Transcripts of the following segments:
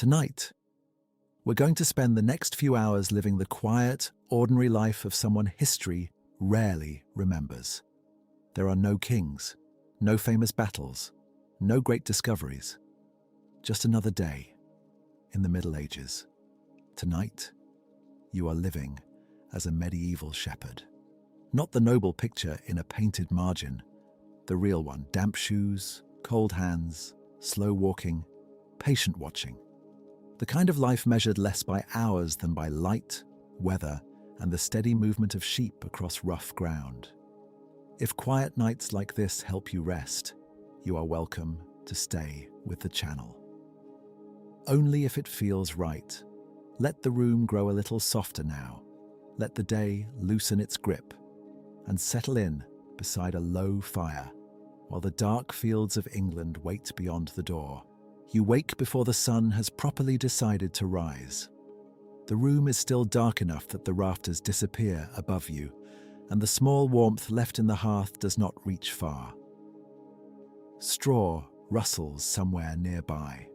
Tonight, we're going to spend the next few hours living the quiet, ordinary life of someone history rarely remembers. There are no kings, no famous battles, no great discoveries. Just another day in the Middle Ages. Tonight, you are living as a medieval shepherd. Not the noble picture in a painted margin, the real one: damp shoes, cold hands, slow walking, patient watching. The kind of life measured less by hours than by light, weather, and the steady movement of sheep across rough ground. If quiet nights like this help you rest, you are welcome to stay with the channel. Only if it feels right. Let the room grow a little softer now. Let the day loosen its grip and settle in beside a low fire while the dark fields of England wait beyond the door. You wake before the sun has properly decided to rise. The room is still dark enough that the rafters disappear above you, and the small warmth left in the hearth does not reach far. Straw rustles somewhere nearby.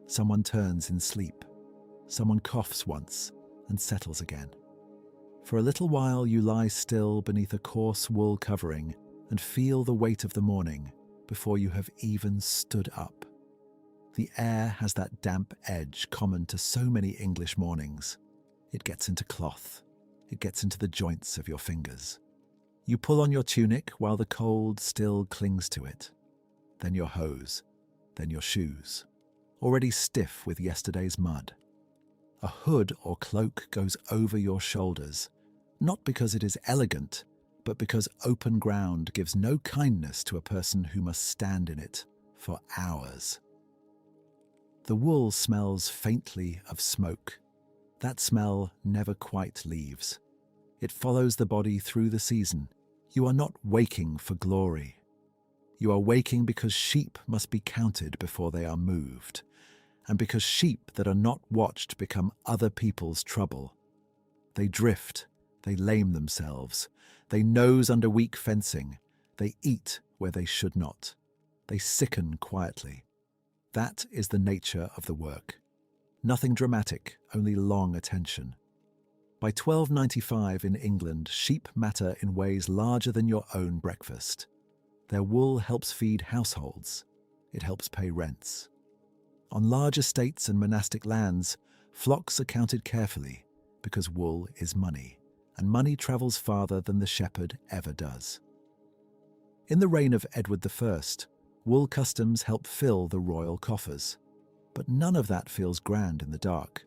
Someone turns in sleep. Someone coughs once and settles again. For a little while you lie still beneath a coarse wool covering and feel the weight of the morning before you have even stood up. The air has that damp edge common to so many English mornings. It gets into cloth. It gets into the joints of your fingers. You pull on your tunic while the cold still clings to it. Then your hose. Then your shoes, already stiff with yesterday's mud. A hood or cloak goes over your shoulders, not because it is elegant, but because open ground gives no kindness to a person who must stand in it for hours. The wool smells faintly of smoke. That smell never quite leaves. It follows the body through the season. You are not waking for glory. You are waking because sheep must be counted before they are moved, and because sheep that are not watched become other people's trouble. They drift, they lame themselves, they nose under weak fencing, they eat where they should not, they sicken quietly. That is the nature of the work. Nothing dramatic, only long attention. By 1295 in England, sheep matter in ways larger than your own breakfast. Their wool helps feed households. It helps pay rents. On large estates and monastic lands, flocks are counted carefully because wool is money, and money travels farther than the shepherd ever does. In the reign of Edward I, wool customs help fill the royal coffers. But none of that feels grand in the dark.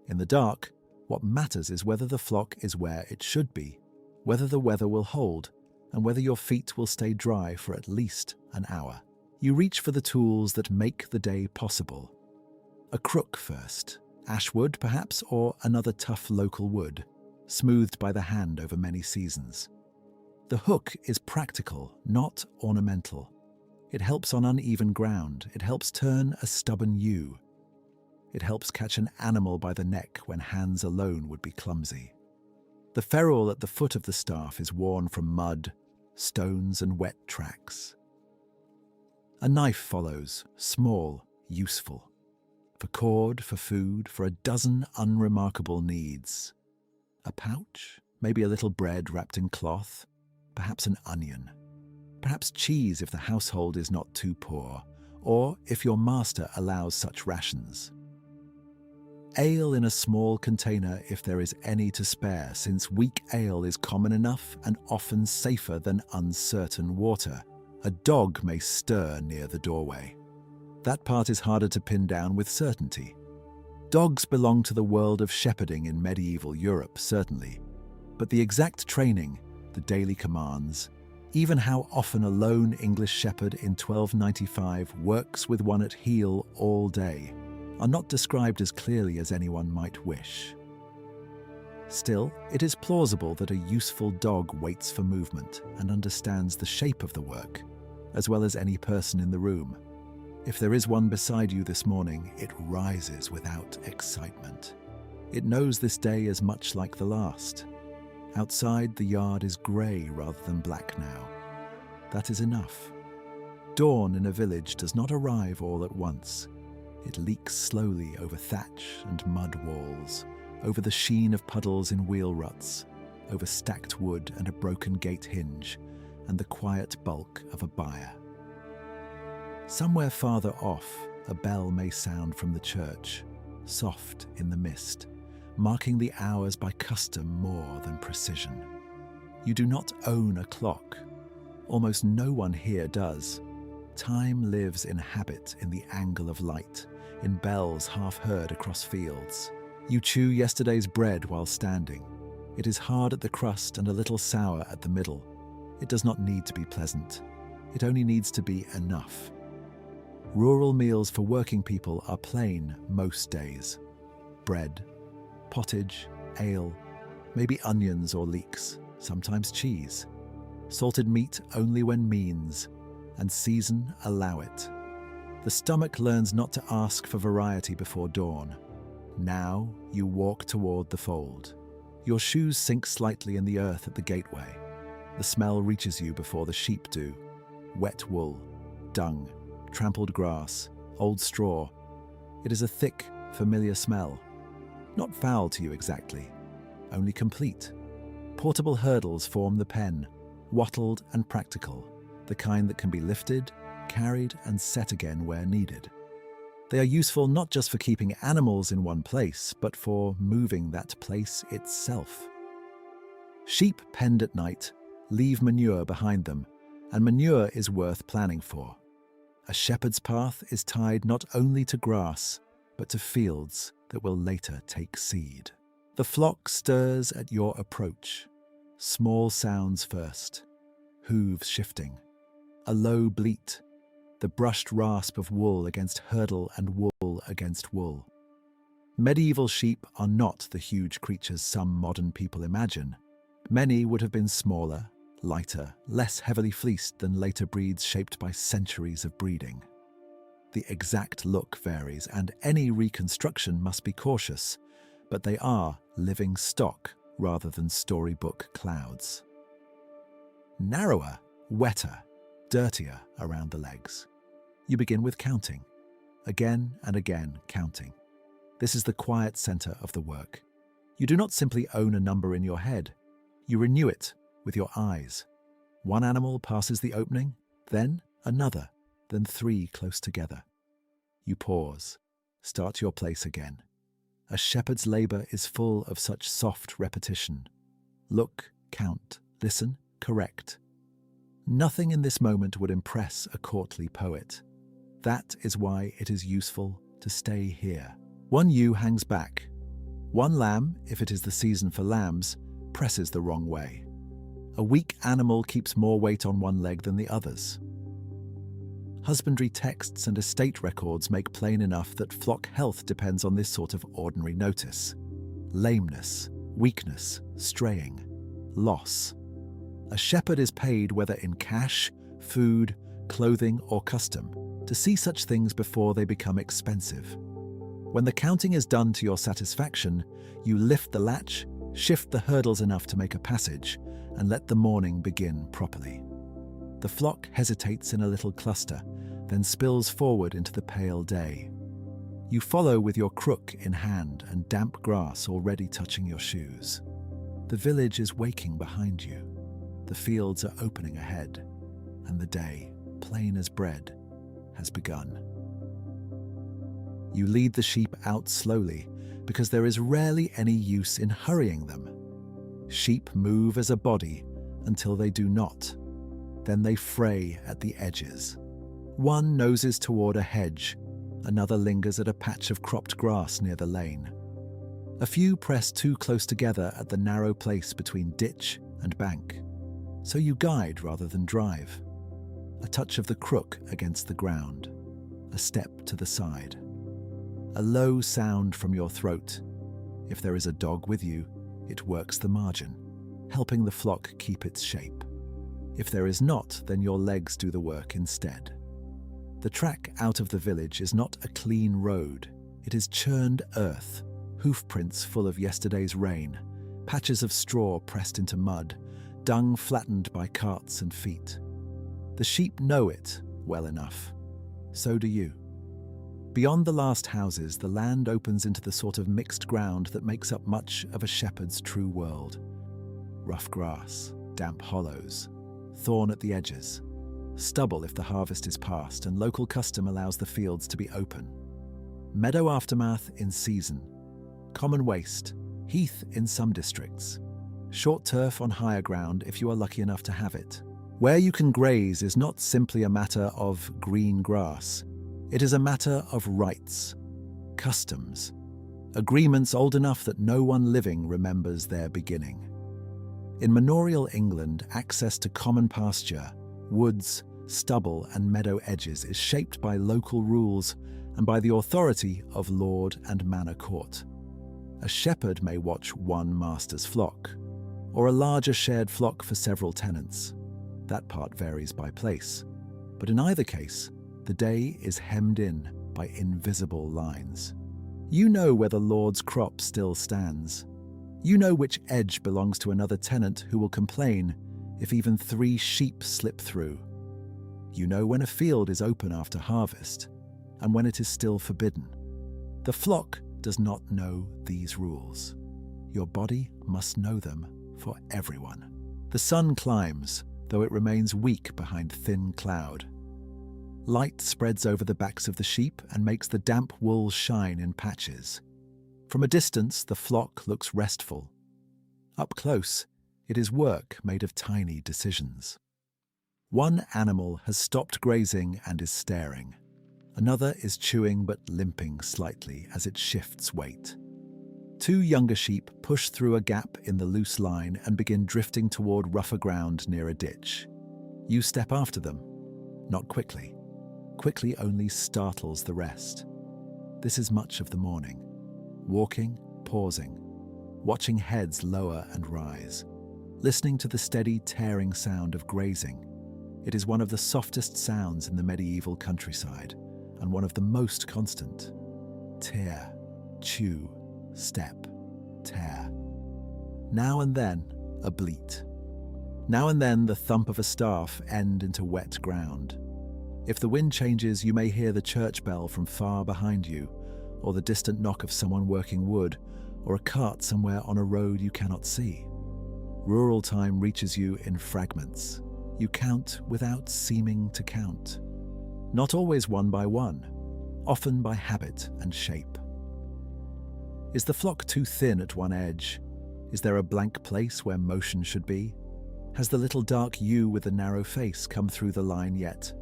In the dark, what matters is whether the flock is where it should be, whether the weather will hold, and whether your feet will stay dry for at least an hour. You reach for the tools that make the day possible. A crook first, ash wood perhaps, or another tough local wood, smoothed by the hand over many seasons. The hook is practical, not ornamental. It helps on uneven ground. It helps turn a stubborn ewe. It helps catch an animal by the neck when hands alone would be clumsy. The ferrule at the foot of the staff is worn from mud, stones, and wet tracks. A knife follows, small, useful. For cord, for food, for a dozen unremarkable needs. A pouch, maybe a little bread wrapped in cloth, perhaps an onion. Perhaps cheese if the household is not too poor, or if your master allows such rations. Ale in a small container if there is any to spare, since weak ale is common enough and often safer than uncertain water. A dog may stir near the doorway. That part is harder to pin down with certainty. Dogs belong to the world of shepherding in medieval Europe, certainly, but the exact training, the daily commands, even how often a lone English shepherd in 1295 works with one at heel all day, are not described as clearly as anyone might wish. Still, it is plausible that a useful dog waits for movement and understands the shape of the work, as well as any person in the room. If there is one beside you this morning, it rises without excitement. It knows this day as much like the last. Outside, the yard is grey rather than black now. That is enough. Dawn in a village does not arrive all at once. It leaks slowly over thatch and mud walls, over the sheen of puddles in wheel ruts, over stacked wood and a broken gate hinge, and the quiet bulk of a byre. Somewhere farther off, a bell may sound from the church, soft in the mist, marking the hours by custom more than precision. You do not own a clock. Almost no one here does. Time lives in habit, in the angle of light, in bells half heard across fields. You chew yesterday's bread while standing. It is hard at the crust and a little sour at the middle. It does not need to be pleasant. It only needs to be enough. Rural meals for working people are plain most days. Bread, pottage, ale, maybe onions or leeks, sometimes cheese. Salted meat only when means, and season allow it. The stomach learns not to ask for variety before dawn. Now you walk toward the fold. Your shoes sink slightly in the earth at the gateway. The smell reaches you before the sheep do. Wet wool, dung, trampled grass, old straw. It is a thick, familiar smell. Not foul to you exactly, only complete. Portable hurdles form the pen, wattled and practical, the kind that can be lifted, carried and set again where needed. They are useful not just for keeping animals in one place, but for moving that place itself. Sheep penned at night leave manure behind them, and manure is worth planning for. A shepherd's path is tied not only to grass, but to fields that will later take seed. The flock stirs at your approach. Small sounds first, hooves shifting, a low bleat, the brushed rasp of wool against hurdle and wool against wool. Medieval sheep are not the huge creatures some modern people imagine. Many would have been smaller, lighter, less heavily fleeced than later breeds shaped by centuries of breeding. The exact look varies, and any reconstruction must be cautious, but they are living stock rather than storybook clouds. Narrower, wetter, dirtier around the legs. You begin with counting. Again and again counting. This is the quiet center of the work. You do not simply own a number in your head. You renew it with your eyes. One animal passes the opening, then another, then three close together. You pause, start your place again. A shepherd's labor is full of such soft repetition. Look, count, listen, correct. Nothing in this moment would impress a courtly poet. That is why it is useful to stay here. One ewe hangs back. One lamb, if it is the season for lambs, presses the wrong way. A weak animal keeps more weight on one leg than the others. Husbandry texts and estate records make plain enough that flock health depends on this sort of ordinary notice. Lameness, weakness, straying, loss. A shepherd is paid, whether in cash, food, clothing, or custom, to see such things before they become expensive. When the counting is done to your satisfaction, you lift the latch, shift the hurdles enough to make a passage, and let the morning begin properly. The flock hesitates in a little cluster, then spills forward into the pale day. You follow with your crook in hand and damp grass already touching your shoes. The village is waking behind you. The fields are opening ahead, and the day, plain as bread, has begun. You lead the sheep out slowly, because there is rarely any use in hurrying them. Sheep move as a body until they do not. Then they fray at the edges. One noses toward a hedge, another lingers at a patch of cropped grass near the lane. A few press too close together at the narrow place between ditch and bank. So you guide rather than drive. A touch of the crook against the ground, a step to the side. A low sound from your throat. If there is a dog with you, it works the margin, helping the flock keep its shape. If there is not, then your legs do the work instead. The track out of the village is not a clean road. It is churned earth, hoofprints full of yesterday's rain, patches of straw pressed into mud, dung flattened by carts and feet. The sheep know it well enough. So do you. Beyond the last houses, the land opens into the sort of mixed ground that makes up much of a shepherd's true world. Rough grass, damp hollows, thorn at the edges, stubble if the harvest is past, and local custom allows the fields to be open. Meadow aftermath in season, common waste, heath in some districts, short turf on higher ground if you are lucky enough to have it. Where you can graze is not simply a matter of green grass. It is a matter of rights, customs, agreements old enough that no one living remembers their beginning. In manorial England, access to common pasture, woods, stubble and meadow edges is shaped by local rules and by the authority of lord and manor court. A shepherd may watch one master's flock, or a larger shared flock for several tenants. That part varies by place, but in either case, the day is hemmed in by invisible lines. You know where the lord's crop still stands. You know which edge belongs to another tenant who will complain if even 3 sheep slip through. You know when a field is open after harvest and when it is still forbidden. The flock does not know these rules. Your body must know them for everyone. The sun climbs, though it remains weak behind thin cloud. Light spreads over the backs of the sheep and makes the damp wool shine in patches. From a distance, the flock looks restful. Up close, it is work made of tiny decisions. One animal has stopped grazing and is staring. Another is chewing but limping slightly as it shifts weight. 2 younger sheep push through a gap in the loose line and begin drifting toward rougher ground near a ditch. You step after them. Not quickly. Quickly only startles the rest. This is much of the morning. Walking, pausing, watching heads lower and rise, listening to the steady tearing sound of grazing. It is one of the softest sounds in the medieval countryside, and one of the most constant. Tear, chew, step, tear. Now and then, a bleat. Now and then, the thump of a staff end into wet ground. If the wind changes, you may hear the church bell from far behind you, or the distant knock of someone working wood, or a cart somewhere on a road you cannot see. Rural time reaches you in fragments. You count without seeming to count. Not always one by one, often by habit and shape. Is the flock too thin at one edge? Is there a blank place where motion should be? Has the little dark ewe with the narrow face come through the line yet?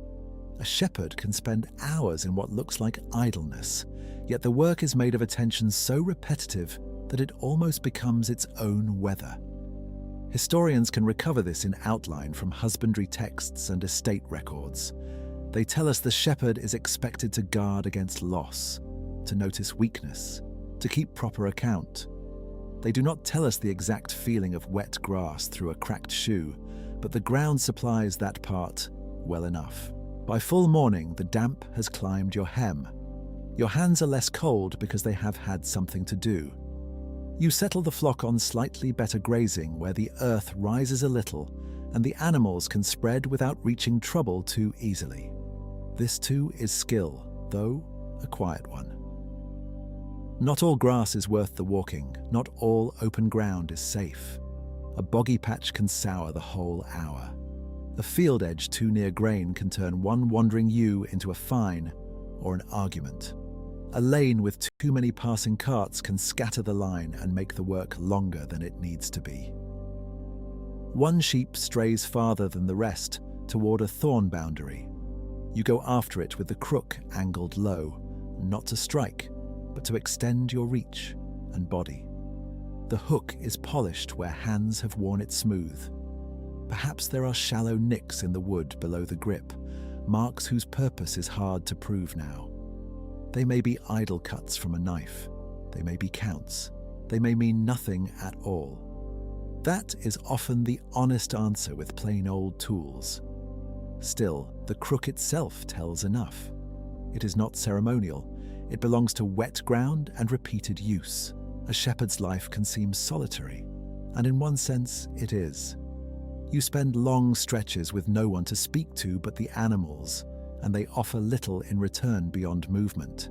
A shepherd can spend hours in what looks like idleness, yet the work is made of attention so repetitive that it almost becomes its own weather. Historians can recover this in outline from husbandry texts and estate records. They tell us the shepherd is expected to guard against loss, to notice weakness, to keep proper account. They do not tell us the exact feeling of wet grass through a cracked shoe, but the ground supplies that part well enough. By full morning, the damp has climbed your hem. Your hands are less cold because they have had something to do. You settle the flock on slightly better grazing where the earth rises a little and the animals can spread without reaching trouble too easily. This too is skill, though a quiet one. Not all grass is worth the walking, not all open ground is safe. A boggy patch can sour the whole hour. A field edge too near grain can turn one wandering ewe into a fine or an argument. A lane with too many passing carts can scatter the line and make the work longer than it needs to be. One sheep strays farther than the rest toward a thorn boundary. You go after it with the crook angled low, not to strike, but to extend your reach and body. The hook is polished where hands have worn it smooth. Perhaps there are shallow nicks in the wood below the grip, marks whose purpose is hard to prove now. They may be idle cuts from a knife. They may be counts. They may mean nothing at all. That is often the honest answer with plain old tools. Still, the crook itself tells enough. It is not ceremonial. It belongs to wet ground and repeated use. A shepherd's life can seem solitary, and in one sense it is. You spend long stretches with no one to speak to but the animals, and they offer little in return beyond movement.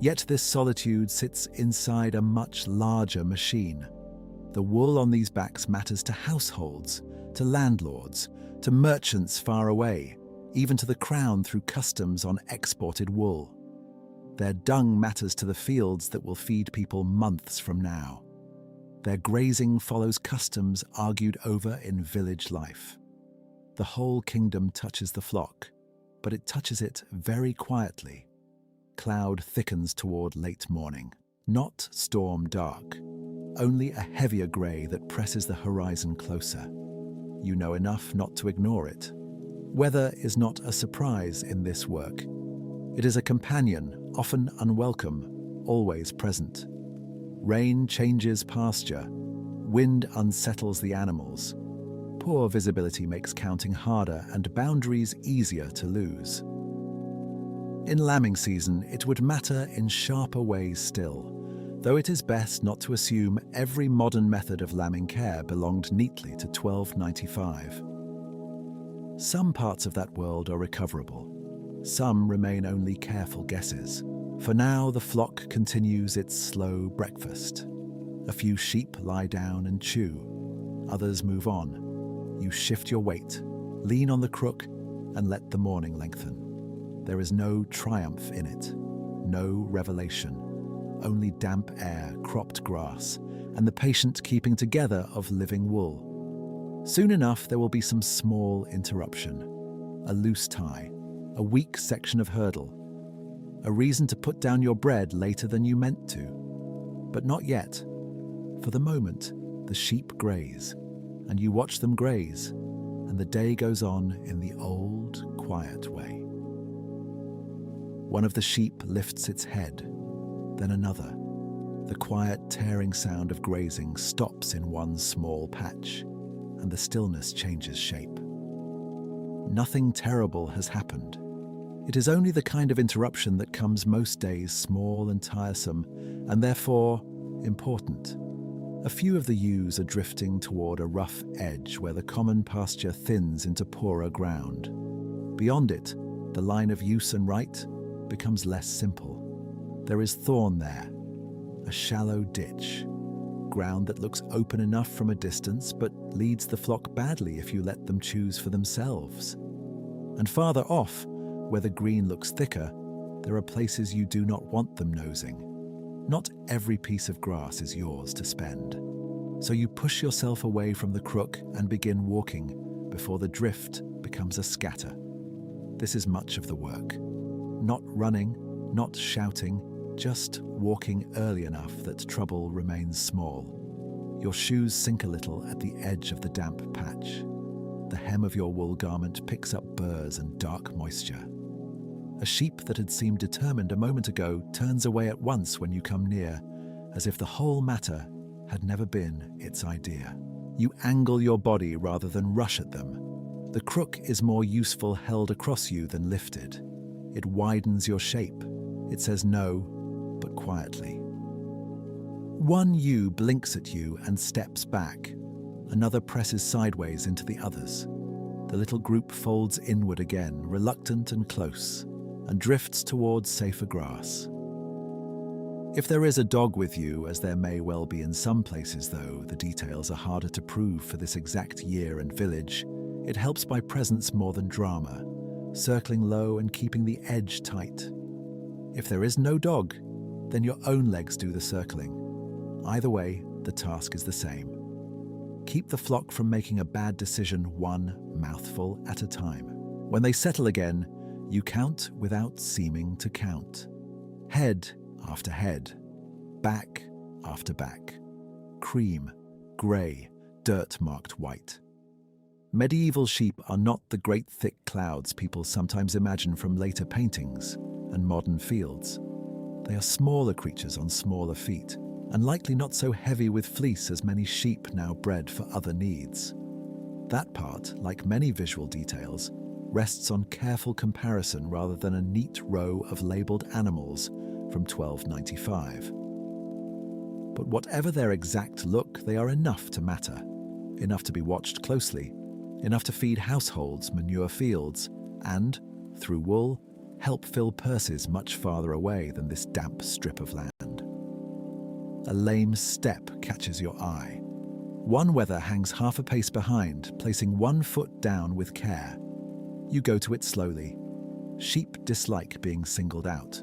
Yet this solitude sits inside a much larger machine. The wool on these backs matters to households, to landlords, to merchants far away, even to the crown through customs on exported wool. Their dung matters to the fields that will feed people months from now. Their grazing follows customs argued over in village life. The whole kingdom touches the flock, but it touches it very quietly. Cloud thickens toward late morning, not storm dark, only a heavier grey that presses the horizon closer. You know enough not to ignore it. Weather is not a surprise in this work. It is a companion, often unwelcome, always present. Rain changes pasture. Wind unsettles the animals. Poor visibility makes counting harder and boundaries easier to lose. In lambing season, it would matter in sharper ways still, though it is best not to assume every modern method of lambing care belonged neatly to 1295. Some parts of that world are recoverable. Some remain only careful guesses. For now, the flock continues its slow breakfast. A few sheep lie down and chew. Others move on. You shift your weight, lean on the crook, and let the morning lengthen. There is no triumph in it, no revelation, only damp air, cropped grass, and the patient keeping together of living wool. Soon enough, there will be some small interruption, a loose tie, a weak section of hurdle, a reason to put down your bread later than you meant to. But not yet. For the moment, the sheep graze, and you watch them graze, and the day goes on in the old, quiet way. One of the sheep lifts its head, then another. The quiet, tearing sound of grazing stops in one small patch, and the stillness changes shape. Nothing terrible has happened. It is only the kind of interruption that comes most days small and tiresome, and therefore important. A few of the ewes are drifting toward a rough edge where the common pasture thins into poorer ground. Beyond it, the line of use and right becomes less simple. There is thorn there, a shallow ditch, ground that looks open enough from a distance but leads the flock badly if you let them choose for themselves. And farther off, where the green looks thicker, there are places you do not want them nosing. Not every piece of grass is yours to spend. So you push yourself away from the crook and begin walking before the drift becomes a scatter. This is much of the work. Not running, not shouting, just walking early enough that trouble remains small. Your shoes sink a little at the edge of the damp patch. The hem of your wool garment picks up burrs and dark moisture. A sheep that had seemed determined a moment ago turns away at once when you come near, as if the whole matter had never been its idea. You angle your body rather than rush at them. The crook is more useful held across you than lifted. It widens your shape. It says no, but quietly. One ewe blinks at you and steps back. Another presses sideways into the others. The little group folds inward again, reluctant and close, and drifts towards safer grass. If there is a dog with you, as there may well be in some places though the details are harder to prove for this exact year and village, it helps by presence more than drama, circling low and keeping the edge tight. If there is no dog, then your own legs do the circling. Either way, the task is the same. Keep the flock from making a bad decision one mouthful at a time. When they settle again, you count without seeming to count. Head after head, back after back. Cream, grey, dirt-marked white. Medieval sheep are not the great thick clouds people sometimes imagine from later paintings and modern fields. They are smaller creatures on smaller feet, and likely not so heavy with fleece as many sheep now bred for other needs. That part, like many visual details, rests on careful comparison rather than a neat row of labelled animals from 1295. But whatever their exact look, they are enough to matter, enough to be watched closely, enough to feed households, manure fields, and, through wool, help fill purses much farther away than this damp strip of land. A lame step catches your eye. One wether hangs half a pace behind, placing one foot down with care. You go to it slowly. Sheep dislike being singled out.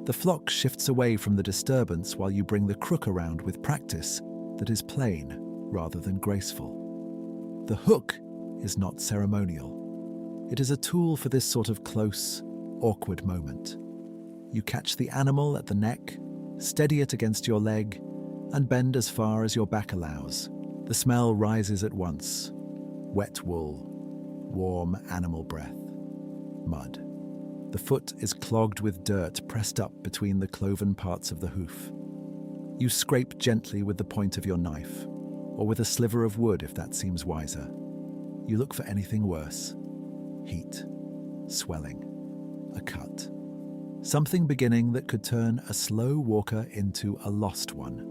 The flock shifts away from the disturbance while you bring the crook around with practice that is plain rather than graceful. The hook is not ceremonial. It is a tool for this sort of close, awkward moment. You catch the animal at the neck, steady it against your leg, and bend as far as your back allows. The smell rises at once. Wet wool, warm animal breath, mud. The foot is clogged with dirt pressed up between the cloven parts of the hoof. You scrape gently with the point of your knife, or with a sliver of wood if that seems wiser. You look for anything worse. Heat, swelling, a cut. Something beginning that could turn a slow walker into a lost one.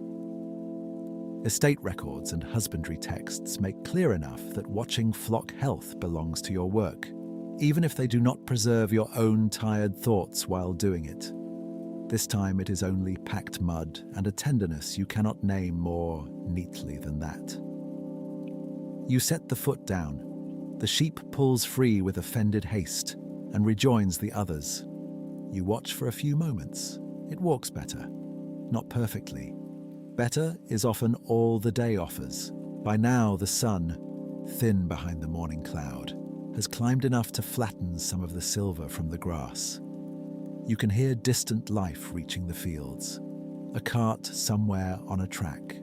Estate records and husbandry texts make clear enough that watching flock health belongs to your work, even if they do not preserve your own tired thoughts while doing it. This time it is only packed mud and a tenderness you cannot name more neatly than that. You set the foot down. The sheep pulls free with offended haste and rejoins the others. You watch for a few moments. It walks better. Not perfectly. Better is often all the day offers. By now the sun, thin behind the morning cloud, has climbed enough to flatten some of the silver from the grass. You can hear distant life reaching the fields. A cart somewhere on a track.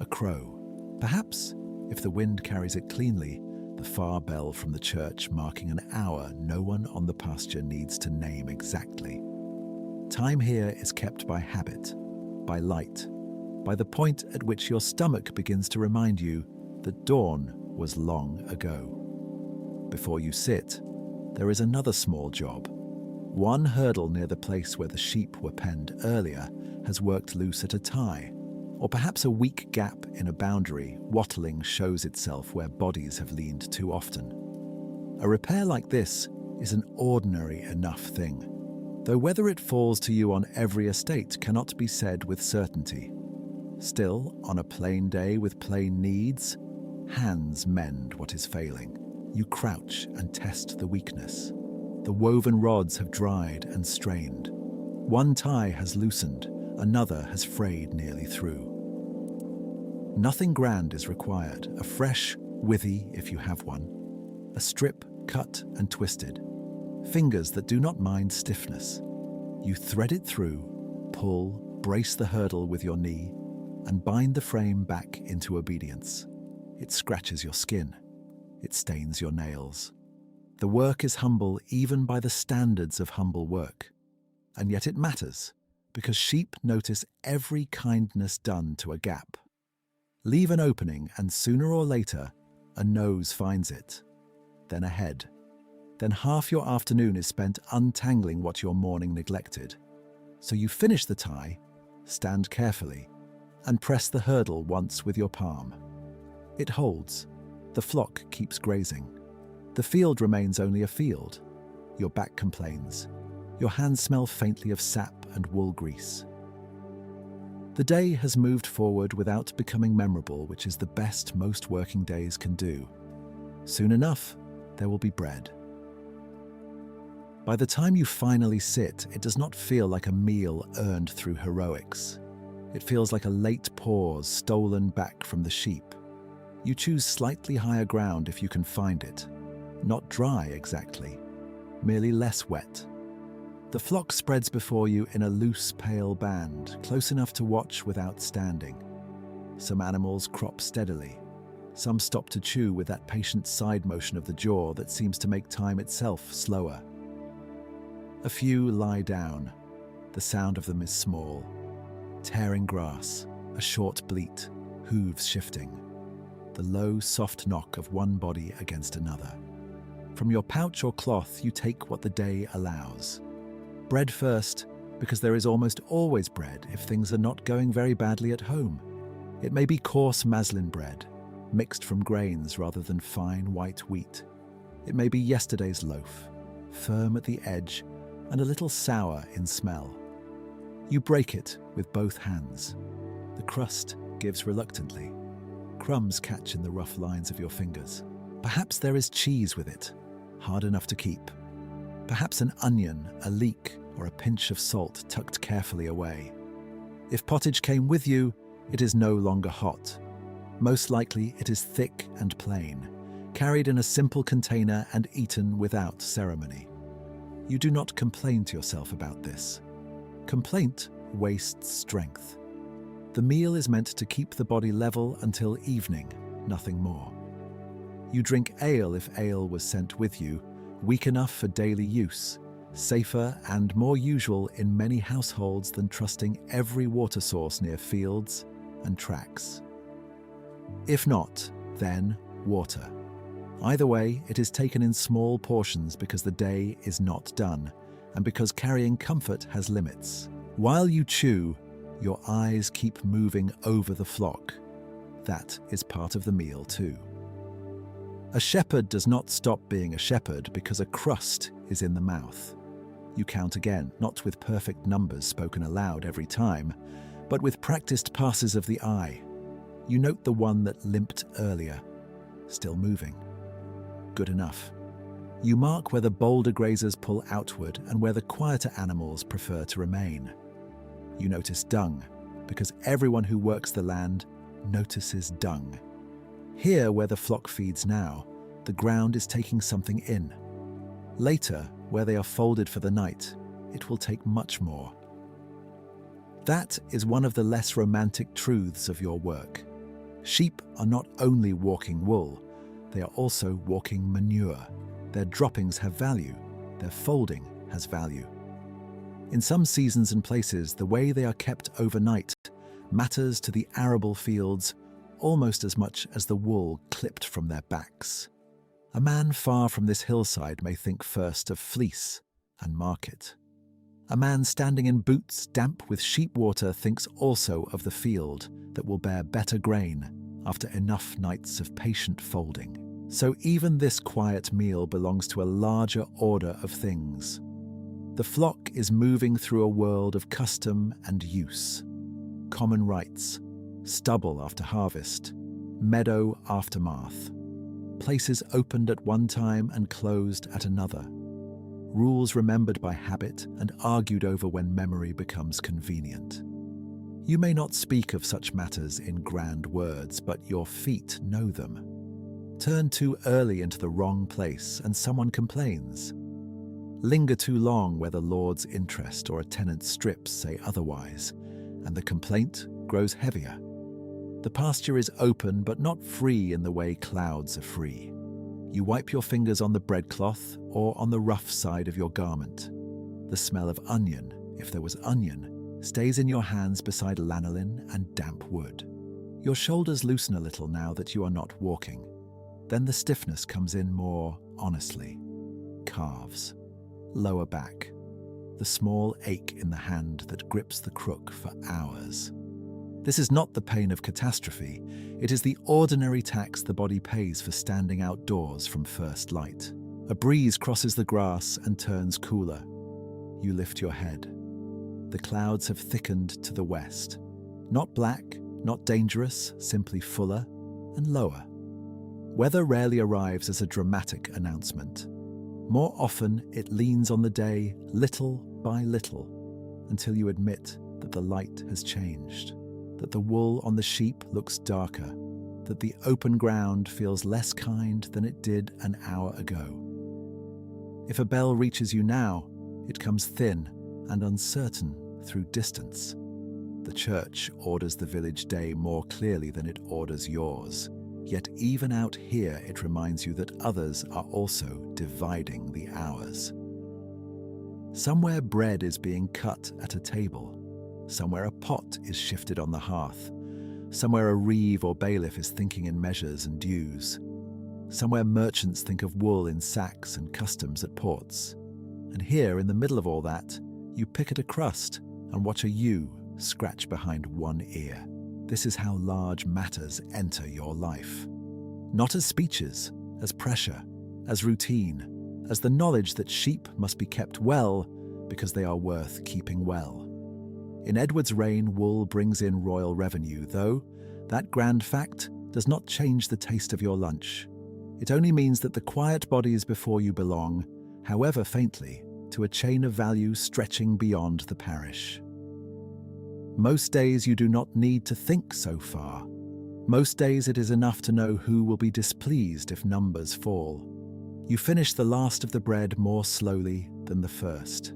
A crow. Perhaps, if the wind carries it cleanly, the far bell from the church marking an hour no one on the pasture needs to name exactly. Time here is kept by habit, by light, by the point at which your stomach begins to remind you that dawn was long ago. Before you sit, there is another small job. One hurdle near the place where the sheep were penned earlier has worked loose at a tie, or perhaps a weak gap in a boundary wattling shows itself where bodies have leaned too often. A repair like this is an ordinary enough thing, though whether it falls to you on every estate cannot be said with certainty. Still, on a plain day with plain needs, hands mend what is failing. You crouch and test the weakness. The woven rods have dried and strained. One tie has loosened, another has frayed nearly through. Nothing grand is required. A fresh withy, if you have one. A strip cut and twisted. Fingers that do not mind stiffness. You thread it through, pull, brace the hurdle with your knee, and bind the frame back into obedience. It scratches your skin. It stains your nails. The work is humble even by the standards of humble work. And yet it matters, because sheep notice every kindness done to a gap. Leave an opening and sooner or later, a nose finds it. Then a head. Then half your afternoon is spent untangling what your morning neglected. So you finish the tie, stand carefully, and press the hurdle once with your palm. It holds. The flock keeps grazing. The field remains only a field. Your back complains. Your hands smell faintly of sap and wool grease. The day has moved forward without becoming memorable, which is the best most working days can do. Soon enough, there will be bread. By the time you finally sit, it does not feel like a meal earned through heroics. It feels like a late pause stolen back from the sheep. You choose slightly higher ground if you can find it. Not dry exactly, merely less wet. The flock spreads before you in a loose, pale band, close enough to watch without standing. Some animals crop steadily. Some stop to chew with that patient side motion of the jaw that seems to make time itself slower. A few lie down. The sound of them is small. Tearing grass, a short bleat, hooves shifting. The low, soft knock of one body against another. From your pouch or cloth, you take what the day allows. Bread first, because there is almost always bread if things are not going very badly at home. It may be coarse maslin bread, mixed from grains rather than fine white wheat. It may be yesterday's loaf, firm at the edge, and a little sour in smell. You break it with both hands. The crust gives reluctantly. Crumbs catch in the rough lines of your fingers. Perhaps there is cheese with it, hard enough to keep. Perhaps an onion, a leek, or a pinch of salt tucked carefully away. If pottage came with you, it is no longer hot. Most likely it is thick and plain, carried in a simple container and eaten without ceremony. You do not complain to yourself about this. Complaint wastes strength. The meal is meant to keep the body level until evening, nothing more. You drink ale if ale was sent with you, weak enough for daily use, safer and more usual in many households than trusting every water source near fields and tracks. If not, then water. Either way, it is taken in small portions because the day is not done, and because carrying comfort has limits. While you chew, your eyes keep moving over the flock. That is part of the meal too. A shepherd does not stop being a shepherd because a crust is in the mouth. You count again, not with perfect numbers spoken aloud every time, but with practiced passes of the eye. You note the one that limped earlier, still moving. Good enough. You mark where the bolder grazers pull outward and where the quieter animals prefer to remain. You notice dung, because everyone who works the land notices dung. Here, where the flock feeds now, the ground is taking something in. Later, where they are folded for the night, it will take much more. That is one of the less romantic truths of your work. Sheep are not only walking wool, they are also walking manure. Their droppings have value, their folding has value. In some seasons and places, the way they are kept overnight matters to the arable fields almost as much as the wool clipped from their backs. A man far from this hillside may think first of fleece and market. A man standing in boots damp with sheep water thinks also of the field that will bear better grain after enough nights of patient folding. So even this quiet meal belongs to a larger order of things. The flock is moving through a world of custom and use. Common rites, stubble after harvest, meadow aftermath. Places opened at one time and closed at another. Rules remembered by habit and argued over when memory becomes convenient. You may not speak of such matters in grand words, but your feet know them. Turn too early into the wrong place and someone complains. Linger too long where the Lord's interest or a tenant's strips say otherwise, and the complaint grows heavier. The pasture is open but not free in the way clouds are free. You wipe your fingers on the breadcloth or on the rough side of your garment. The smell of onion, if there was onion, stays in your hands beside lanolin and damp wood. Your shoulders loosen a little now that you are not walking. Then the stiffness comes in more honestly. Calves, lower back, the small ache in the hand that grips the crook for hours. This is not the pain of catastrophe, it is the ordinary tax the body pays for standing outdoors from first light. A breeze crosses the grass and turns cooler. You lift your head. The clouds have thickened to the west. Not black, not dangerous, simply fuller and lower. Weather rarely arrives as a dramatic announcement. More often, it leans on the day little by little until you admit that the light has changed, that the wool on the sheep looks darker, that the open ground feels less kind than it did an hour ago. If a bell reaches you now, it comes thin and uncertain through distance. The church orders the village day more clearly than it orders yours. Yet even out here it reminds you that others are also dividing the hours. Somewhere bread is being cut at a table. Somewhere a pot is shifted on the hearth. Somewhere a reeve or bailiff is thinking in measures and dues. Somewhere merchants think of wool in sacks and customs at ports. And here, in the middle of all that, you pick at a crust and watch a ewe scratch behind one ear. This is how large matters enter your life. Not as speeches, as pressure, as routine, as the knowledge that sheep must be kept well, because they are worth keeping well. In Edward's reign, wool brings in royal revenue, though that grand fact does not change the taste of your lunch. It only means that the quiet bodies before you belong, however faintly, to a chain of value stretching beyond the parish. Most days you do not need to think so far. Most days it is enough to know who will be displeased if numbers fall. You finish the last of the bread more slowly than the first.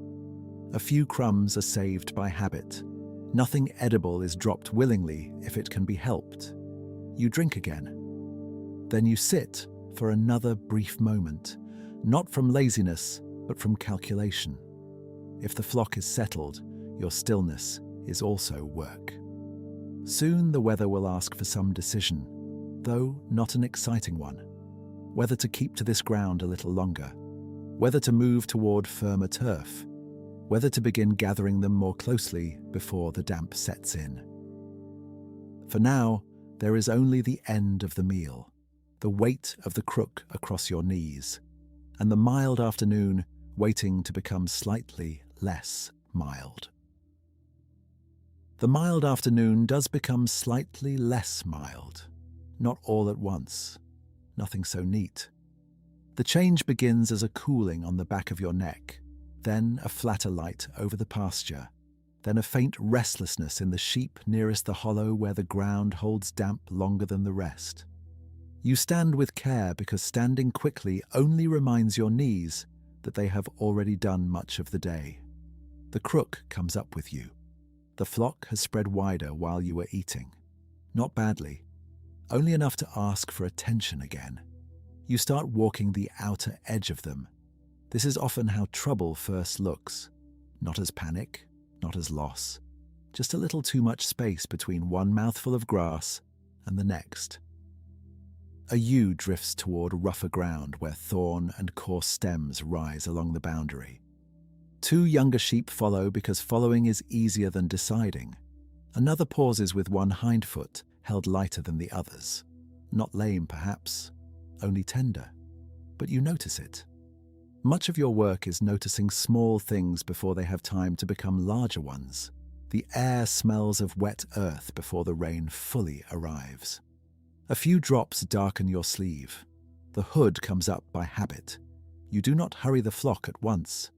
A few crumbs are saved by habit. Nothing edible is dropped willingly if it can be helped. You drink again. Then you sit for another brief moment, not from laziness, but from calculation. If the flock is settled, your stillness is also work. Soon the weather will ask for some decision, though not an exciting one. Whether to keep to this ground a little longer, whether to move toward firmer turf, whether to begin gathering them more closely before the damp sets in. For now, there is only the end of the meal, the weight of the crook across your knees, and the mild afternoon waiting to become slightly less mild. The mild afternoon does become slightly less mild, not all at once, nothing so neat. The change begins as a cooling on the back of your neck, then a flatter light over the pasture, then a faint restlessness in the sheep nearest the hollow where the ground holds damp longer than the rest. You stand with care because standing quickly only reminds your knees that they have already done much of the day. The crook comes up with you. The flock has spread wider while you were eating. Not badly, only enough to ask for attention again. You start walking the outer edge of them. This is often how trouble first looks. Not as panic, not as loss. Just a little too much space between one mouthful of grass and the next. A ewe drifts toward rougher ground where thorn and coarse stems rise along the boundary. Two younger sheep follow because following is easier than deciding. Another pauses with one hind foot held lighter than the others. Not lame, perhaps, only tender. But you notice it. Much of your work is noticing small things before they have time to become larger ones. The air smells of wet earth before the rain fully arrives. A few drops darken your sleeve. The hood comes up by habit. You do not hurry the flock at once.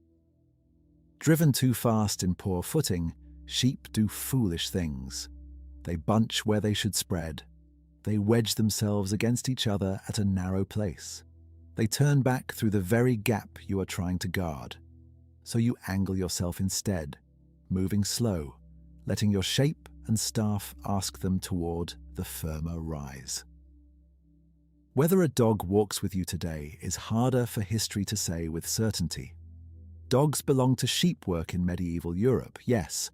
Driven too fast in poor footing, sheep do foolish things. They bunch where they should spread. They wedge themselves against each other at a narrow place. They turn back through the very gap you are trying to guard. So you angle yourself instead, moving slow, letting your shape and staff ask them toward the firmer rise. Whether a dog walks with you today is harder for history to say with certainty. Dogs belong to sheep work in medieval Europe, yes,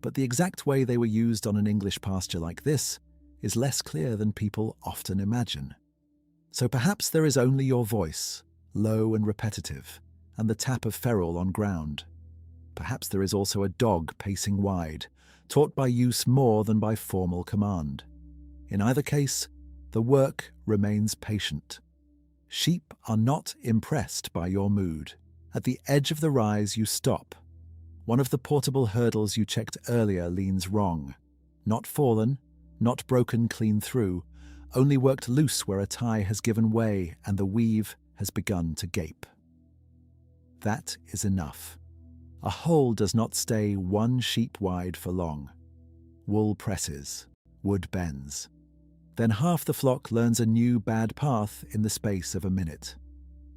but the exact way they were used on an English pasture like this is less clear than people often imagine. So perhaps there is only your voice, low and repetitive, and the tap of ferrule on ground. Perhaps there is also a dog pacing wide, taught by use more than by formal command. In either case, the work remains patient. Sheep are not impressed by your mood. At the edge of the rise, you stop. One of the portable hurdles you checked earlier leans wrong. Not fallen, not broken clean through, only worked loose where a tie has given way and the weave has begun to gape. That is enough. A hole does not stay one sheep wide for long. Wool presses, wood bends. Then half the flock learns a new bad path in the space of a minute.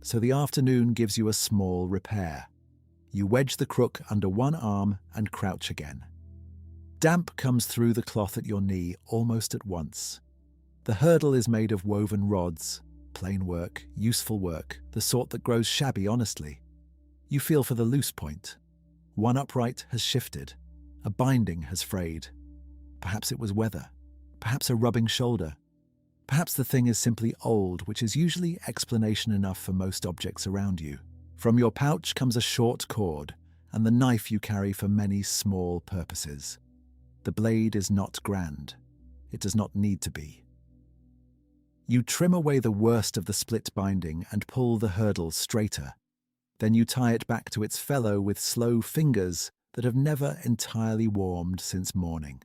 So the afternoon gives you a small repair. You wedge the crook under one arm and crouch again. Damp comes through the cloth at your knee almost at once. The hurdle is made of woven rods, plain work, useful work, the sort that grows shabby honestly. You feel for the loose point. One upright has shifted. A binding has frayed. Perhaps it was weather. Perhaps a rubbing shoulder. Perhaps the thing is simply old, which is usually explanation enough for most objects around you. From your pouch comes a short cord and the knife you carry for many small purposes. The blade is not grand. It does not need to be. You trim away the worst of the split binding and pull the hurdle straighter. Then you tie it back to its fellow with slow fingers that have never entirely warmed since morning.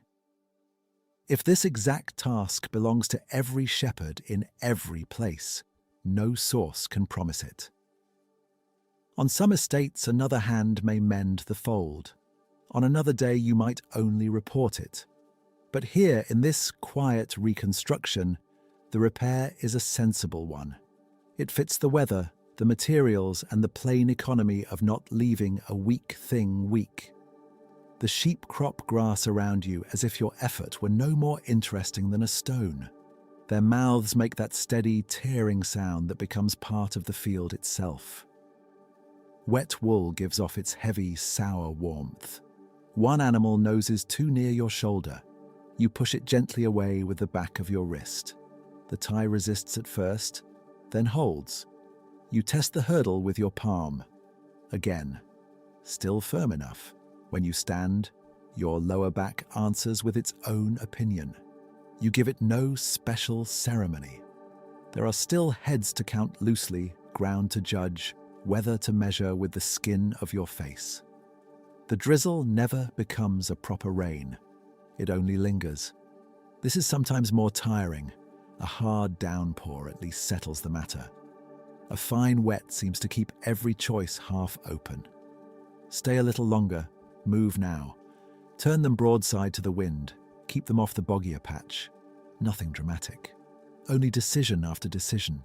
If this exact task belongs to every shepherd in every place, no source can promise it. On some estates, another hand may mend the fold. On another day, you might only report it. But here, in this quiet reconstruction, the repair is a sensible one. It fits the weather, the materials, and the plain economy of not leaving a weak thing weak. The sheep crop grass around you as if your effort were no more interesting than a stone. Their mouths make that steady, tearing sound that becomes part of the field itself. Wet wool gives off its heavy, sour warmth. One animal noses too near your shoulder. You push it gently away with the back of your wrist. The tie resists at first, then holds. You test the hurdle with your palm. Again, still firm enough. When you stand, your lower back answers with its own opinion. You give it no special ceremony. There are still heads to count loosely, ground to judge, weather to measure with the skin of your face. The drizzle never becomes a proper rain. It only lingers. This is sometimes more tiring. A hard downpour at least settles the matter. A fine wet seems to keep every choice half open. Stay a little longer. Move now. Turn them broadside to the wind. Keep them off the boggier patch. Nothing dramatic. Only decision after decision.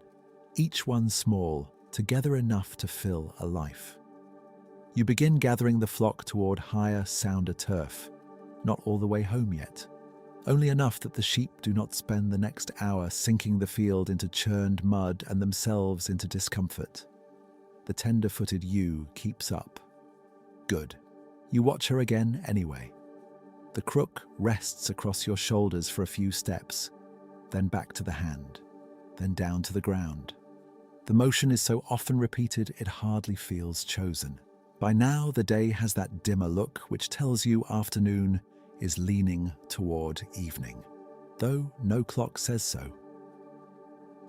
Each one small, together enough to fill a life. You begin gathering the flock toward higher, sounder turf. Not all the way home yet. Only enough that the sheep do not spend the next hour sinking the field into churned mud and themselves into discomfort. The tender-footed ewe keeps up. Good. You watch her again anyway. The crook rests across your shoulders for a few steps, then back to the hand, then down to the ground. The motion is so often repeated it hardly feels chosen. By now the day has that dimmer look which tells you afternoon is leaning toward evening, though no clock says so.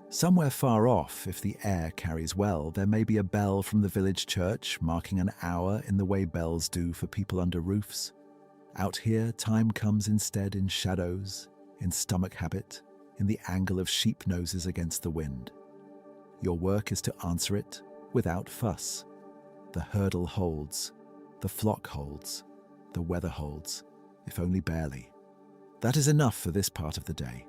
Somewhere far off, if the air carries well, there may be a bell from the village church marking an hour in the way bells do for people under roofs. Out here, time comes instead in shadows, in stomach habit, in the angle of sheep noses against the wind. Your work is to answer it without fuss. The hurdle holds, the flock holds, the weather holds, if only barely. That is enough for this part of the day.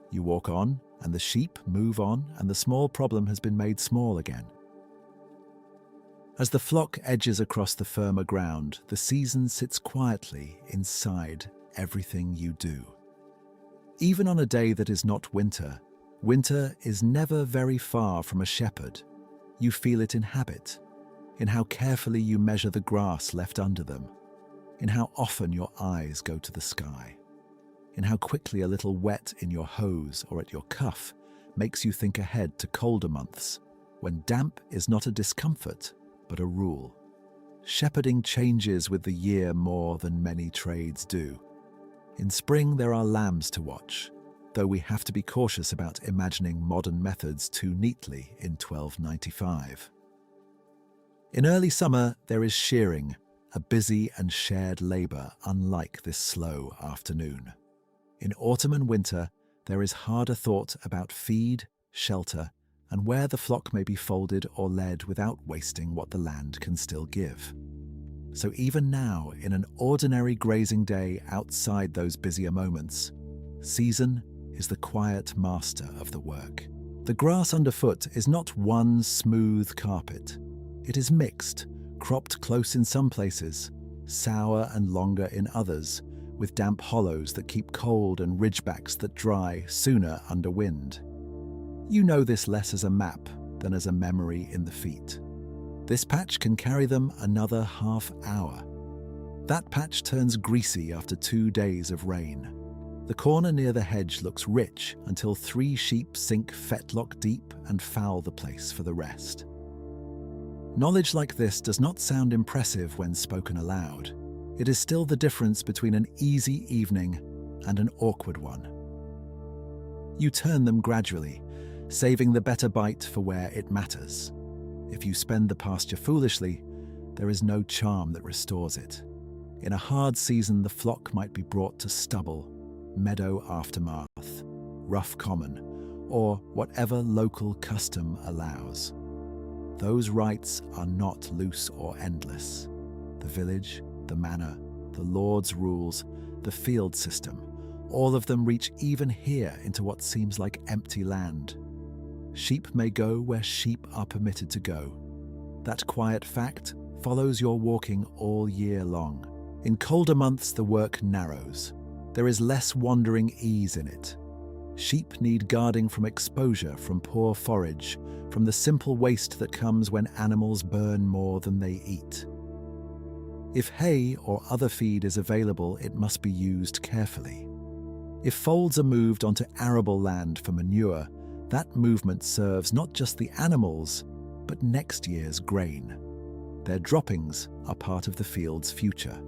You walk on, and the sheep move on, and the small problem has been made small again. As the flock edges across the firmer ground, the season sits quietly inside everything you do. Even on a day that is not winter, winter is never very far from a shepherd. You feel it in habit, in how carefully you measure the grass left under them, in how often your eyes go to the sky, in how quickly a little wet in your hose or at your cuff makes you think ahead to colder months, when damp is not a discomfort, but a rule. Shepherding changes with the year more than many trades do. In spring there are lambs to watch, though we have to be cautious about imagining modern methods too neatly in 1295. In early summer there is shearing, a busy and shared labour unlike this slow afternoon. In autumn and winter, there is harder thought about feed, shelter, and where the flock may be folded or led without wasting what the land can still give. So even now, in an ordinary grazing day outside those busier moments, season is the quiet master of the work. The grass underfoot is not one smooth carpet. It is mixed, cropped close in some places, sour and longer in others, with damp hollows that keep cold and ridgebacks that dry sooner under wind. You know this less as a map than as a memory in the feet. This patch can carry them another half hour. That patch turns greasy after 2 days of rain. The corner near the hedge looks rich until 3 sheep sink fetlock deep and foul the place for the rest. Knowledge like this does not sound impressive when spoken aloud. It is still the difference between an easy evening and an awkward one. You turn them gradually, saving the better bite for where it matters. If you spend the pasture foolishly, there is no charm that restores it. In a hard season, the flock might be brought to stubble, meadow aftermath, rough common, or whatever local custom allows. Those rights are not loose or endless. The village, the manor, the lord's rules, the field system, all of them reach even here into what seems like empty land. Sheep may go where sheep are permitted to go. That quiet fact follows your walking all year long. In colder months, the work narrows. There is less wandering ease in it. Sheep need guarding from exposure, from poor forage, from the simple waste that comes when animals burn more than they eat. If hay or other feed is available, it must be used carefully. If folds are moved onto arable land for manure, that movement serves not just the animals, but next year's grain. Their droppings are part of the field's future.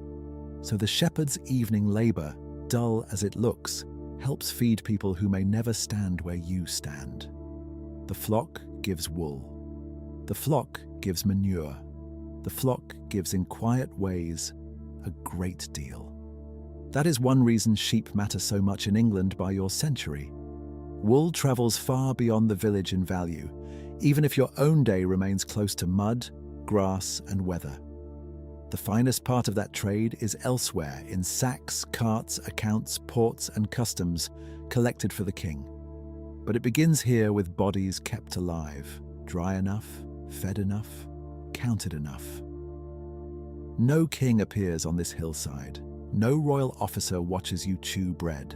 So the shepherd's evening labour, dull as it looks, helps feed people who may never stand where you stand. The flock gives wool. The flock gives manure. The flock gives in quiet ways a great deal. That is one reason sheep matter so much in England by your century. Wool travels far beyond the village in value, even if your own day remains close to mud, grass, and weather. The finest part of that trade is elsewhere, in sacks, carts, accounts, ports, and customs collected for the king. But it begins here with bodies kept alive, dry enough, fed enough, counted enough. No king appears on this hillside. No royal officer watches you chew bread.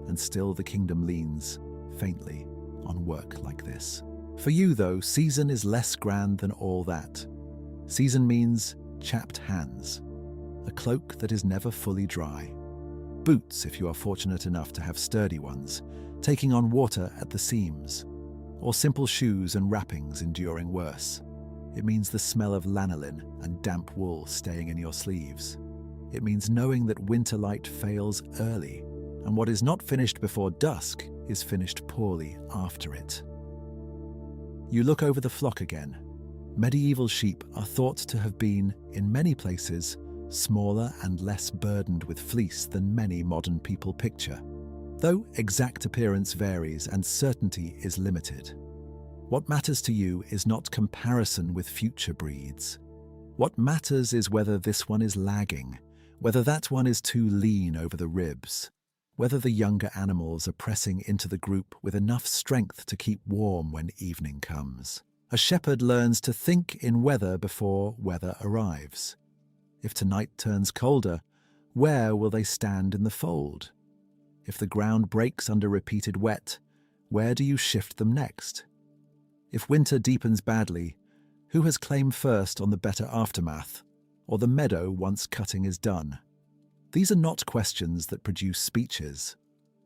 And still the kingdom leans, faintly, on work like this. For you, though, season is less grand than all that. Season means chapped hands, a cloak that is never fully dry, boots if you are fortunate enough to have sturdy ones, taking on water at the seams, or simple shoes and wrappings enduring worse. It means the smell of lanolin and damp wool staying in your sleeves. It means knowing that winter light fails early, and what is not finished before dusk is finished poorly after it. You look over the flock again. Medieval sheep are thought to have been, in many places, smaller and less burdened with fleece than many modern people picture, though exact appearance varies and certainty is limited. What matters to you is not comparison with future breeds. What matters is whether this one is lagging, whether that one is too lean over the ribs, whether the younger animals are pressing into the group with enough strength to keep warm when evening comes. A shepherd learns to think in weather before weather arrives. If tonight turns colder, where will they stand in the fold? If the ground breaks under repeated wet, where do you shift them next? If winter deepens badly, who has claim first on the better aftermath, or the meadow once cutting is done? These are not questions that produce speeches.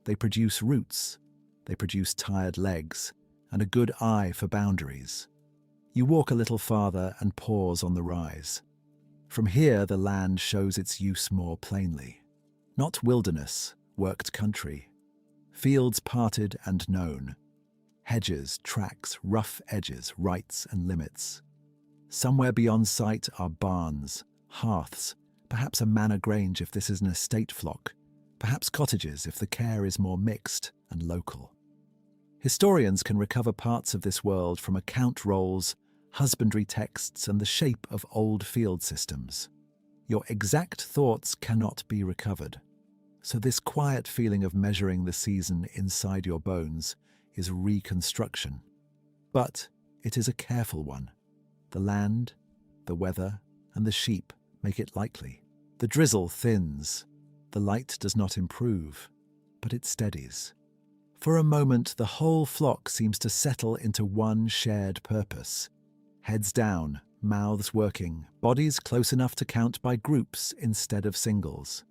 They produce roots. They produce tired legs and a good eye for boundaries. You walk a little farther and pause on the rise. From here, the land shows its use more plainly. Not wilderness, worked country. Fields parted and known. Hedges, tracks, rough edges, rights and limits. Somewhere beyond sight are barns, hearths, perhaps a manor grange if this is an estate flock, perhaps cottages if the care is more mixed and local. Historians can recover parts of this world from account rolls, husbandry texts, and the shape of old field systems. Your exact thoughts cannot be recovered. So this quiet feeling of measuring the season inside your bones is reconstruction. But it is a careful one. The land, the weather, and the sheep make it likely. The drizzle thins. The light does not improve, but it steadies. For a moment, the whole flock seems to settle into one shared purpose. Heads down, mouths working, bodies close enough to count by groups instead of singles.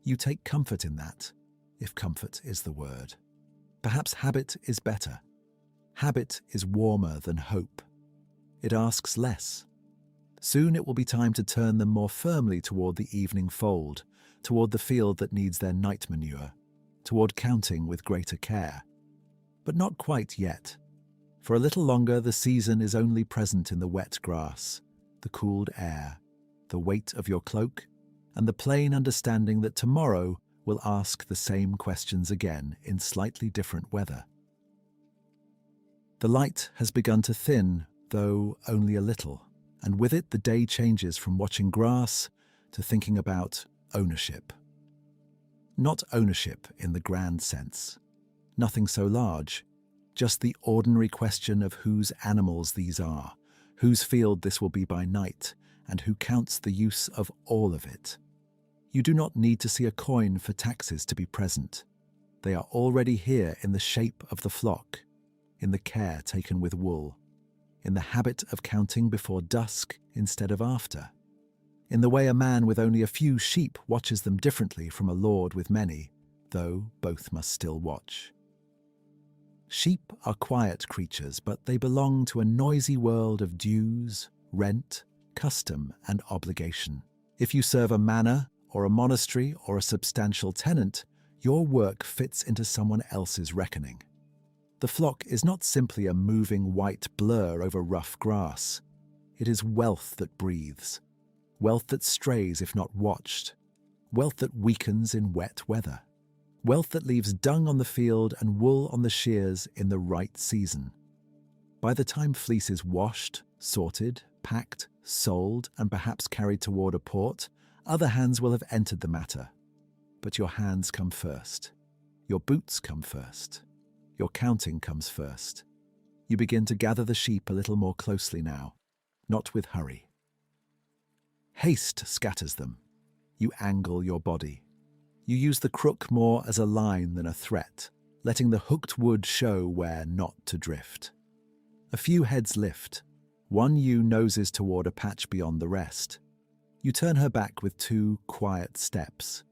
You take comfort in that, if comfort is the word. Perhaps habit is better. Habit is warmer than hope. It asks less. Soon it will be time to turn them more firmly toward the evening fold, toward the field that needs their night manure, toward counting with greater care. But not quite yet. For a little longer, the season is only present in the wet grass, the cooled air, the weight of your cloak, and the plain understanding that tomorrow will ask the same questions again in slightly different weather. The light has begun to thin, though only a little, and with it the day changes from watching grass to thinking about ownership. Not ownership in the grand sense. Nothing so large, just the ordinary question of whose animals these are, whose field this will be by night, and who counts the use of all of it. You do not need to see a coin for taxes to be present. They are already here in the shape of the flock, in the care taken with wool, in the habit of counting before dusk instead of after, in the way a man with only a few sheep watches them differently from a lord with many, though both must still watch. Sheep are quiet creatures, but they belong to a noisy world of dues, rent, custom, and obligation. If you serve a manor, or a monastery, or a substantial tenant, your work fits into someone else's reckoning. The flock is not simply a moving white blur over rough grass. It is wealth that breathes, wealth that strays if not watched, wealth that weakens in wet weather, wealth that leaves dung on the field and wool on the shears in the right season. By the time fleece is washed, sorted, packed, sold, and perhaps carried toward a port, other hands will have entered the matter. But your hands come first. Your boots come first. Your counting comes first. You begin to gather the sheep a little more closely now, not with hurry. Haste scatters them. You angle your body. You use the crook more as a line than a threat, letting the hooked wood show where not to drift. A few heads lift. One ewe noses toward a patch beyond the rest. You turn her back with 2 quiet steps.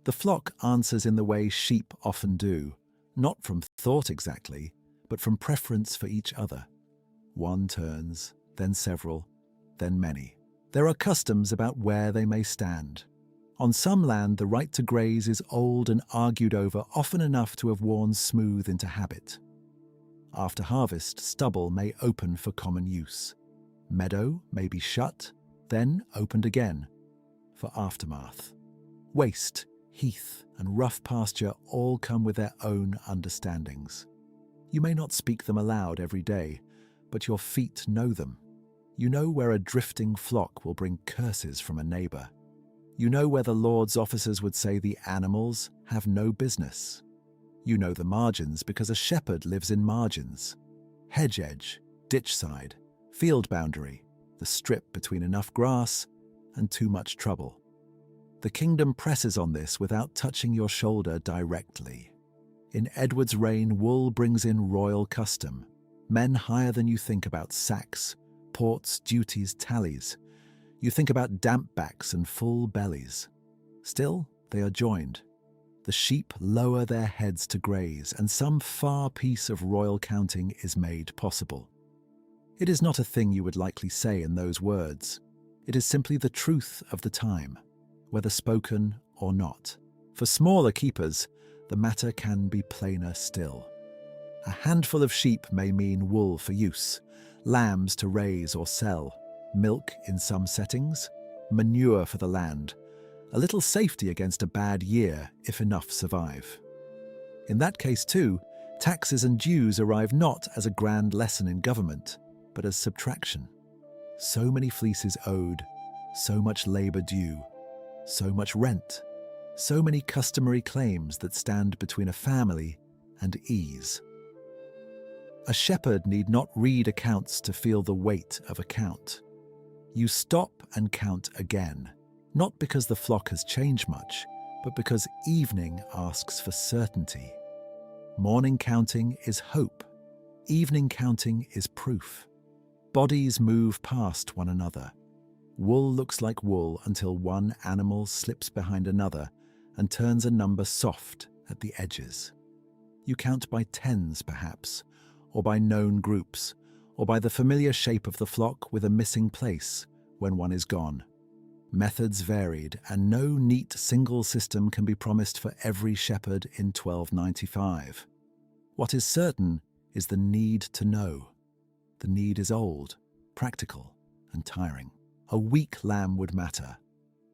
The flock answers in the way sheep often do, not from thought exactly, but from preference for each other. One turns, then several, then many. There are customs about where they may stand. On some land, the right to graze is old and argued over often enough to have worn smooth into habit. After harvest, stubble may open for common use. Meadow may be shut, then opened again, for aftermath. Waste, heath, and rough pasture all come with their own understandings. You may not speak them aloud every day, but your feet know them. You know where a drifting flock will bring curses from a neighbour. You know where the Lord's officers would say the animals have no business. You know the margins because a shepherd lives in margins. Hedge edge, ditch side, field boundary, the strip between enough grass and too much trouble. The kingdom presses on this without touching your shoulder directly. In Edward's reign, wool brings in royal custom. Men higher than you think about sacks, ports, duties, tallies. You think about damp backs and full bellies. Still, they are joined. The sheep lower their heads to graze, and some far piece of royal counting is made possible. It is not a thing you would likely say in those words. It is simply the truth of the time, whether spoken or not. For smaller keepers, the matter can be plainer still. A handful of sheep may mean wool for use, lambs to raise or sell, milk in some settings, manure for the land, a little safety against a bad year if enough survive. In that case too, taxes and dues arrive not as a grand lesson in government, but as subtraction. So many fleeces owed, so much labour due, so much rent, so many customary claims that stand between a family and ease. A shepherd need not read accounts to feel the weight of a count. You stop and count again, not because the flock has changed much, but because evening asks for certainty. Morning counting is hope. Evening counting is proof. Bodies move past one another. Wool looks like wool until one animal slips behind another and turns a number soft at the edges. You count by tens, perhaps, or by known groups, or by the familiar shape of the flock with a missing place when one is gone. Methods varied, and no neat single system can be promised for every shepherd in 1295. What is certain is the need to know. The need is old, practical, and tiring. A weak lamb would matter.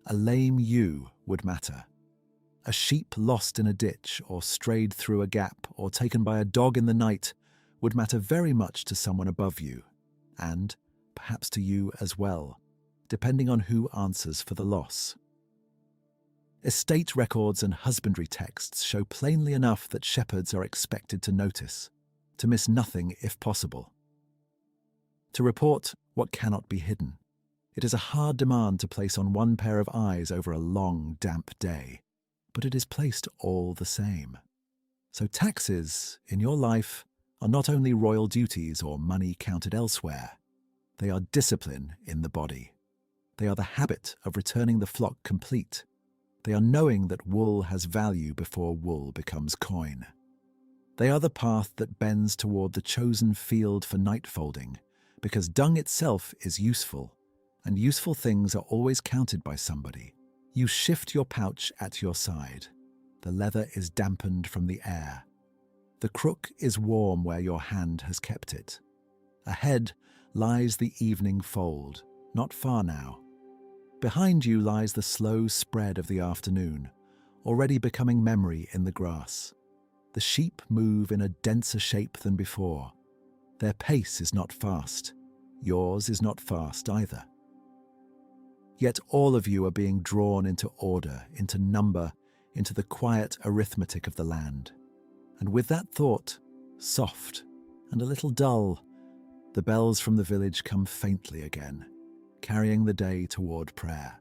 A lame ewe would matter. A sheep lost in a ditch or strayed through a gap or taken by a dog in the night would matter very much to someone above you, and perhaps to you as well, depending on who answers for the loss. Estate records and husbandry texts show plainly enough that shepherds are expected to notice, to miss nothing if possible. To report what cannot be hidden. It is a hard demand to place on one pair of eyes over a long, damp day, but it is placed all the same. So taxes, in your life, are not only royal duties or money counted elsewhere. They are discipline in the body. They are the habit of returning the flock complete. They are knowing that wool has value before wool becomes coin. They are the path that bends toward the chosen field for night folding, because dung itself is useful, and useful things are always counted by somebody. You shift your pouch at your side. The leather is dampened from the air. The crook is warm where your hand has kept it. Ahead lies the evening fold, not far now. Behind you lies the slow spread of the afternoon, already becoming memory in the grass. The sheep move in a denser shape than before. Their pace is not fast. Yours is not fast either. Yet all of you are being drawn into order, into number, into the quiet arithmetic of the land. And with that thought, soft and a little dull, the bells from the village come faintly again, carrying the day toward prayer.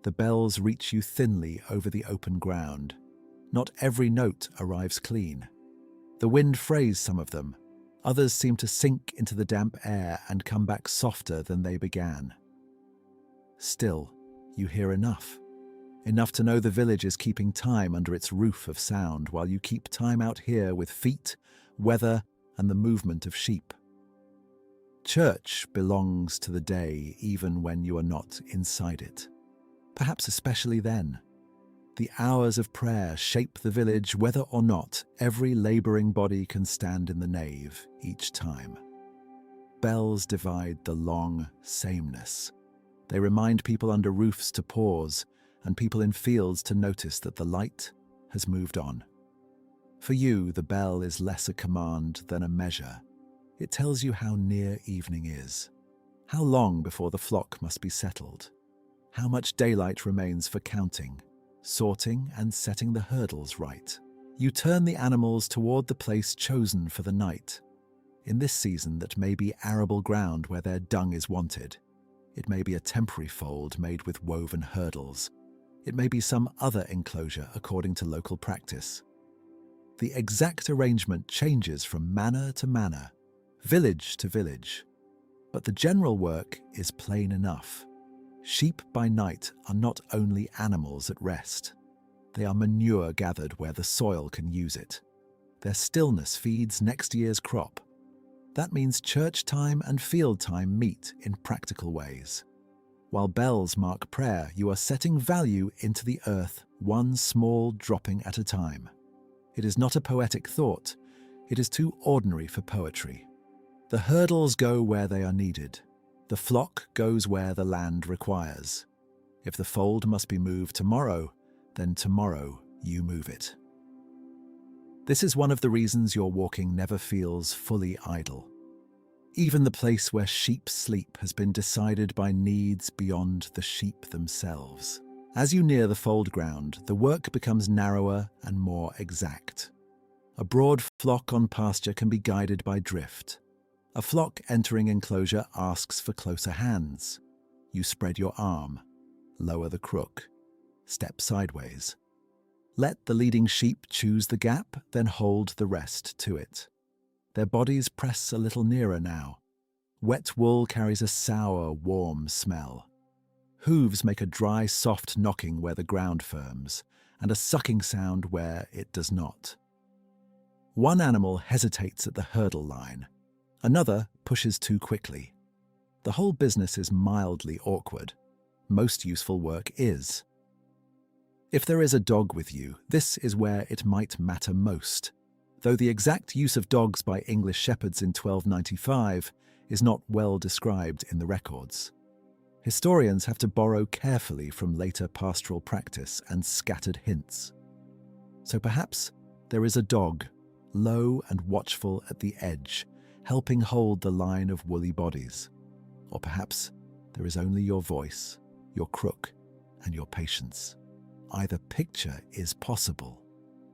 The bells reach you thinly over the open ground. Not every note arrives clean. The wind frays some of them. Others seem to sink into the damp air and come back softer than they began. Still, you hear enough. Enough to know the village is keeping time under its roof of sound while you keep time out here with feet, weather, and the movement of sheep. Church belongs to the day even when you are not inside it. Perhaps especially then. The hours of prayer shape the village whether or not every labouring body can stand in the nave each time. Bells divide the long sameness. They remind people under roofs to pause and people in fields to notice that the light has moved on. For you, the bell is less a command than a measure. It tells you how near evening is, how long before the flock must be settled, how much daylight remains for counting, sorting and setting the hurdles right. You turn the animals toward the place chosen for the night. In this season that may be arable ground where their dung is wanted. It may be a temporary fold made with woven hurdles. It may be some other enclosure according to local practice. The exact arrangement changes from manor to manor, village to village. But the general work is plain enough. Sheep by night are not only animals at rest. They are manure gathered where the soil can use it. Their stillness feeds next year's crop. That means church time and field time meet in practical ways. While bells mark prayer, you are setting value into the earth, one small dropping at a time. It is not a poetic thought. It is too ordinary for poetry. The hurdles go where they are needed. The flock goes where the land requires. If the fold must be moved tomorrow, then tomorrow you move it. This is one of the reasons your walking never feels fully idle. Even the place where sheep sleep has been decided by needs beyond the sheep themselves. As you near the fold ground, the work becomes narrower and more exact. A broad flock on pasture can be guided by drift. A flock entering enclosure asks for closer hands. You spread your arm, lower the crook, step sideways. Let the leading sheep choose the gap, then hold the rest to it. Their bodies press a little nearer now. Wet wool carries a sour, warm smell. Hooves make a dry, soft knocking where the ground firms, and a sucking sound where it does not. One animal hesitates at the hurdle line. Another pushes too quickly. The whole business is mildly awkward. Most useful work is. If there is a dog with you, this is where it might matter most. though the exact use of dogs by English shepherds in 1295 is not well described in the records. Historians have to borrow carefully from later pastoral practice and scattered hints. So perhaps there is a dog, low and watchful at the edge, helping hold the line of woolly bodies. Or perhaps there is only your voice, your crook, and your patience. Either picture is possible.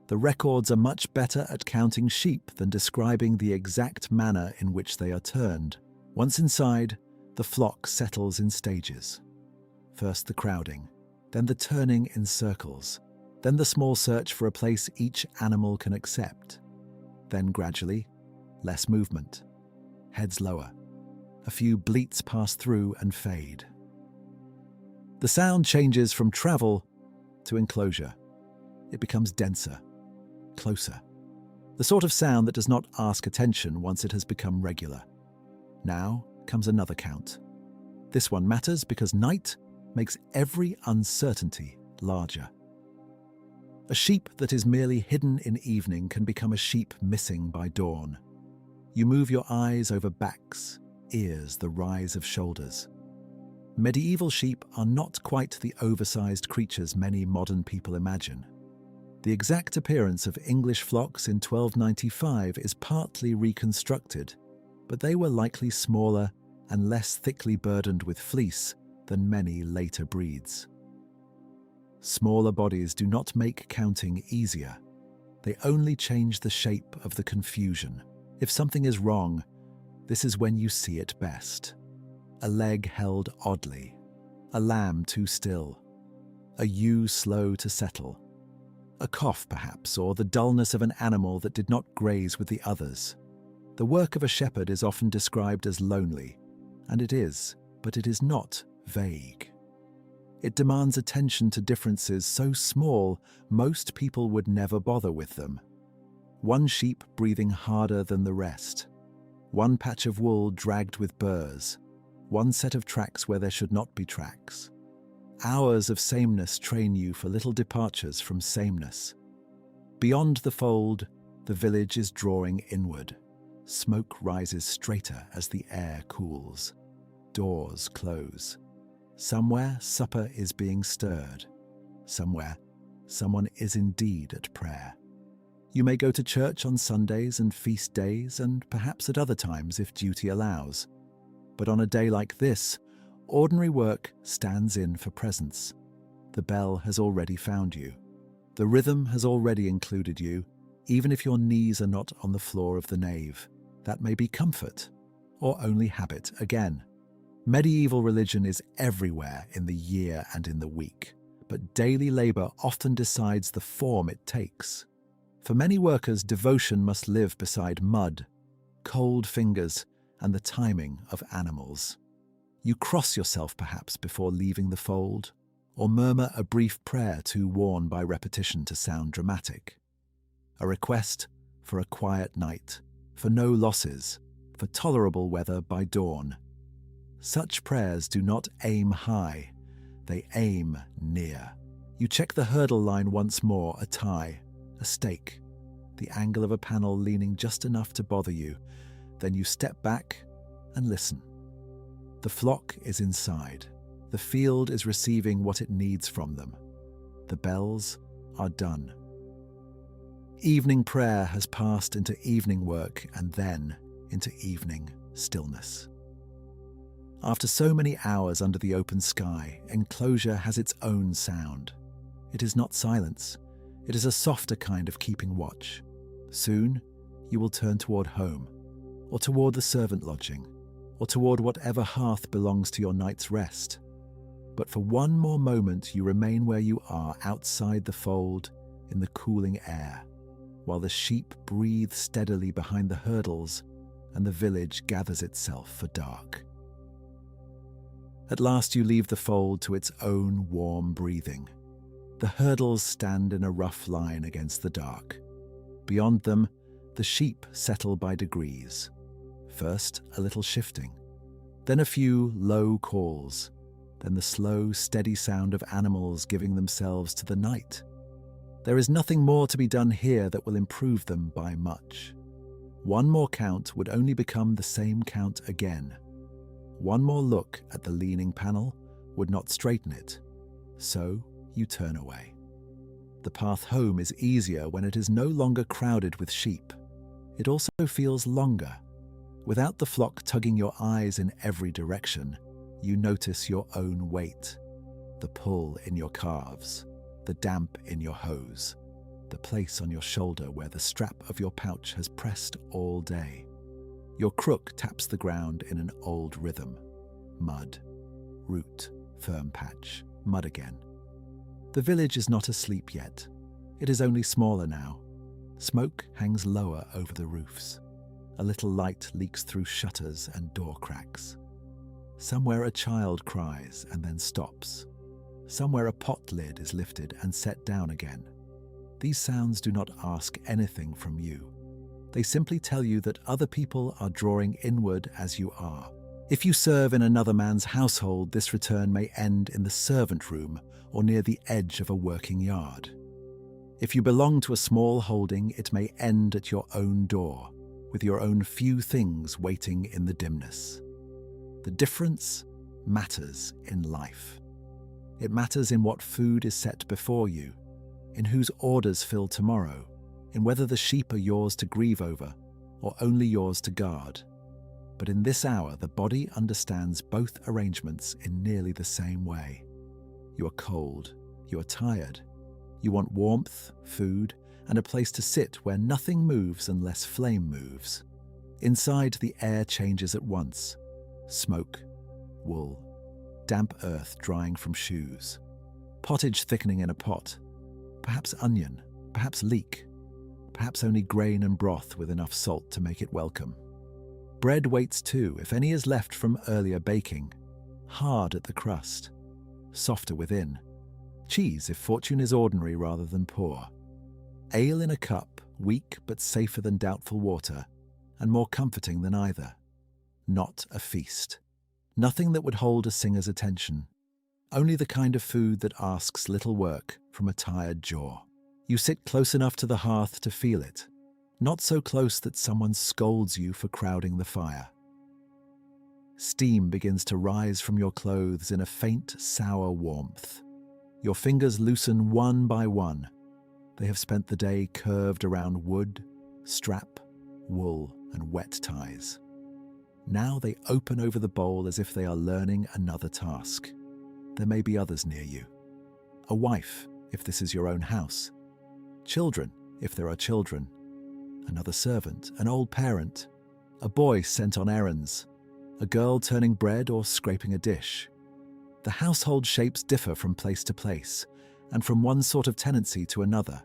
The records are much better at counting sheep than describing the exact manner in which they are turned. Once inside, the flock settles in stages. First the crowding, then the turning in circles, then the small search for a place each animal can accept. Then gradually, less movement, heads lower. A few bleats pass through and fade. The sound changes from travel to enclosure. It becomes denser, closer. The sort of sound that does not ask attention once it has become regular. Now comes another count. This one matters because night makes every uncertainty larger. A sheep that is merely hidden in evening can become a sheep missing by dawn. You move your eyes over backs, ears, the rise of shoulders. Medieval sheep are not quite the oversized creatures many modern people imagine. The exact appearance of English flocks in 1295 is partly reconstructed, but they were likely smaller and less thickly burdened with fleece than many later breeds. Smaller bodies do not make counting easier. They only change the shape of the confusion. If something is wrong, this is when you see it best. A leg held oddly, a lamb too still, a ewe slow to settle, a cough perhaps, or the dullness of an animal that did not graze with the others. The work of a shepherd is often described as lonely, and it is, but it is not vague. It demands attention to differences so small most people would never bother with them. One sheep breathing harder than the rest, one patch of wool dragged with burrs, one set of tracks where there should not be tracks. Hours of sameness train you for little departures from sameness. Beyond the fold, the village is drawing inward. Smoke rises straighter as the air cools. Doors close. Somewhere, supper is being stirred. Somewhere, someone is indeed at prayer. You may go to church on Sundays and feast days, and perhaps at other times if duty allows. But on a day like this, ordinary work stands in for presence. The bell has already found you. The rhythm has already included you, even if your knees are not on the floor of the nave. That may be comfort, or only habit again. Medieval religion is everywhere in the year and in the week, but daily labor often decides the form it takes. For many workers, devotion must live beside mud, cold fingers, and the timing of animals. You cross yourself perhaps before leaving the fold, or murmur a brief prayer too worn by repetition to sound dramatic. A request for a quiet night, for no losses, for tolerable weather by dawn. Such prayers do not aim high, they aim near. You check the hurdle line once more, a tie, a stake, the angle of a panel leaning just enough to bother you. Then you step back and listen. The flock is inside. The field is receiving what it needs from them. The bells are done. Evening prayer has passed into evening work and then into evening stillness. After so many hours under the open sky, enclosure has its own sound. It is not silence. It is a softer kind of keeping watch. Soon, you will turn toward home, or toward the servant lodging, or toward whatever hearth belongs to your night's rest. But for one more moment you remain where you are, outside the fold, in the cooling air, while the sheep breathe steadily behind the hurdles and the village gathers itself for dark. At last you leave the fold to its own warm breathing. The hurdles stand in a rough line against the dark. Beyond them, the sheep settle by degrees. First, a little shifting, then a few low calls, then the slow, steady sound of animals giving themselves to the night. There is nothing more to be done here that will improve them by much. One more count would only become the same count again. One more look at the leaning panel would not straighten it, so you turn away. The path home is easier when it is no longer crowded with sheep. It also feels longer. Without the flock tugging your eyes in every direction, you notice your own weight, the pull in your calves, the damp in your hose, the place on your shoulder where the strap of your pouch has pressed all day. Your crook taps the ground in an old rhythm. Mud, root, firm patch, mud again. The village is not asleep yet. It is only smaller now. Smoke hangs lower over the roofs. A little light leaks through shutters and door cracks. Somewhere a child cries and then stops. Somewhere a pot lid is lifted and set down again. These sounds do not ask anything from you. They simply tell you that other people are drawing inward as you are. If you serve in another man's household, this return may end in the servant room or near the edge of a working yard. If you belong to a small holding, it may end at your own door, with your own few things waiting in the dimness. The difference matters in life. It matters in what food is set before you, in whose orders fill tomorrow, in whether the sheep are yours to grieve over or only yours to guard. But in this hour, the body understands both arrangements in nearly the same way. You are cold, you are tired, you want warmth, food, and a place to sit where nothing moves unless flame moves. Inside, the air changes at once. Smoke, wool, damp earth drying from shoes, pottage thickening in a pot, perhaps onion, perhaps leek, perhaps only grain and broth with enough salt to make it welcome. Bread waits too, if any is left from earlier baking, hard at the crust, softer within. Cheese if fortune is ordinary rather than poor. Ale in a cup, weak but safer than doubtful water, and more comforting than either. Not a feast. Nothing that would hold a singer's attention. Only the kind of food that asks little work from a tired jaw. You sit close enough to the hearth to feel it, not so close that someone scolds you for crowding the fire. Steam begins to rise from your clothes in a faint, sour warmth. Your fingers loosen one by one. They have spent the day curved around wood, strap, wool, and wet ties. Now they open over the bowl as if they are learning another task. There may be others near you. A wife, if this is your own house. Children, if there are children. Another servant, an old parent. A boy sent on errands. A girl turning bread or scraping a dish. The household shapes differ from place to place, and from one sort of tenancy to another.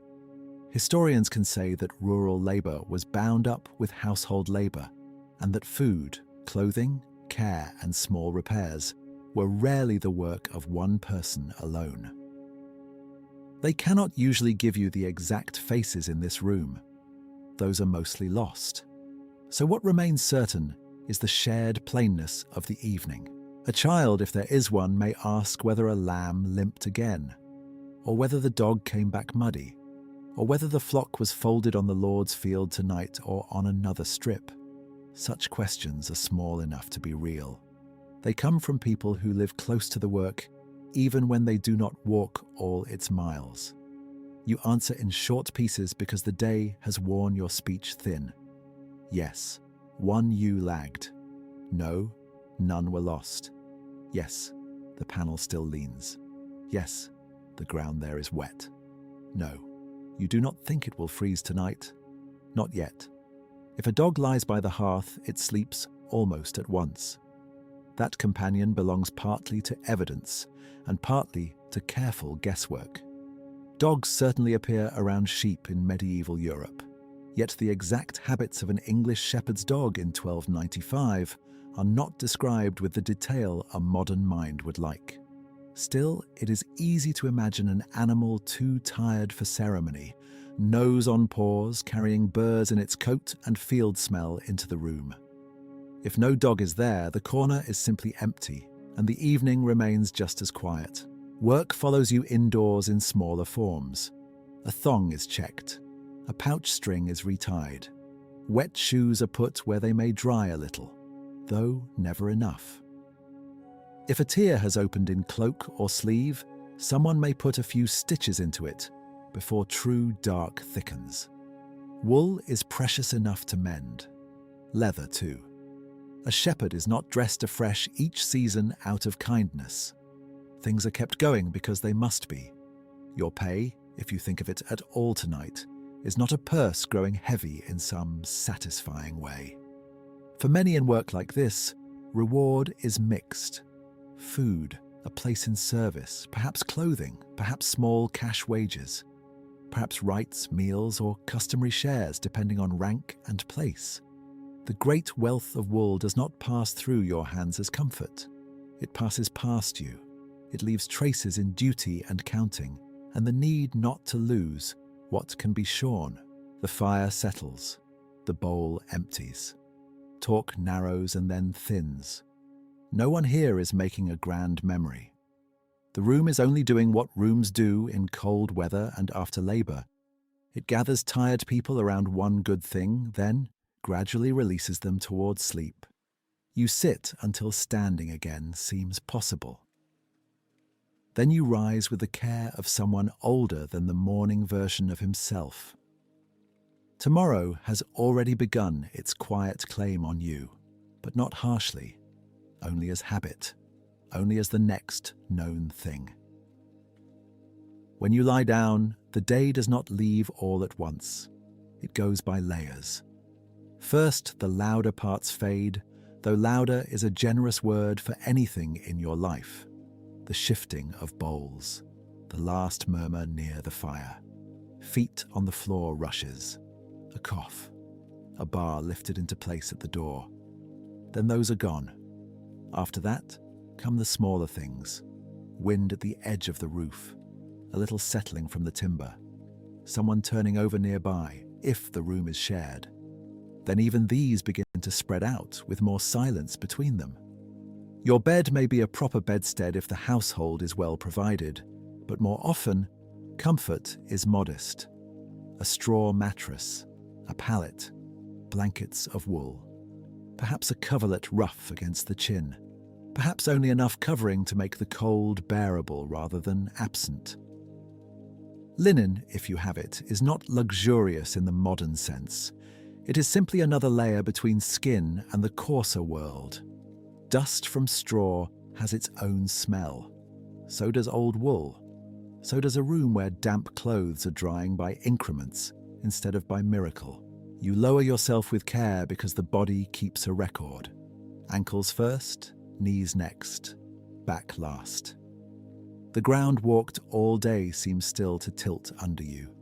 Historians can say that rural labour was bound up with household labour, and that food, clothing, care, and small repairs were rarely the work of one person alone. They cannot usually give you the exact faces in this room. Those are mostly lost. So what remains certain is the shared plainness of the evening. A child, if there is one, may ask whether a lamb limped again, or whether the dog came back muddy, or whether the flock was folded on the Lord's field tonight or on another strip. Such questions are small enough to be real. They come from people who live close to the work, even when they do not walk all its miles. You answer in short pieces because the day has worn your speech thin. Yes, one ewe lagged. No, none were lost. Yes, the panel still leans. Yes, the ground there is wet. No, you do not think it will freeze tonight. Not yet. If a dog lies by the hearth, it sleeps almost at once. That companion belongs partly to evidence and partly to careful guesswork. Dogs certainly appear around sheep in medieval Europe, yet the exact habits of an English shepherd's dog in 1295 are not described with the detail a modern mind would like. Still, it is easy to imagine an animal too tired for ceremony, nose on paws, carrying burrs in its coat and field smell into the room. If no dog is there, the corner is simply empty, and the evening remains just as quiet. Work follows you indoors in smaller forms. A thong is checked. A pouch string is retied. Wet shoes are put where they may dry a little, though never enough. If a tear has opened in cloak or sleeve, someone may put a few stitches into it before true dark thickens. Wool is precious enough to mend. Leather too. A shepherd is not dressed afresh each season out of kindness. Things are kept going because they must be. Your pay, if you think of it at all tonight, is not a purse growing heavy in some satisfying way. For many in work like this, reward is mixed. Food, a place in service, perhaps clothing, perhaps small cash wages, perhaps rights, meals, or customary shares depending on rank and place. The great wealth of wool does not pass through your hands as comfort. It passes past you. It leaves traces in duty and counting, and the need not to lose what can be shorn. The fire settles. The bowl empties. Talk narrows and then thins. No one here is making a grand memory. The room is only doing what rooms do in cold weather and after labor. It gathers tired people around one good thing, then gradually releases them towards sleep. You sit until standing again seems possible. Then you rise with the care of someone older than the morning version of himself. Tomorrow has already begun its quiet claim on you, but not harshly, only as habit, only as the next known thing. When you lie down, the day does not leave all at once. It goes by layers. First, the louder parts fade, though louder is a generous word for anything in your life. The shifting of bowls, the last murmur near the fire. Feet on the floor rushes, a cough, a bar lifted into place at the door. Then those are gone. After that come the smaller things. Wind at the edge of the roof, a little settling from the timber, someone turning over nearby if the room is shared. Then even these begin to spread out with more silence between them. Your bed may be a proper bedstead if the household is well provided, but more often, comfort is modest. A straw mattress, a pallet, blankets of wool. Perhaps a coverlet rough against the chin. Perhaps only enough covering to make the cold bearable rather than absent. Linen, if you have it, is not luxurious in the modern sense. It is simply another layer between skin and the coarser world. Dust from straw has its own smell. So does old wool. So does a room where damp clothes are drying by increments instead of by miracle. You lower yourself with care because the body keeps a record. Ankles first, knees next, back last. The ground walked all day seems still to tilt under you.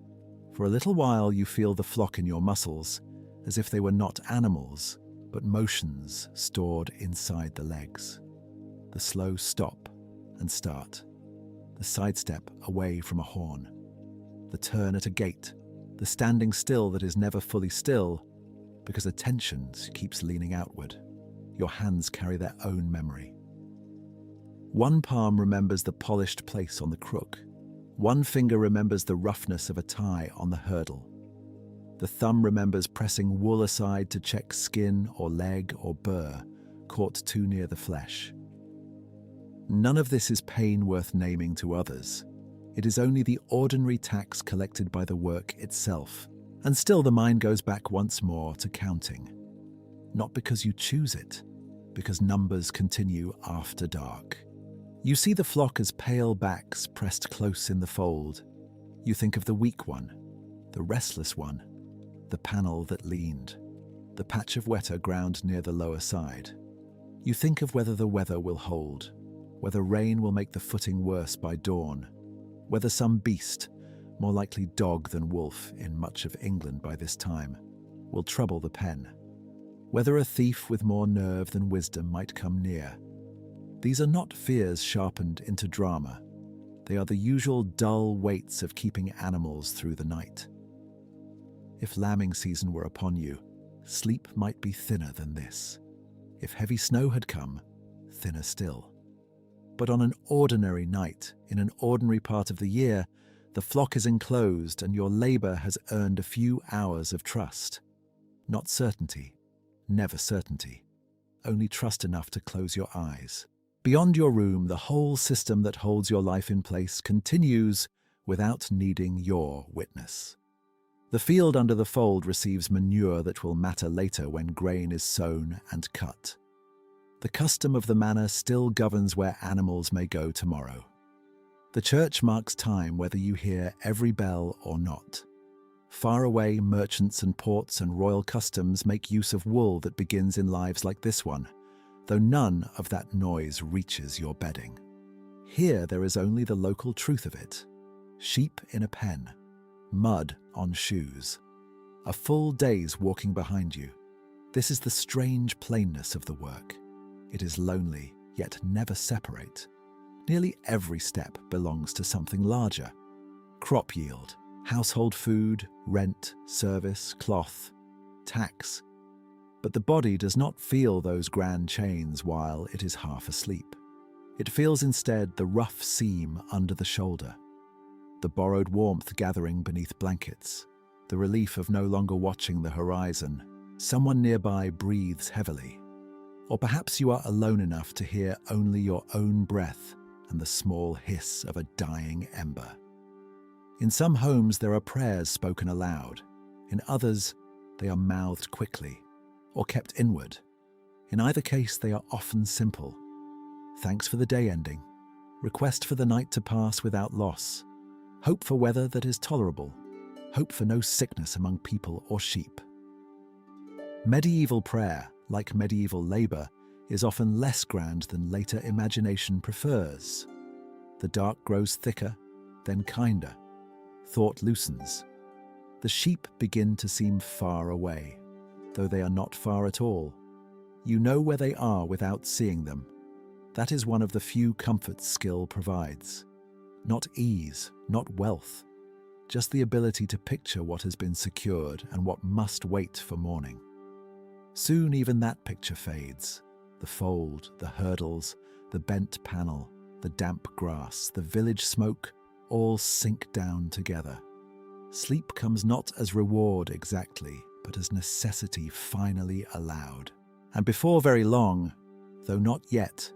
For a little while you feel the flock in your muscles, as if they were not animals, but motions stored inside the legs. The slow stop and start. The sidestep away from a horn. The turn at a gate. The standing still that is never fully still because attention keeps leaning outward. Your hands carry their own memory. One palm remembers the polished place on the crook. One finger remembers the roughness of a tie on the hurdle. The thumb remembers pressing wool aside to check skin or leg or burr caught too near the flesh. None of this is pain worth naming to others. It is only the ordinary tax collected by the work itself, and still the mind goes back once more to counting. Not because you choose it, because numbers continue after dark. You see the flock as pale backs pressed close in the fold. You think of the weak one, the restless one, the panel that leaned, the patch of wetter ground near the lower side. You think of whether the weather will hold, whether rain will make the footing worse by dawn, whether some beast, more likely dog than wolf in much of England by this time, will trouble the pen, whether a thief with more nerve than wisdom might come near. These are not fears sharpened into drama. They are the usual dull weights of keeping animals through the night. If lambing season were upon you, sleep might be thinner than this. If heavy snow had come, thinner still. But on an ordinary night, in an ordinary part of the year, The flock is enclosed and your labor has earned a few hours of trust. Not certainty, never certainty, only trust enough to close your eyes. Beyond your room, the whole system that holds your life in place continues without needing your witness. The field under the fold receives manure that will matter later when grain is sown and cut. The custom of the manor still governs where animals may go tomorrow. The church marks time whether you hear every bell or not. Far away, merchants and ports and royal customs make use of wool that begins in lives like this one, though none of that noise reaches your bedding. Here there is only the local truth of it. Sheep in a pen, mud on shoes, a full day's walking behind you. This is the strange plainness of the work. It is lonely, yet never separate. Nearly every step belongs to something larger. Crop yield, household food, rent, service, cloth, tax. But the body does not feel those grand chains while it is half asleep. It feels instead the rough seam under the shoulder, the borrowed warmth gathering beneath blankets, the relief of no longer watching the horizon. Someone nearby breathes heavily. Or perhaps you are alone enough to hear only your own breath and the small hiss of a dying ember. In some homes there are prayers spoken aloud. In others, they are mouthed quickly or kept inward. In either case, they are often simple. Thanks for the day ending. Request for the night to pass without loss. Hope for weather that is tolerable. Hope for no sickness among people or sheep. Medieval prayer, like medieval labor, is often less grand than later imagination prefers. The dark grows thicker, then kinder. Thought loosens. The sheep begin to seem far away, though they are not far at all. You know where they are without seeing them. That is one of the few comforts skill provides. Not ease, not wealth, just the ability to picture what has been secured and what must wait for morning. Soon even that picture fades. The fold, the hurdles, the bent panel, the damp grass, the village smoke, all sink down together. Sleep comes not as reward exactly, but as necessity finally allowed. And before very long, though not yet,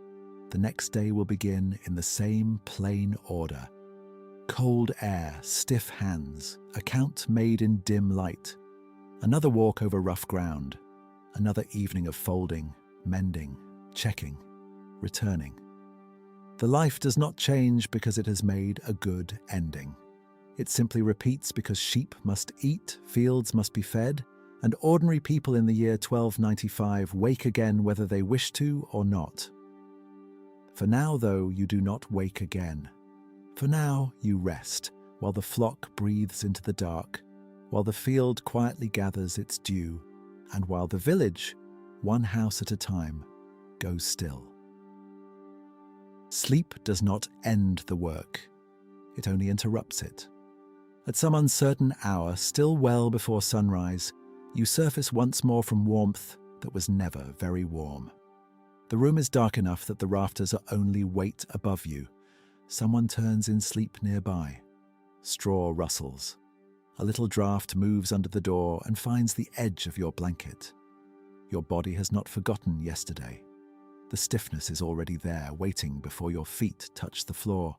the next day will begin in the same plain order. Cold air, stiff hands, account made in dim light, another walk over rough ground, another evening of folding, mending, checking, returning. The life does not change because it has made a good ending. It simply repeats because sheep must eat, fields must be fed, and ordinary people in the year 1295 wake again whether they wish to or not. For now, though, you do not wake again. For now, you rest, while the flock breathes into the dark, while the field quietly gathers its dew, and while the village, one house at a time, goes still. Sleep does not end the work. It only interrupts it. At some uncertain hour, still well before sunrise, you surface once more from warmth that was never very warm. The room is dark enough that the rafters are only weight above you. Someone turns in sleep nearby. Straw rustles. A little draught moves under the door and finds the edge of your blanket. Your body has not forgotten yesterday. The stiffness is already there, waiting before your feet touch the floor.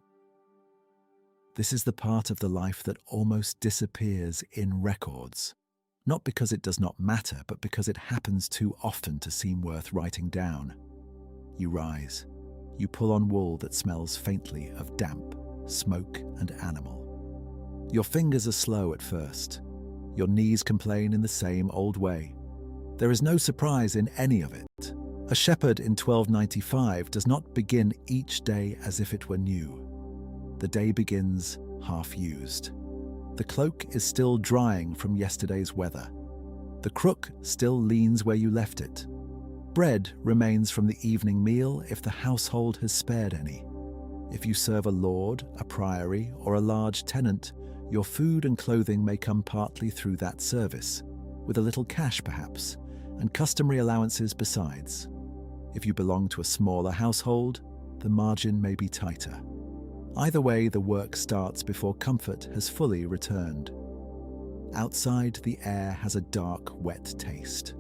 This is the part of the life that almost disappears in records. Not because it does not matter, but because it happens too often to seem worth writing down. You rise. You pull on wool that smells faintly of damp, smoke, and animal. Your fingers are slow at first. Your knees complain in the same old way. There is no surprise in any of it. A shepherd in 1295 does not begin each day as if it were new. The day begins half-used. The cloak is still drying from yesterday's weather. The crook still leans where you left it. Bread remains from the evening meal if the household has spared any. If you serve a lord, a priory, or a large tenant, your food and clothing may come partly through that service, with a little cash perhaps, and customary allowances besides. If you belong to a smaller household, the margin may be tighter. Either way, the work starts before comfort has fully returned. Outside, the air has a dark, wet taste.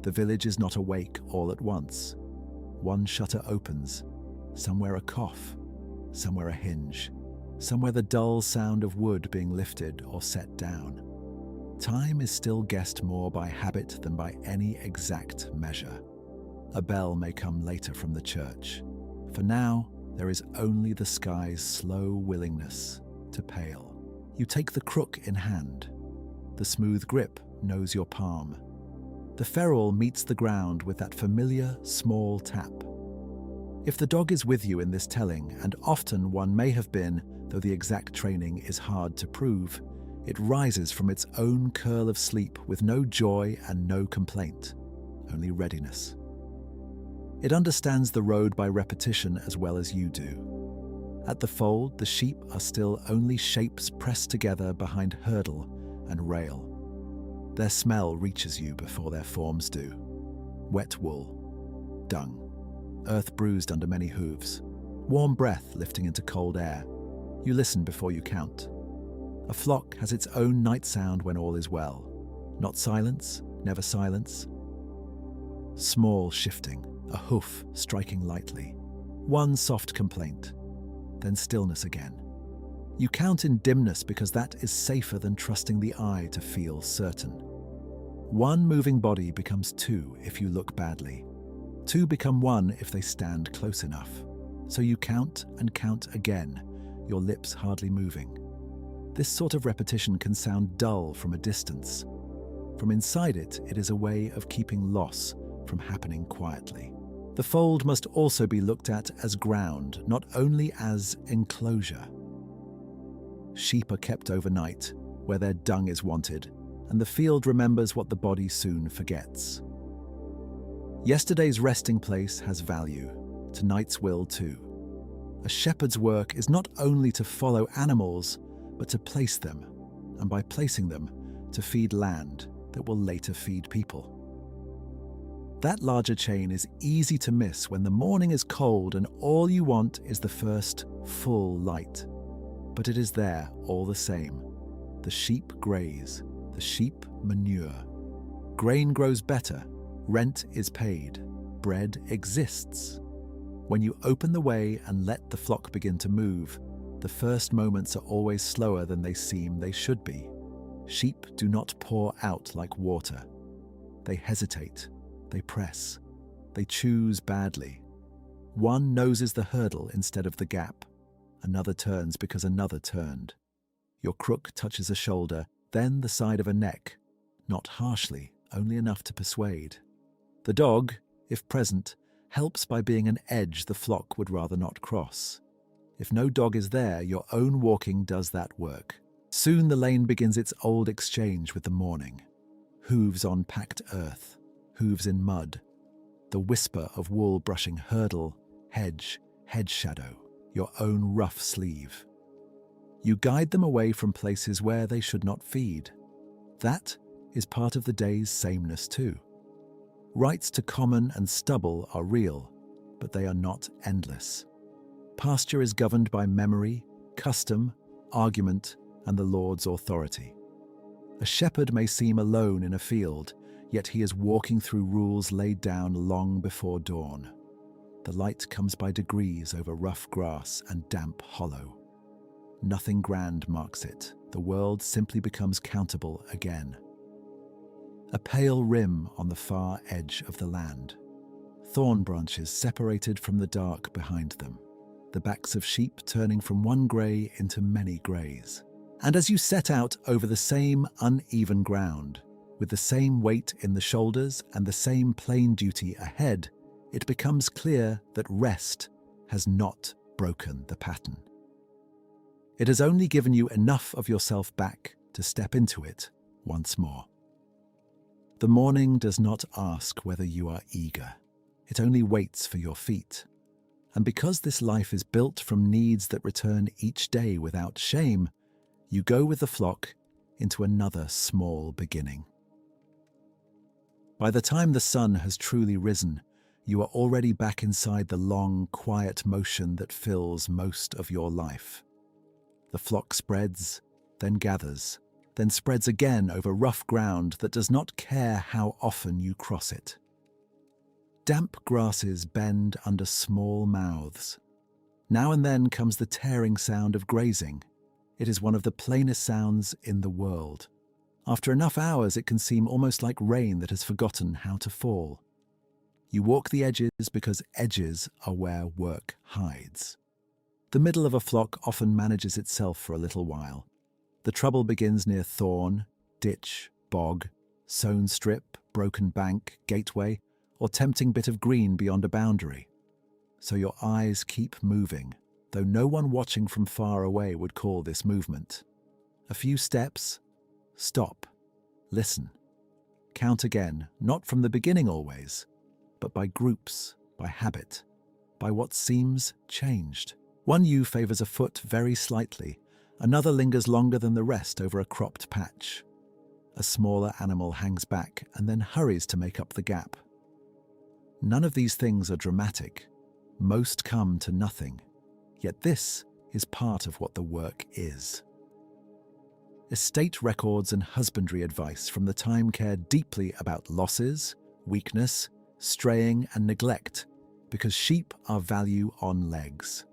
The village is not awake all at once. One shutter opens, somewhere a cough, somewhere a hinge, somewhere the dull sound of wood being lifted or set down. Time is still guessed more by habit than by any exact measure. A bell may come later from the church. For now, there is only the sky's slow willingness to pale. You take the crook in hand. The smooth grip knows your palm. The ferrule meets the ground with that familiar, small tap. If the dog is with you in this telling, and often one may have been, though the exact training is hard to prove, it rises from its own curl of sleep with no joy and no complaint, only readiness. It understands the road by repetition as well as you do. At the fold, the sheep are still only shapes pressed together behind hurdle and rail. Their smell reaches you before their forms do. Wet wool, dung, earth bruised under many hooves, warm breath lifting into cold air. You listen before you count. A flock has its own night sound when all is well. Not silence, never silence. Small shifting, a hoof striking lightly. One soft complaint, then stillness again. You count in dimness because that is safer than trusting the eye to feel certain. One moving body becomes two if you look badly. Two become one if they stand close enough. So you count and count again, your lips hardly moving. This sort of repetition can sound dull from a distance. From inside it, it is a way of keeping loss from happening quietly. The fold must also be looked at as ground, not only as enclosure. Sheep are kept overnight, where their dung is wanted, and the field remembers what the body soon forgets. Yesterday's resting place has value, tonight's will too. A shepherd's work is not only to follow animals, but to place them, and by placing them, to feed land that will later feed people. That larger chain is easy to miss when the morning is cold and all you want is the first full light. But it is there all the same. The sheep graze, the sheep manure. Grain grows better, rent is paid, bread exists. When you open the way and let the flock begin to move, the first moments are always slower than they seem they should be. Sheep do not pour out like water. They hesitate, they press, they choose badly. One noses the hurdle instead of the gap. Another turns because another turned. Your crook touches a shoulder, then the side of a neck, not harshly, only enough to persuade. The dog, if present, helps by being an edge the flock would rather not cross. If no dog is there, your own walking does that work. Soon the lane begins its old exchange with the morning. Hooves on packed earth, hooves in mud, the whisper of wool brushing hurdle, hedge, hedge shadow, your own rough sleeve. You guide them away from places where they should not feed. That is part of the day's sameness too. Rights to common and stubble are real, but they are not endless. Pasture is governed by memory, custom, argument, and the Lord's authority. A shepherd may seem alone in a field, yet he is walking through rules laid down long before dawn. The light comes by degrees over rough grass and damp hollow. Nothing grand marks it. The world simply becomes countable again. A pale rim on the far edge of the land. Thorn branches separated from the dark behind them. The backs of sheep turning from one grey into many greys. And as you set out over the same uneven ground, with the same weight in the shoulders and the same plain duty ahead, it becomes clear that rest has not broken the pattern. It has only given you enough of yourself back to step into it once more. The morning does not ask whether you are eager. It only waits for your feet. And because this life is built from needs that return each day without shame, you go with the flock into another small beginning. By the time the sun has truly risen, You are already back inside the long, quiet motion that fills most of your life. The flock spreads, then gathers, then spreads again over rough ground that does not care how often you cross it. Damp grasses bend under small mouths. Now and then comes the tearing sound of grazing. It is one of the plainest sounds in the world. After enough hours, it can seem almost like rain that has forgotten how to fall. You walk the edges because edges are where work hides. The middle of a flock often manages itself for a little while. The trouble begins near thorn, ditch, bog, sown strip, broken bank, gateway, or tempting bit of green beyond a boundary. So your eyes keep moving, though no one watching from far away would call this movement. A few steps, stop, listen. Count again, not from the beginning always, but by groups, by habit, by what seems changed. One ewe favours a foot very slightly, another lingers longer than the rest over a cropped patch. A smaller animal hangs back and then hurries to make up the gap. None of these things are dramatic. Most come to nothing, yet this is part of what the work is. Estate records and husbandry advice from the time care deeply about losses, weakness, straying and neglect, because sheep are value on legs.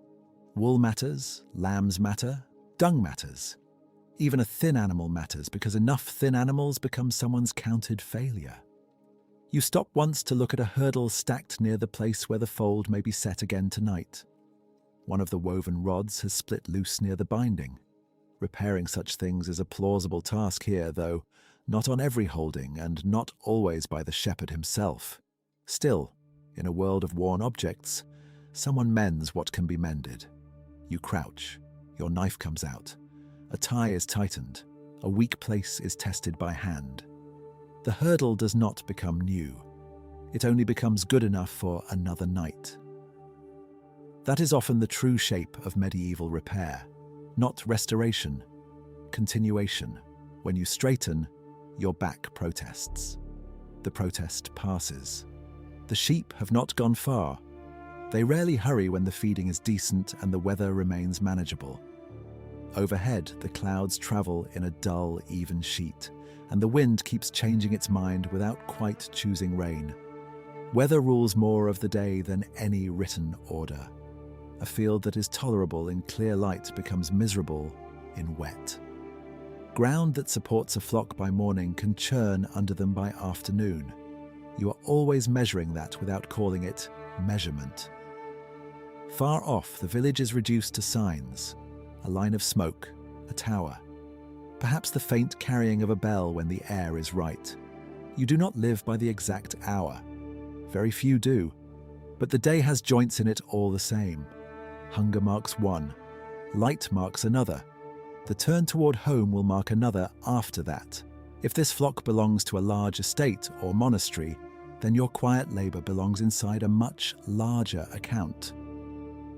Wool matters, lambs matter, dung matters. Even a thin animal matters because enough thin animals become someone's counted failure. You stop once to look at a hurdle stacked near the place where the fold may be set again tonight. One of the woven rods has split loose near the binding. Repairing such things is a plausible task here, though not on every holding and not always by the shepherd himself. Still, in a world of worn objects, someone mends what can be mended. You crouch, your knife comes out, a tie is tightened, a weak place is tested by hand. The hurdle does not become new. It only becomes good enough for another night. That is often the true shape of medieval repair, not restoration, continuation. When you straighten, your back protests. The protest passes. The sheep have not gone far. They rarely hurry when the feeding is decent and the weather remains manageable. Overhead, the clouds travel in a dull, even sheet, and the wind keeps changing its mind without quite choosing rain. Weather rules more of the day than any written order. A field that is tolerable in clear light becomes miserable in wet. Ground that supports a flock by morning can churn under them by afternoon. You are always measuring that without calling it measurement. Far off, the village is reduced to signs: a line of smoke, a tower, perhaps the faint carrying of a bell when the air is right. You do not live by the exact hour. Very few do, but the day has joints in it all the same. Hunger marks one, light marks another. The turn toward home will mark another after that. If this flock belongs to a large estate or monastery, then your quiet labour belongs inside a much larger account.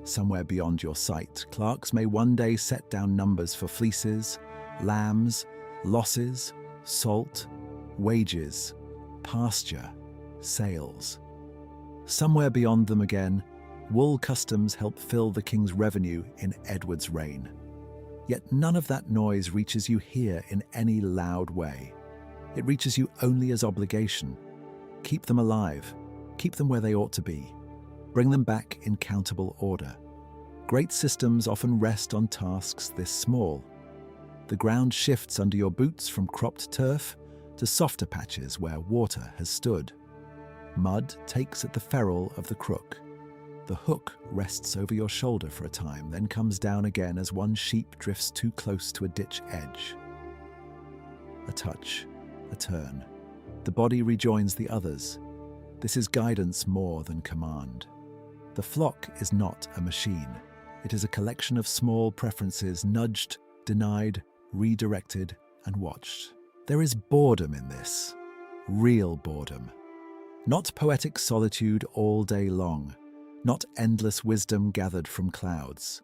Somewhere beyond your sight, clerks may one day set down numbers for fleeces, lambs, losses, salt, wages, pasture, sales. Somewhere beyond them again, wool customs help fill the king's revenue in Edward's reign. Yet none of that noise reaches you here in any loud way. It reaches you only as obligation. Keep them alive. Keep them where they ought to be. Bring them back in countable order. Great systems often rest on tasks this small. The ground shifts under your boots from cropped turf to softer patches where water has stood. Mud takes at the ferrule of the crook. The hook rests over your shoulder for a time, then comes down again as one sheep drifts too close to a ditch edge. A touch, a turn. The body rejoins the others. This is guidance more than command. The flock is not a machine. It is a collection of small preferences nudged, denied, redirected, and watched. There is boredom in this. Real boredom. Not poetic solitude all day long. Not endless wisdom gathered from clouds.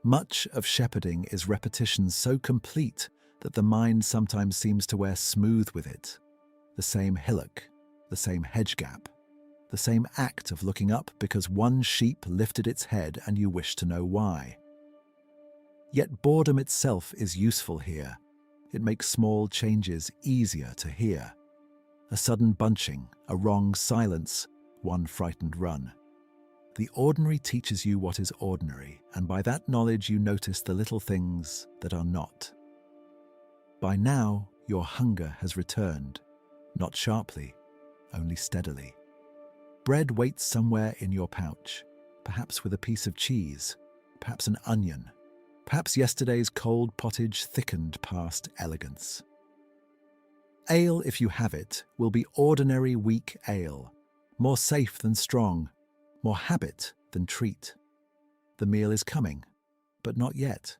Much of shepherding is repetition so complete that the mind sometimes seems to wear smooth with it. The same hillock, the same hedge gap, the same act of looking up because one sheep lifted its head and you wish to know why. Yet boredom itself is useful here. It makes small changes easier to hear. A sudden bunching, a wrong silence, one frightened run. The ordinary teaches you what is ordinary, and by that knowledge you notice the little things that are not. By now, your hunger has returned, not sharply, only steadily. Bread waits somewhere in your pouch, perhaps with a piece of cheese, perhaps an onion, perhaps yesterday's cold pottage thickened past elegance. Ale, if you have it, will be ordinary weak ale, more safe than strong, more habit than treat. The meal is coming, but not yet.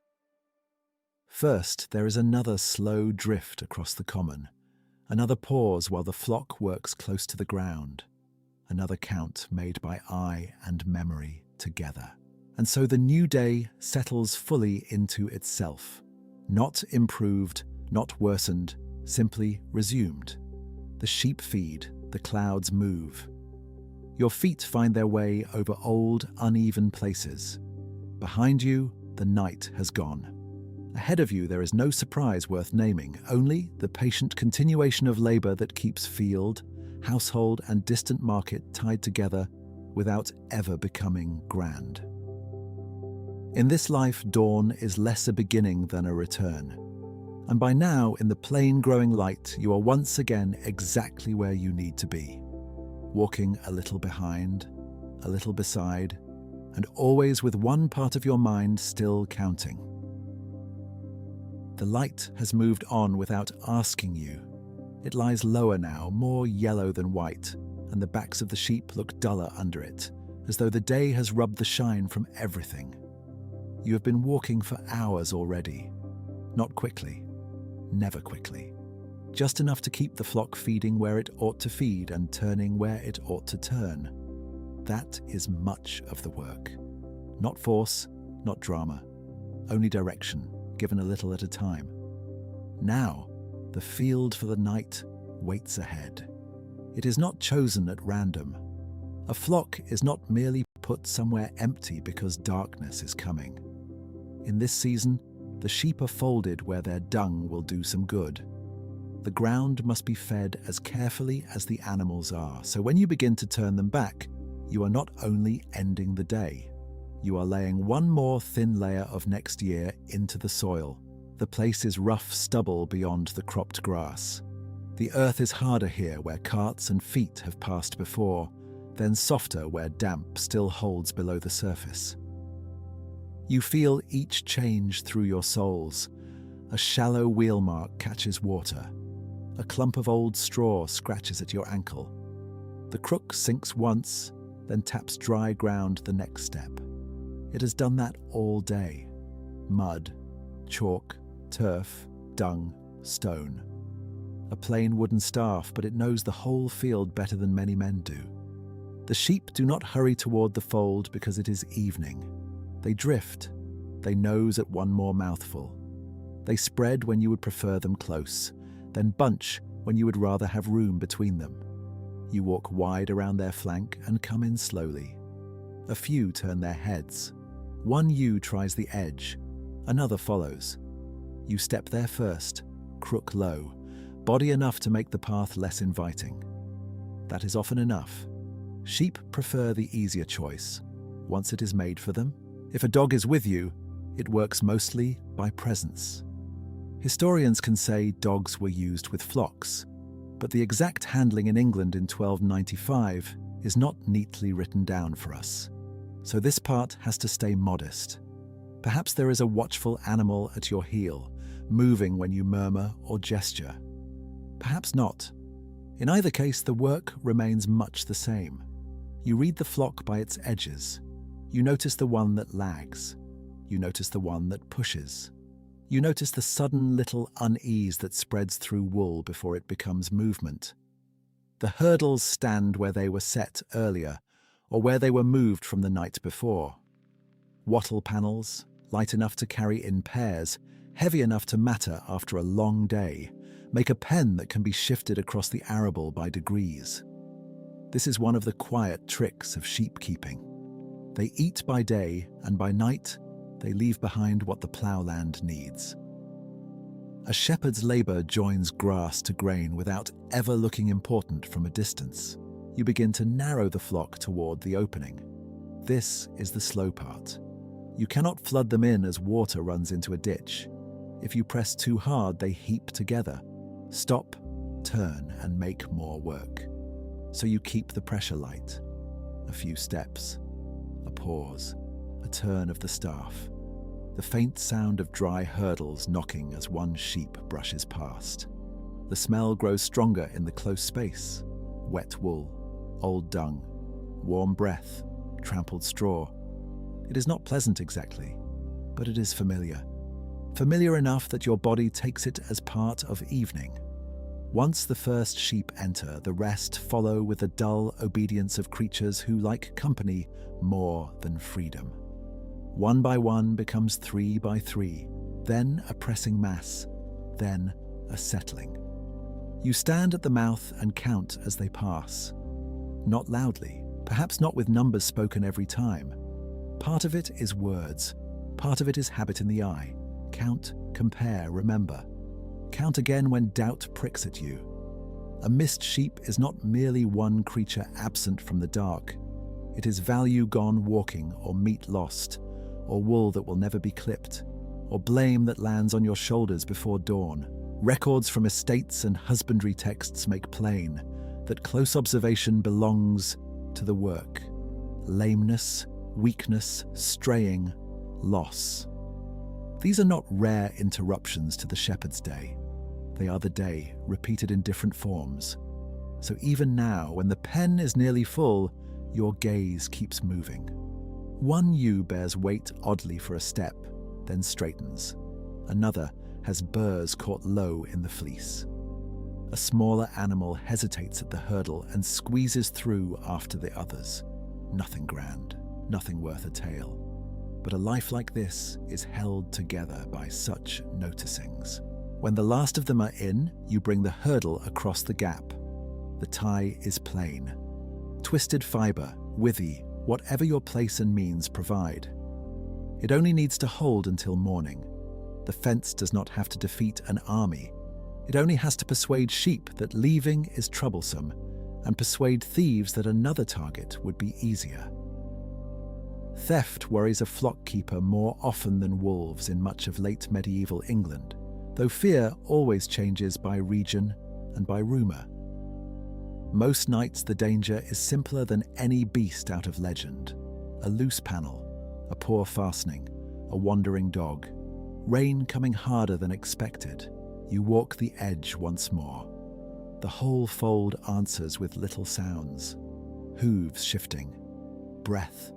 First, there is another slow drift across the common, another pause while the flock works close to the ground, another count made by eye and memory together. And so the new day settles fully into itself, not improved, not worsened, simply resumed. The sheep feed, the clouds move. Your feet find their way over old, uneven places. Behind you, the night has gone. Ahead of you, there is no surprise worth naming, only the patient continuation of labor that keeps field, household, and distant market tied together without ever becoming grand. In this life, dawn is less a beginning than a return. And by now, in the plain growing light, you are once again exactly where you need to be. Walking a little behind, a little beside, and always with one part of your mind still counting. The light has moved on without asking you. It lies lower now, more yellow than white, and the backs of the sheep look duller under it, as though the day has rubbed the shine from everything. You have been walking for hours already. Not quickly, never quickly. Just enough to keep the flock feeding where it ought to feed and turning where it ought to turn. That is much of the work. Not force, not drama, only direction, given a little at a time. Now, the field for the night waits ahead. It is not chosen at random. A flock is not merely put somewhere empty because darkness is coming. In this season, the sheep are folded where their dung will do some good. The ground must be fed as carefully as the animals are, so when you begin to turn them back, you are not only ending the day, you are laying one more thin layer of next year into the soil. The place is rough stubble beyond the cropped grass. The earth is harder here where carts and feet have passed before, then softer where damp still holds below the surface. You feel each change through your soles. A shallow wheel mark catches water. A clump of old straw scratches at your ankle. The crook sinks once, then taps dry ground the next step. It has done that all day. Mud, chalk, turf, dung, stone. A plain wooden staff, but it knows the whole field better than many men do. The sheep do not hurry toward the fold because it is evening. They drift. They nose at one more mouthful. They spread when you would prefer them close, then bunch when you would rather have room between them. You walk wide around their flank and come in slowly. A few turn their heads. One ewe tries the edge. Another follows. You step there first, crook low, body enough to make the path less inviting. That is often enough. Sheep prefer the easier choice, once it is made for them. If a dog is with you, it works mostly by presence. Historians can say dogs were used with flocks, but the exact handling in England in 1295 is not neatly written down for us. So this part has to stay modest. Perhaps there is a watchful animal at your heel, moving when you murmur or gesture. Perhaps not. In either case, the work remains much the same. You read the flock by its edges. You notice the one that lags. You notice the one that pushes. You notice the sudden little unease that spreads through wool before it becomes movement. The hurdles stand where they were set earlier, or where they were moved from the night before. Wattle panels, light enough to carry in pairs, heavy enough to matter after a long day, make a pen that can be shifted across the arable by degrees. This is one of the quiet tricks of sheep keeping. They eat by day, and by night, they leave behind what the ploughland needs. A shepherd's labour joins grass to grain without ever looking important from a distance. You begin to narrow the flock toward the opening. This is the slow part. You cannot flood them in as water runs into a ditch. If you press too hard, they heap together. Stop, turn, and make more work. So you keep the pressure light. A few steps, a pause, a turn of the staff. The faint sound of dry hurdles knocking as one sheep brushes past. The smell grows stronger in the close space. Wet wool, old dung, warm breath, trampled straw. It is not pleasant exactly, but it is familiar. Familiar enough that your body takes it as part of evening. Once the first sheep enter, the rest follow with the dull obedience of creatures who like company more than freedom. 1 by 1 becomes 3 by 3, then a pressing mass, then a settling. You stand at the mouth and count as they pass. Not loudly, perhaps not with numbers spoken every time. Part of it is words, part of it is habit in the eye. Count, compare, remember. Count again when doubt pricks at you. A missed sheep is not merely one creature absent from the dark. It is value gone walking, or meat lost, or wool that will never be clipped, or blame that lands on your shoulders before dawn. Records from estates and husbandry texts make plain that close observation belongs to the work. Lameness, weakness, straying, loss. These are not rare interruptions to the shepherd's day. They are the day, repeated in different forms. So even now, when the pen is nearly full, your gaze keeps moving. One ewe bears weight oddly for a step, then straightens. Another has burrs caught low in the fleece. A smaller animal hesitates at the hurdle and squeezes through after the others. Nothing grand, nothing worth a tale. But a life like this is held together by such noticings. When the last of them are in, you bring the hurdle across the gap. The tie is plain. Twisted fibre, withy, whatever your place and means provide. It only needs to hold until morning. The fence does not have to defeat an army. It only has to persuade sheep that leaving is troublesome, and persuade thieves that another target would be easier. Theft worries a flock keeper more often than wolves in much of late medieval England, though fear always changes by region and by rumour. Most nights the danger is simpler than any beast out of legend. A loose panel, a poor fastening, a wandering dog. Rain coming harder than expected. You walk the edge once more. The whole fold answers with little sounds. Hooves shifting. Breath.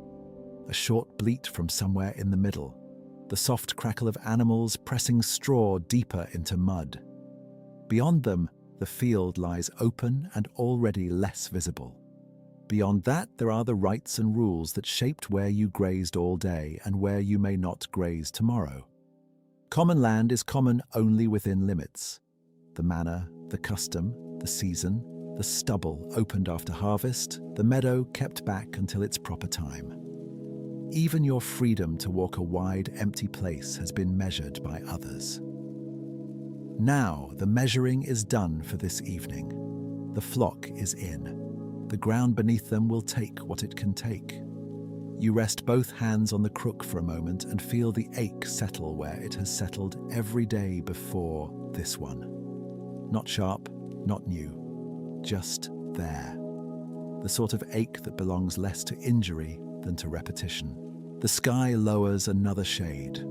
A short bleat from somewhere in the middle. The soft crackle of animals pressing straw deeper into mud. Beyond them, the field lies open and already less visible. Beyond that, there are the rights and rules that shaped where you grazed all day and where you may not graze tomorrow. Common land is common only within limits. The manor, the custom, the season, the stubble opened after harvest, the meadow kept back until its proper time. Even your freedom to walk a wide, empty place has been measured by others. Now the measuring is done for this evening. The flock is in. The ground beneath them will take what it can take. You rest both hands on the crook for a moment and feel the ache settle where it has settled every day before this one. Not sharp, not new, just there. The sort of ache that belongs less to injury than to repetition. The sky lowers another shade.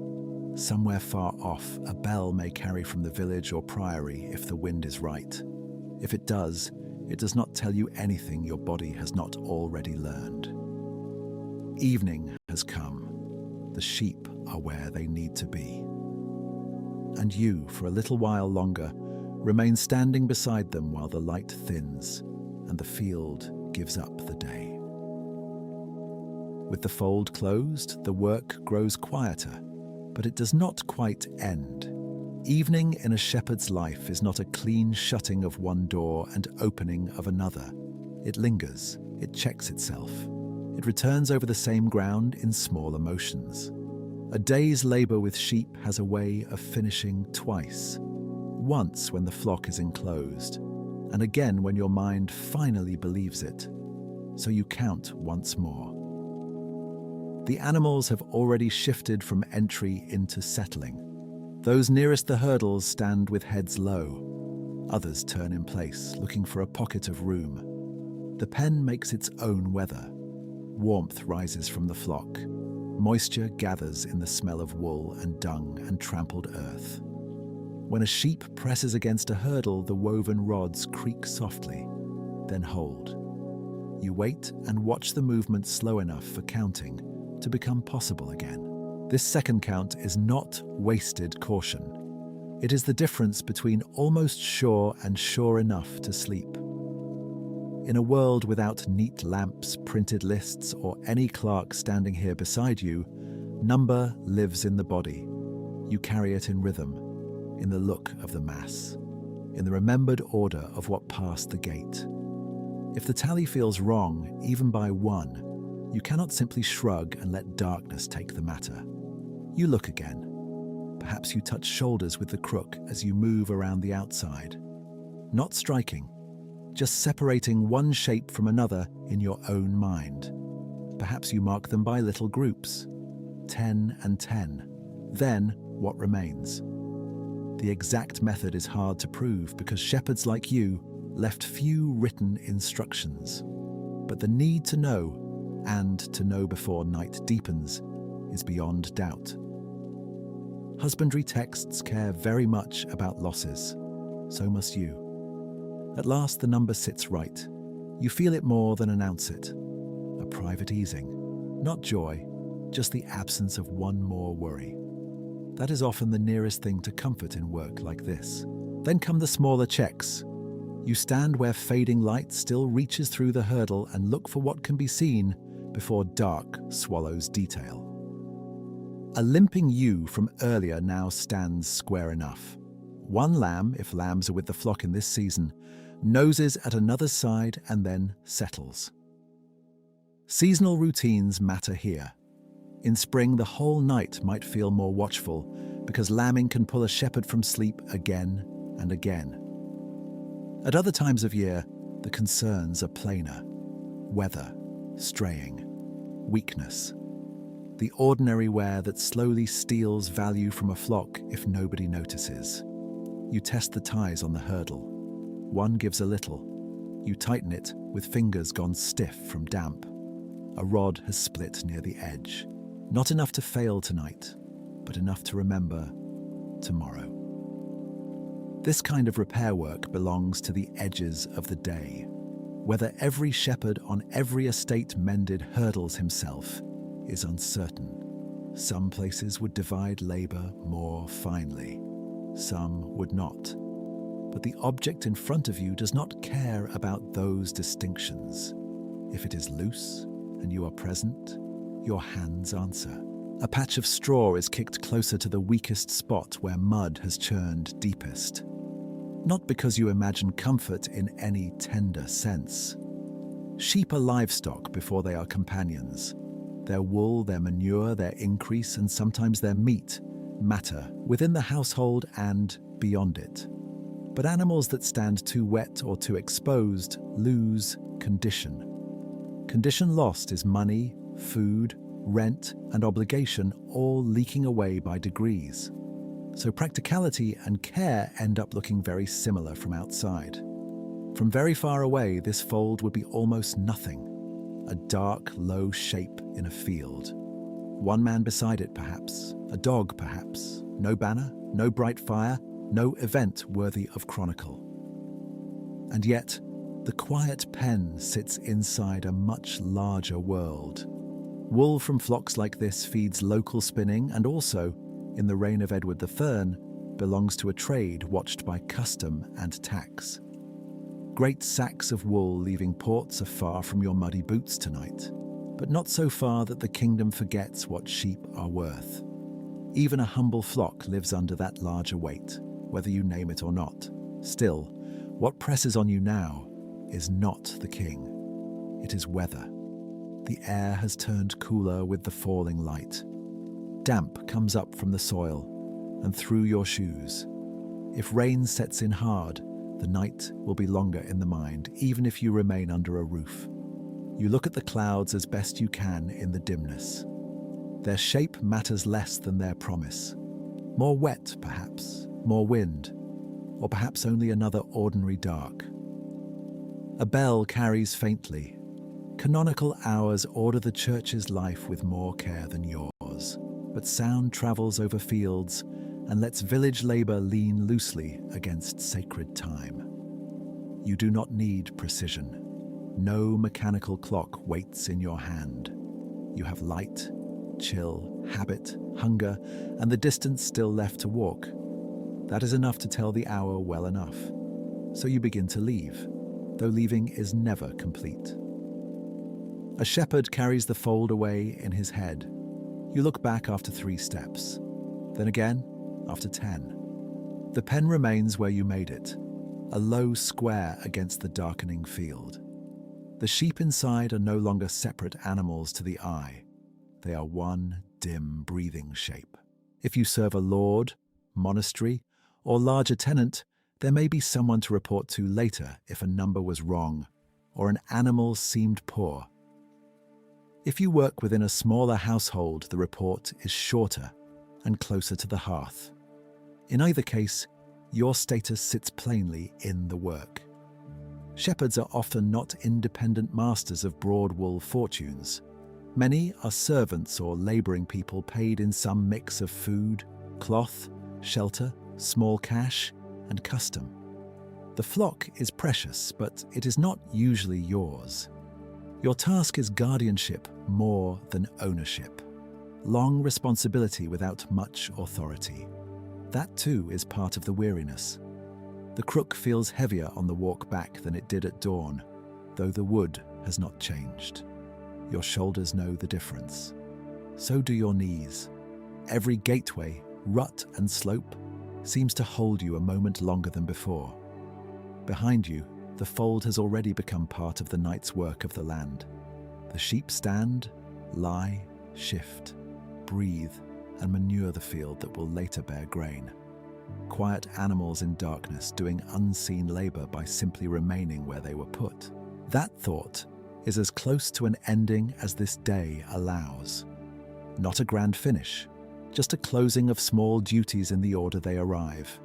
Somewhere far off, a bell may carry from the village or priory if the wind is right. If it does not tell you anything your body has not already learned. Evening has come. The sheep are where they need to be. And you, for a little while longer, remain standing beside them while the light thins and the field gives up the day. With the fold closed, the work grows quieter, but it does not quite end. Evening in a shepherd's life is not a clean shutting of one door and opening of another. It lingers, it checks itself. It returns over the same ground in smaller motions. A day's labor with sheep has a way of finishing twice. Once when the flock is enclosed, and again when your mind finally believes it. So you count once more. The animals have already shifted from entry into settling. Those nearest the hurdles stand with heads low. Others turn in place, looking for a pocket of room. The pen makes its own weather. Warmth rises from the flock. Moisture gathers in the smell of wool and dung and trampled earth. When a sheep presses against a hurdle, the woven rods creak softly, then hold. You wait and watch the movement slow enough for counting to become possible again. This second count is not wasted caution. It is the difference between almost sure and sure enough to sleep. In a world without neat lamps, printed lists, or any clerk standing here beside you, number lives in the body. You carry it in rhythm, in the look of the mass, in the remembered order of what passed the gate. If the tally feels wrong, even by one, you cannot simply shrug and let darkness take the matter. You look again. Perhaps you touch shoulders with the crook as you move around the outside. Not striking, just separating one shape from another in your own mind. Perhaps you mark them by little groups, 10 and 10. Then, what remains? The exact method is hard to prove because shepherds like you left few written instructions. But the need to know, and to know before night deepens, is beyond doubt. Husbandry texts care very much about losses. So must you. At last the number sits right. You feel it more than announce it. A private easing. Not joy, just the absence of one more worry. That is often the nearest thing to comfort in work like this. Then come the smaller checks. You stand where fading light still reaches through the hurdle and look for what can be seen before dark swallows detail. A limping ewe from earlier now stands square enough. One lamb, if lambs are with the flock in this season, noses at another's side and then settles. Seasonal routines matter here. In spring, the whole night might feel more watchful because lambing can pull a shepherd from sleep again and again. At other times of year, the concerns are plainer. Weather, straying, weakness. The ordinary wear that slowly steals value from a flock if nobody notices. You test the ties on the hurdle. One gives a little. You tighten it with fingers gone stiff from damp. A rod has split near the edge. Not enough to fail tonight, but enough to remember tomorrow. This kind of repair work belongs to the edges of the day. Whether every shepherd on every estate mended hurdles himself is uncertain. Some places would divide labour more finely. Some would not. But the object in front of you does not care about those distinctions. If it is loose and you are present, your hands answer. A patch of straw is kicked closer to the weakest spot where mud has churned deepest. Not because you imagine comfort in any tender sense. Sheep are livestock before they are companions. Their wool, their manure, their increase, and sometimes their meat matter within the household and beyond it. But animals that stand too wet or too exposed lose condition. Condition lost is money, food, rent, and obligation all leaking away by degrees. So practicality and care end up looking very similar from outside. From very far away, this fold would be almost nothing. A dark, low shape in a field. One man beside it, perhaps. A dog, perhaps. No banner, no bright fire, no event worthy of chronicle. And yet, the quiet pen sits inside a much larger world. Wool from flocks like this feeds local spinning and also, in the reign of Edward III, belongs to a trade watched by custom and tax. Great sacks of wool leaving ports are far from your muddy boots tonight, but not so far that the kingdom forgets what sheep are worth. Even a humble flock lives under that larger weight, whether you name it or not. Still, what presses on you now is not the king. it is weather. The air has turned cooler with the falling light. Damp comes up from the soil and through your shoes. If rain sets in hard, the night will be longer in the mind, even if you remain under a roof. You look at the clouds as best you can in the dimness. Their shape matters less than their promise. More wet, perhaps, more wind, or perhaps only another ordinary dark. A bell carries faintly. Canonical hours order the church's life with more care than yours, but sound travels over fields and lets village labor lean loosely against sacred time. You do not need precision. No mechanical clock waits in your hand. You have light, chill, habit, hunger, and the distance still left to walk. That is enough to tell the hour well enough. So you begin to leave, though leaving is never complete. A shepherd carries the fold away in his head. You look back after 3 steps, then again after 10. The pen remains where you made it, a low square against the darkening field. The sheep inside are no longer separate animals to the eye. They are one dim, breathing shape. If you serve a lord, monastery, or larger tenant, there may be someone to report to later if a number was wrong or an animal seemed poor. If you work within a smaller household, the report is shorter and closer to the hearth. In either case, your status sits plainly in the work. Shepherds are often not independent masters of broad wool fortunes. Many are servants or labouring people paid in some mix of food, cloth, shelter, small cash, and custom. The flock is precious, but it is not usually yours. Your task is guardianship more than ownership. Long responsibility without much authority. That too is part of the weariness. The crook feels heavier on the walk back than it did at dawn, though the wood has not changed. Your shoulders know the difference. So do your knees. Every gateway, rut and slope seems to hold you a moment longer than before. Behind you, the fold has already become part of the night's work of the land. The sheep stand, lie, shift, breathe, and manure the field that will later bear grain. Quiet animals in darkness doing unseen labor by simply remaining where they were put. That thought is as close to an ending as this day allows. Not a grand finish, just a closing of small duties in the order they arrive.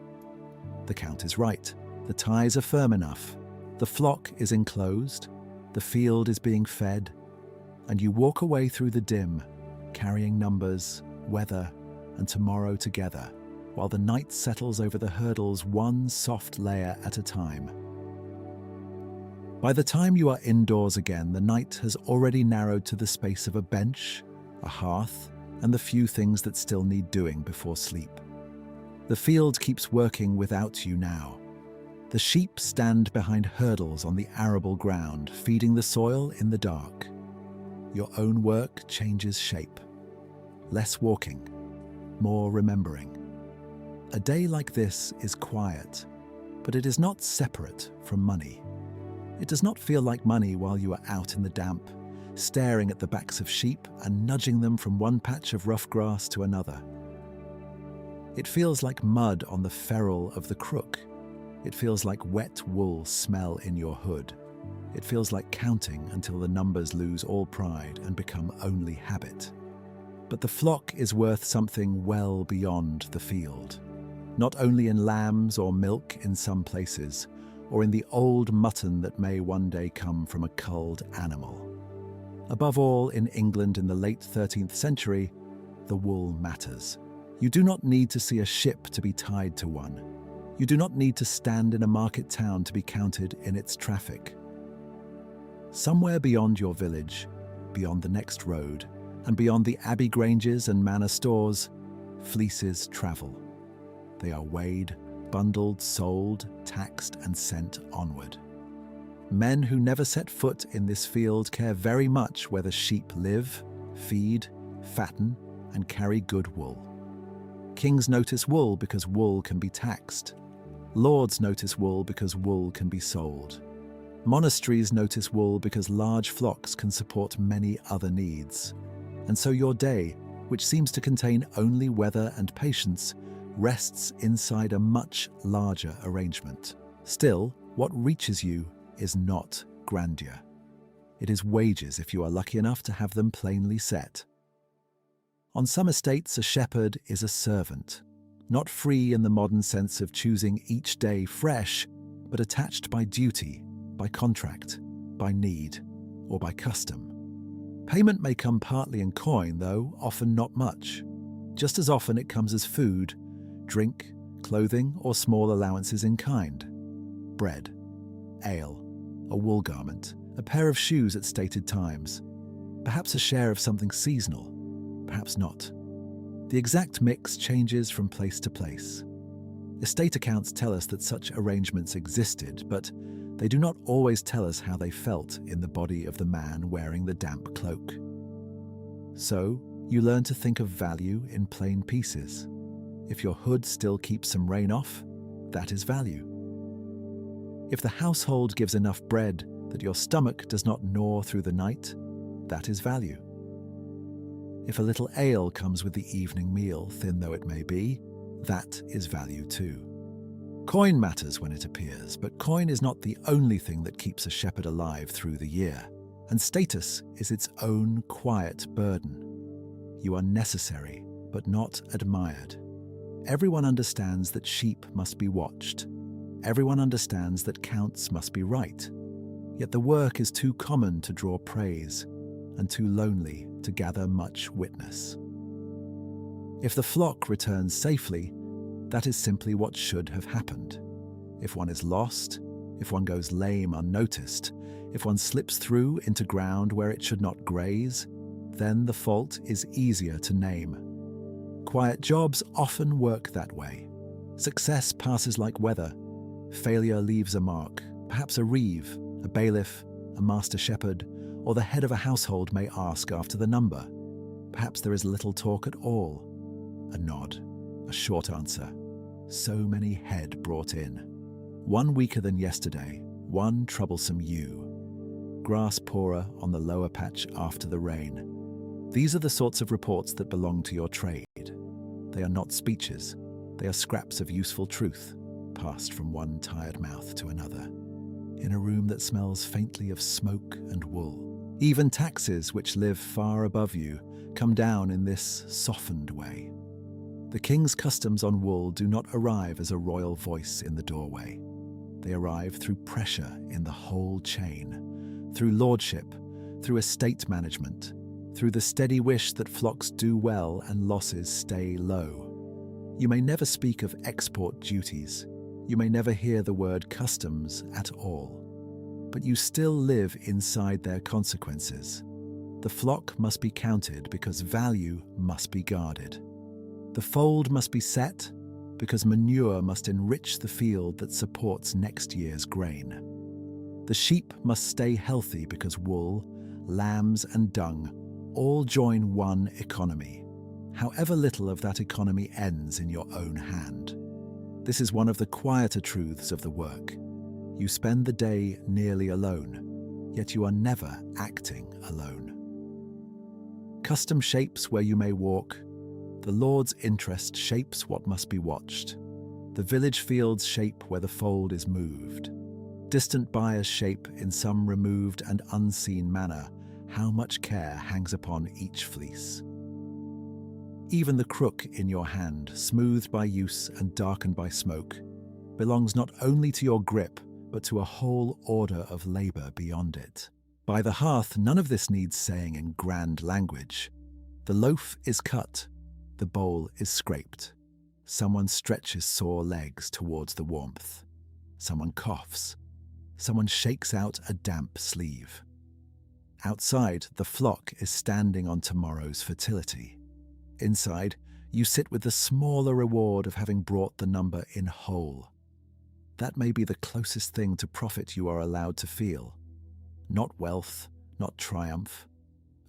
The count is right, the ties are firm enough, the flock is enclosed, the field is being fed, and you walk away through the dim, carrying numbers, weather, and tomorrow together, while the night settles over the hurdles one soft layer at a time. By the time you are indoors again, the night has already narrowed to the space of a bench, a hearth, and the few things that still need doing before sleep. The field keeps working without you now. The sheep stand behind hurdles on the arable ground, feeding the soil in the dark. Your own work changes shape. Less walking, more remembering. A day like this is quiet, but it is not separate from money. It does not feel like money while you are out in the damp, staring at the backs of sheep and nudging them from one patch of rough grass to another. It feels like mud on the ferrule of the crook. It feels like wet wool smell in your hood. It feels like counting until the numbers lose all pride and become only habit. But the flock is worth something well beyond the field. Not only in lambs or milk in some places, or in the old mutton that may one day come from a culled animal. Above all, in England in the late 13th century, the wool matters. You do not need to see a ship to be tied to one. You do not need to stand in a market town to be counted in its traffic. Somewhere beyond your village, beyond the next road, and beyond the abbey granges and manor stores, fleeces travel. They are weighed, bundled, sold, taxed, and sent onward. Men who never set foot in this field care very much whether sheep live, feed, fatten, and carry good wool. Kings notice wool because wool can be taxed. Lords notice wool because wool can be sold. Monasteries notice wool because large flocks can support many other needs. And so your day, which seems to contain only weather and patience, rests inside a much larger arrangement. Still, what reaches you is not grandeur. It is wages if you are lucky enough to have them plainly set. On some estates, a shepherd is a servant, not free in the modern sense of choosing each day fresh, but attached by duty, by contract, by need, or by custom. Payment may come partly in coin, though often not much. Just as often it comes as food, drink, clothing, or small allowances in kind. Bread, ale, a wool garment, a pair of shoes at stated times, perhaps a share of something seasonal, perhaps not. The exact mix changes from place to place. Estate accounts tell us that such arrangements existed, but they do not always tell us how they felt in the body of the man wearing the damp cloak. So, you learn to think of value in plain pieces. If your hood still keeps some rain off, that is value. If the household gives enough bread that your stomach does not gnaw through the night, that is value. If a little ale comes with the evening meal, thin though it may be, that is value too. Coin matters when it appears, but coin is not the only thing that keeps a shepherd alive through the year, and status is its own quiet burden. You are necessary, but not admired. Everyone understands that sheep must be watched. Everyone understands that counts must be right. Yet the work is too common to draw praise, and too lonely to gather much witness. If the flock returns safely, that is simply what should have happened. If one is lost, if one goes lame unnoticed, if one slips through into ground where it should not graze, then the fault is easier to name. Quiet jobs often work that way. Success passes like weather. Failure leaves a mark, perhaps a reeve, a bailiff, a master shepherd, or the head of a household may ask after the number. Perhaps there is little talk at all. A nod, a short answer. So many head brought in. One weaker than yesterday, one troublesome ewe. Grass poorer on the lower patch after the rain. These are the sorts of reports that belong to your trade. They are not speeches. They are scraps of useful truth, passed from one tired mouth to another, in a room that smells faintly of smoke and wool. Even taxes, which live far above you, come down in this softened way. The king's customs on wool do not arrive as a royal voice in the doorway. They arrive through pressure in the whole chain, through lordship, through estate management, through the steady wish that flocks do well and losses stay low. You may never speak of export duties. You may never hear the word customs at all. But you still live inside their consequences. The flock must be counted because value must be guarded. The fold must be set because manure must enrich the field that supports next year's grain. The sheep must stay healthy because wool, lambs and dung all join one economy, however little of that economy ends in your own hand. This is one of the quieter truths of the work. You spend the day nearly alone, yet you are never acting alone. Custom shapes where you may walk. The Lord's interest shapes what must be watched. The village fields shape where the fold is moved. Distant buyers shape in some removed and unseen manner how much care hangs upon each fleece. Even the crook in your hand, smoothed by use and darkened by smoke, belongs not only to your grip, but to a whole order of labour beyond it. By the hearth, none of this needs saying in grand language. The loaf is cut, the bowl is scraped. Someone stretches sore legs towards the warmth. Someone coughs. Someone shakes out a damp sleeve. Outside, the flock is standing on tomorrow's fertility. Inside, you sit with the smaller reward of having brought the number in whole. That may be the closest thing to profit you are allowed to feel. Not wealth, not triumph,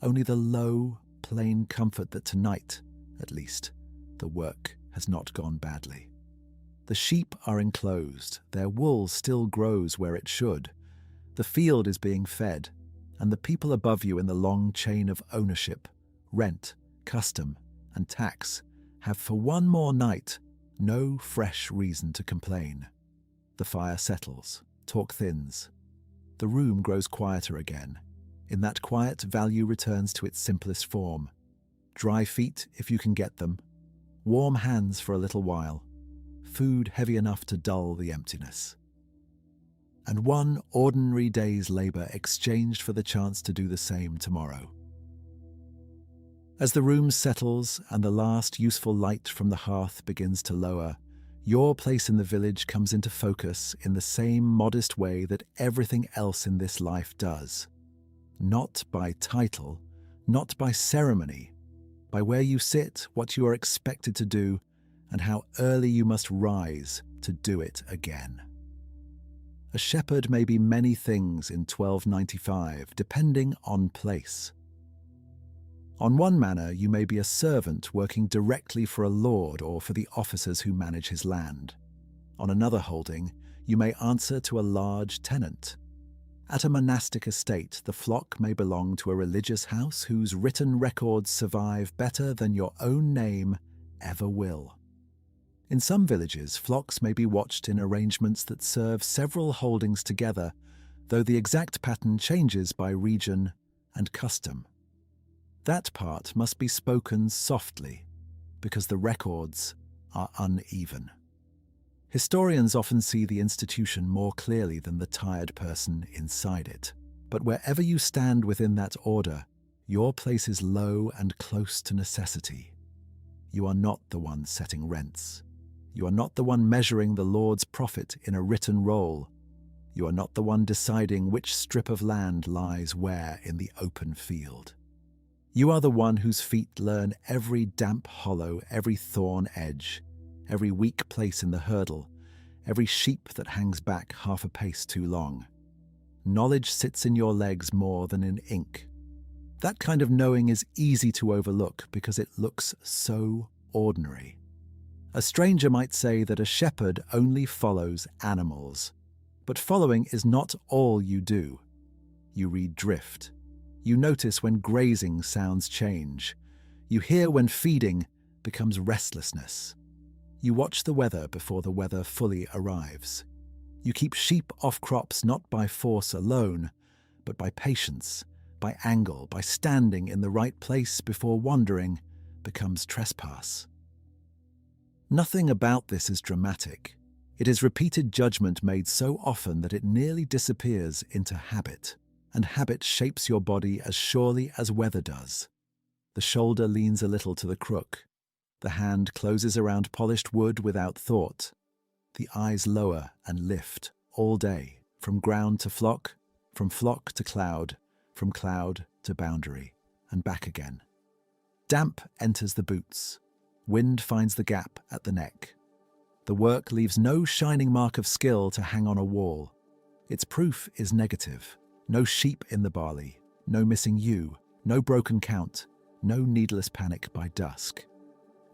only the low, plain comfort that tonight, at least, the work has not gone badly. The sheep are enclosed, their wool still grows where it should, The field is being fed, and the people above you in the long chain of ownership, rent, custom, and tax have for one more night no fresh reason to complain. The fire settles, talk thins. The room grows quieter again. In that quiet, value returns to its simplest form. Dry feet, if you can get them. Warm hands for a little while. Food heavy enough to dull the emptiness. And one ordinary day's labor exchanged for the chance to do the same tomorrow. As the room settles and the last useful light from the hearth begins to lower, your place in the village comes into focus in the same modest way that everything else in this life does. Not by title, not by ceremony, by where you sit, what you are expected to do, and how early you must rise to do it again. A shepherd may be many things in 1295, depending on place. On one manor, you may be a servant working directly for a lord or for the officers who manage his land. On another holding, you may answer to a large tenant. At a monastic estate, the flock may belong to a religious house whose written records survive better than your own name ever will. In some villages, flocks may be watched in arrangements that serve several holdings together, though the exact pattern changes by region and custom. That part must be spoken softly, because the records are uneven. Historians often see the institution more clearly than the tired person inside it. But wherever you stand within that order, your place is low and close to necessity. You are not the one setting rents. You are not the one measuring the Lord's profit in a written roll. You are not the one deciding which strip of land lies where in the open field. You are the one whose feet learn every damp hollow, every thorn edge, every weak place in the hurdle, every sheep that hangs back half a pace too long. Knowledge sits in your legs more than in ink. That kind of knowing is easy to overlook because it looks so ordinary. A stranger might say that a shepherd only follows animals, but following is not all you do. You read drift. You notice when grazing sounds change. You hear when feeding becomes restlessness. You watch the weather before the weather fully arrives. You keep sheep off crops not by force alone, but by patience, by angle, by standing in the right place before wandering becomes trespass. Nothing about this is dramatic. It is repeated judgment made so often that it nearly disappears into habit, and habit shapes your body as surely as weather does. The shoulder leans a little to the crook. The hand closes around polished wood without thought. The eyes lower and lift all day, from ground to flock, from flock to cloud, from cloud to boundary, and back again. Damp enters the boots. Wind finds the gap at the neck. The work leaves no shining mark of skill to hang on a wall. Its proof is negative. No sheep in the barley, no missing ewe, no broken count, no needless panic by dusk.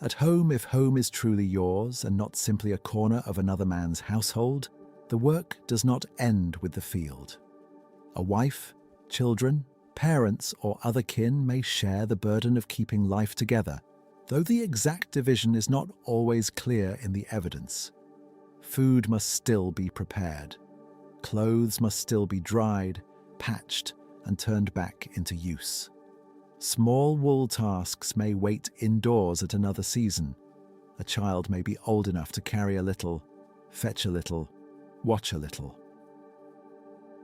At home, if home is truly yours and not simply a corner of another man's household, the work does not end with the field. A wife, children, parents, or other kin may share the burden of keeping life together, though the exact division is not always clear in the evidence. Food must still be prepared. Clothes must still be dried, patched, and turned back into use. Small wool tasks may wait indoors at another season. A child may be old enough to carry a little, fetch a little, watch a little.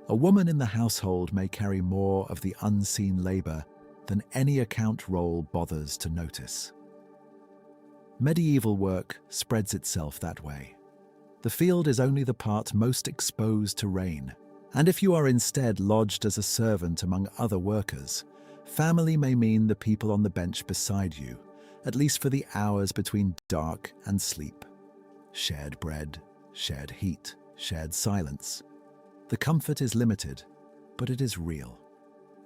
A woman in the household may carry more of the unseen labor than any account roll bothers to notice. Medieval work spreads itself that way. The field is only the part most exposed to rain, and if you are instead lodged as a servant among other workers, family may mean the people on the bench beside you, at least for the hours between dark and sleep. Shared bread, shared heat, shared silence. The comfort is limited, but it is real.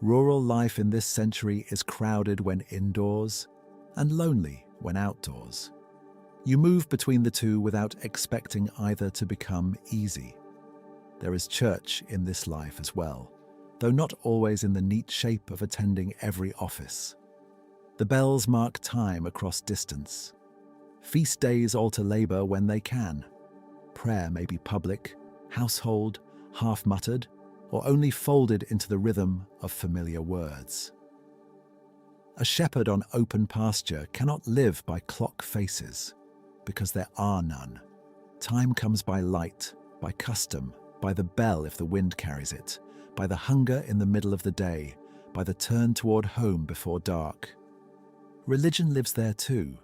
Rural life in this century is crowded when indoors and lonely when outdoors. You move between the two without expecting either to become easy. There is church in this life as well, though not always in the neat shape of attending every office. The bells mark time across distance. Feast days alter labour when they can. Prayer may be public, household, half-muttered, or only folded into the rhythm of familiar words. A shepherd on open pasture cannot live by clock faces, because there are none. Time comes by light, by custom, by the bell if the wind carries it, by the hunger in the middle of the day, by the turn toward home before dark. Religion lives there too,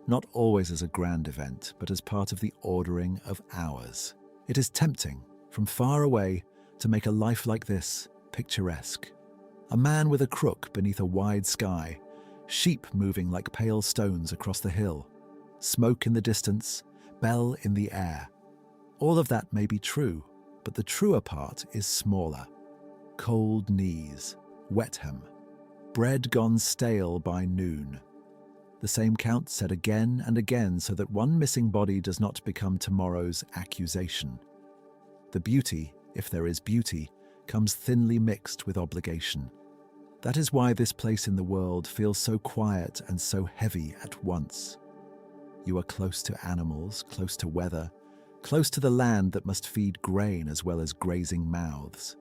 not always as a grand event, but as part of the ordering of hours. It is tempting, from far away, to make a life like this picturesque. A man with a crook beneath a wide sky, sheep moving like pale stones across the hill, smoke in the distance, bell in the air. All of that may be true, but the truer part is smaller. Cold knees, wet hem, bread gone stale by noon. The same count said again and again so that one missing body does not become tomorrow's accusation. The beauty, if there is beauty, comes thinly mixed with obligation. That is why this place in the world feels so quiet and so heavy at once. You are close to animals, close to weather, close to the land that must feed grain as well as grazing mouths.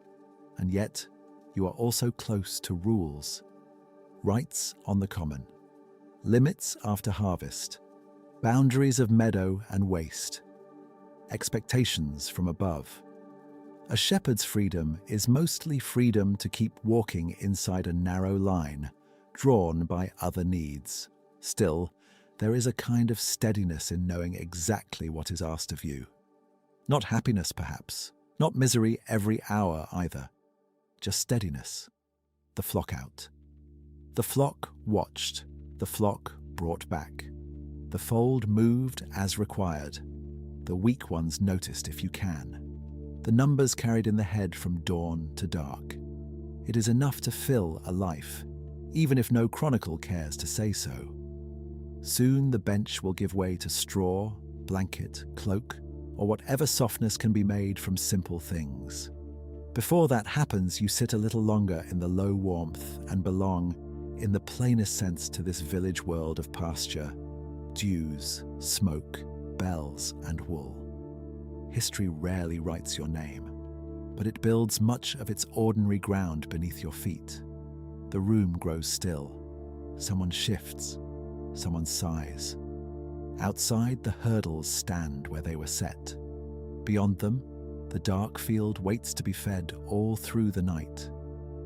And yet, you are also close to rules. Rights on the common. Limits after harvest. Boundaries of meadow and waste. Expectations from above. A shepherd's freedom is mostly freedom to keep walking inside a narrow line, drawn by other needs. Still, there is a kind of steadiness in knowing exactly what is asked of you. Not happiness, perhaps. Not misery every hour, either. Just steadiness. The flock out. The flock watched. The flock brought back. The fold moved as required. The weak ones noticed if you can. The numbers carried in the head from dawn to dark. It is enough to fill a life, even if no chronicle cares to say so. Soon the bench will give way to straw, blanket, cloak, or whatever softness can be made from simple things. Before that happens, you sit a little longer in the low warmth and belong, in the plainest sense, to this village world of pasture, dews, smoke, bells, and wool. History rarely writes your name, but it builds much of its ordinary ground beneath your feet. The room grows still. Someone shifts. Someone sighs. Outside, the hurdles stand where they were set. Beyond them, the dark field waits to be fed all through the night.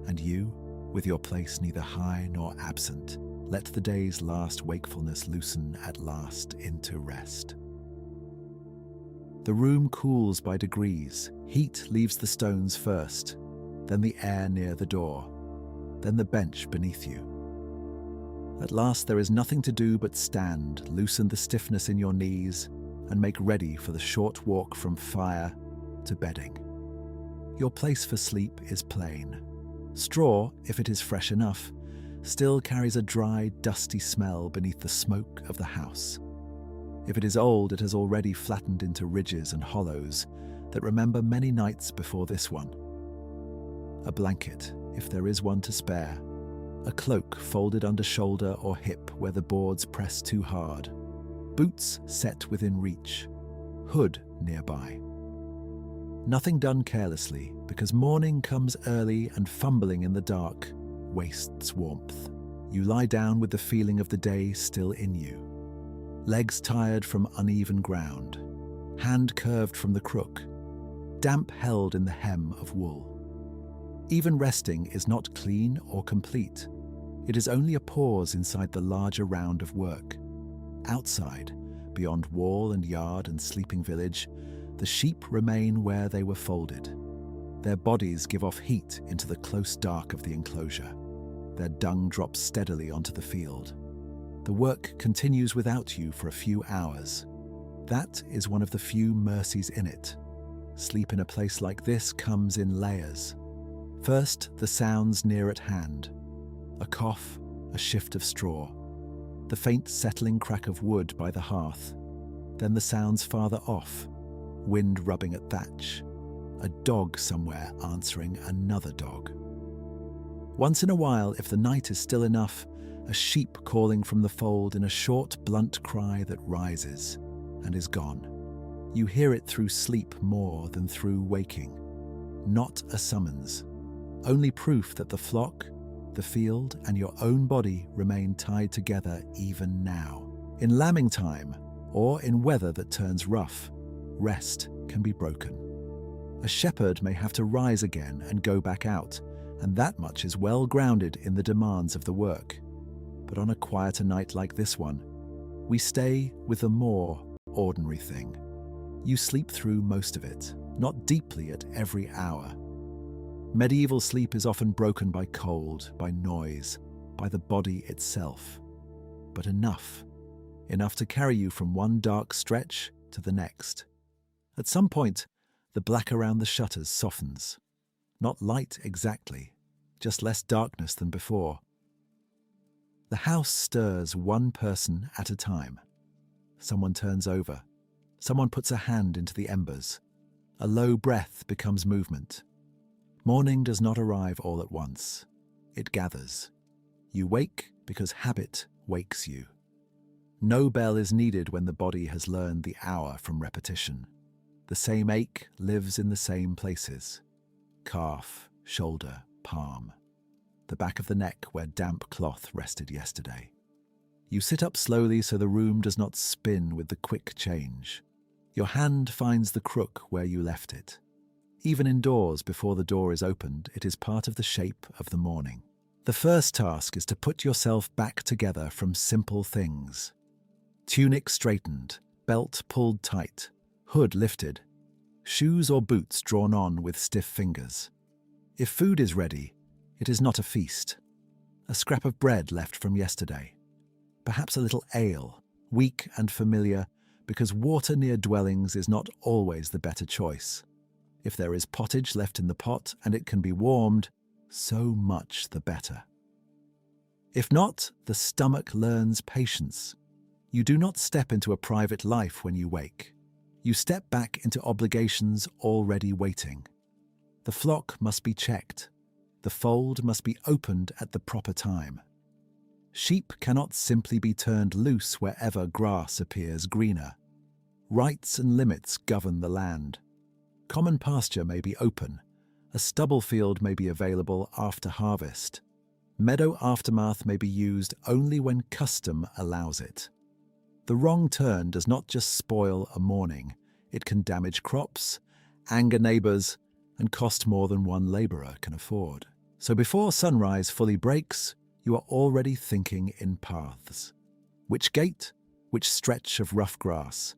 And you, with your place neither high nor absent, let the day's last wakefulness loosen at last into rest. The room cools by degrees. Heat leaves the stones first, then the air near the door, then the bench beneath you. At last there is nothing to do but stand, loosen the stiffness in your knees, and make ready for the short walk from fire to bedding. Your place for sleep is plain. Straw, if it is fresh enough, still carries a dry, dusty smell beneath the smoke of the house. If it is old, it has already flattened into ridges and hollows that remember many nights before this one. A blanket, if there is one to spare. A cloak folded under shoulder or hip where the boards press too hard. Boots set within reach. Hood nearby. Nothing done carelessly, because morning comes early and fumbling in the dark wastes warmth. You lie down with the feeling of the day still in you. Legs tired from uneven ground. Hand curved from the crook. Damp held in the hem of wool. Even resting is not clean or complete. It is only a pause inside the larger round of work. Outside, beyond wall and yard and sleeping village, the sheep remain where they were folded. Their bodies give off heat into the close dark of the enclosure. Their dung drops steadily onto the field. The work continues without you for a few hours. That is one of the few mercies in it. Sleep in a place like this comes in layers. First, the sounds near at hand. A cough, a shift of straw. The faint settling crack of wood by the hearth. Then the sounds farther off. Wind rubbing at thatch. a dog somewhere answering another dog. Once in a while, if the night is still enough, a sheep calling from the fold in a short, blunt cry that rises and is gone. You hear it through sleep more than through waking. Not a summons, only proof that the flock, the field, and your own body remain tied together even now. In lambing time, or in weather that turns rough, rest can be broken. A shepherd may have to rise again and go back out, and that much is well grounded in the demands of the work. But on a quieter night like this one, we stay with a more ordinary thing. You sleep through most of it, not deeply at every hour. Medieval sleep is often broken by cold, by noise, by the body itself. But enough to carry you from one dark stretch to the next. At some point, the black around the shutters softens. Not light exactly, just less darkness than before. The house stirs one person at a time. Someone turns over. Someone puts a hand into the embers. A low breath becomes movement. Morning does not arrive all at once. It gathers. You wake because habit wakes you. No bell is needed when the body has learned the hour from repetition. The same ache lives in the same places. Calf, shoulder, palm. The back of the neck where damp cloth rested yesterday. You sit up slowly so the room does not spin with the quick change. Your hand finds the crook where you left it. Even indoors, before the door is opened, it is part of the shape of the morning. The first task is to put yourself back together from simple things. Tunic straightened, belt pulled tight, hood lifted, shoes or boots drawn on with stiff fingers. If food is ready, it is not a feast. A scrap of bread left from yesterday. Perhaps a little ale, weak and familiar, because water near dwellings is not always the better choice. If there is pottage left in the pot and it can be warmed, so much the better. If not, the stomach learns patience. You do not step into a private life when you wake. You step back into obligations already waiting. The flock must be checked. The fold must be opened at the proper time. Sheep cannot simply be turned loose wherever grass appears greener. Rights and limits govern the land. Common pasture may be open. A stubble field may be available after harvest. Meadow aftermath may be used only when custom allows it. The wrong turn does not just spoil a morning. It can damage crops, anger neighbors, and cost more than one laborer can afford. So before sunrise fully breaks, you are already thinking in paths. Which gate? Which stretch of rough grass?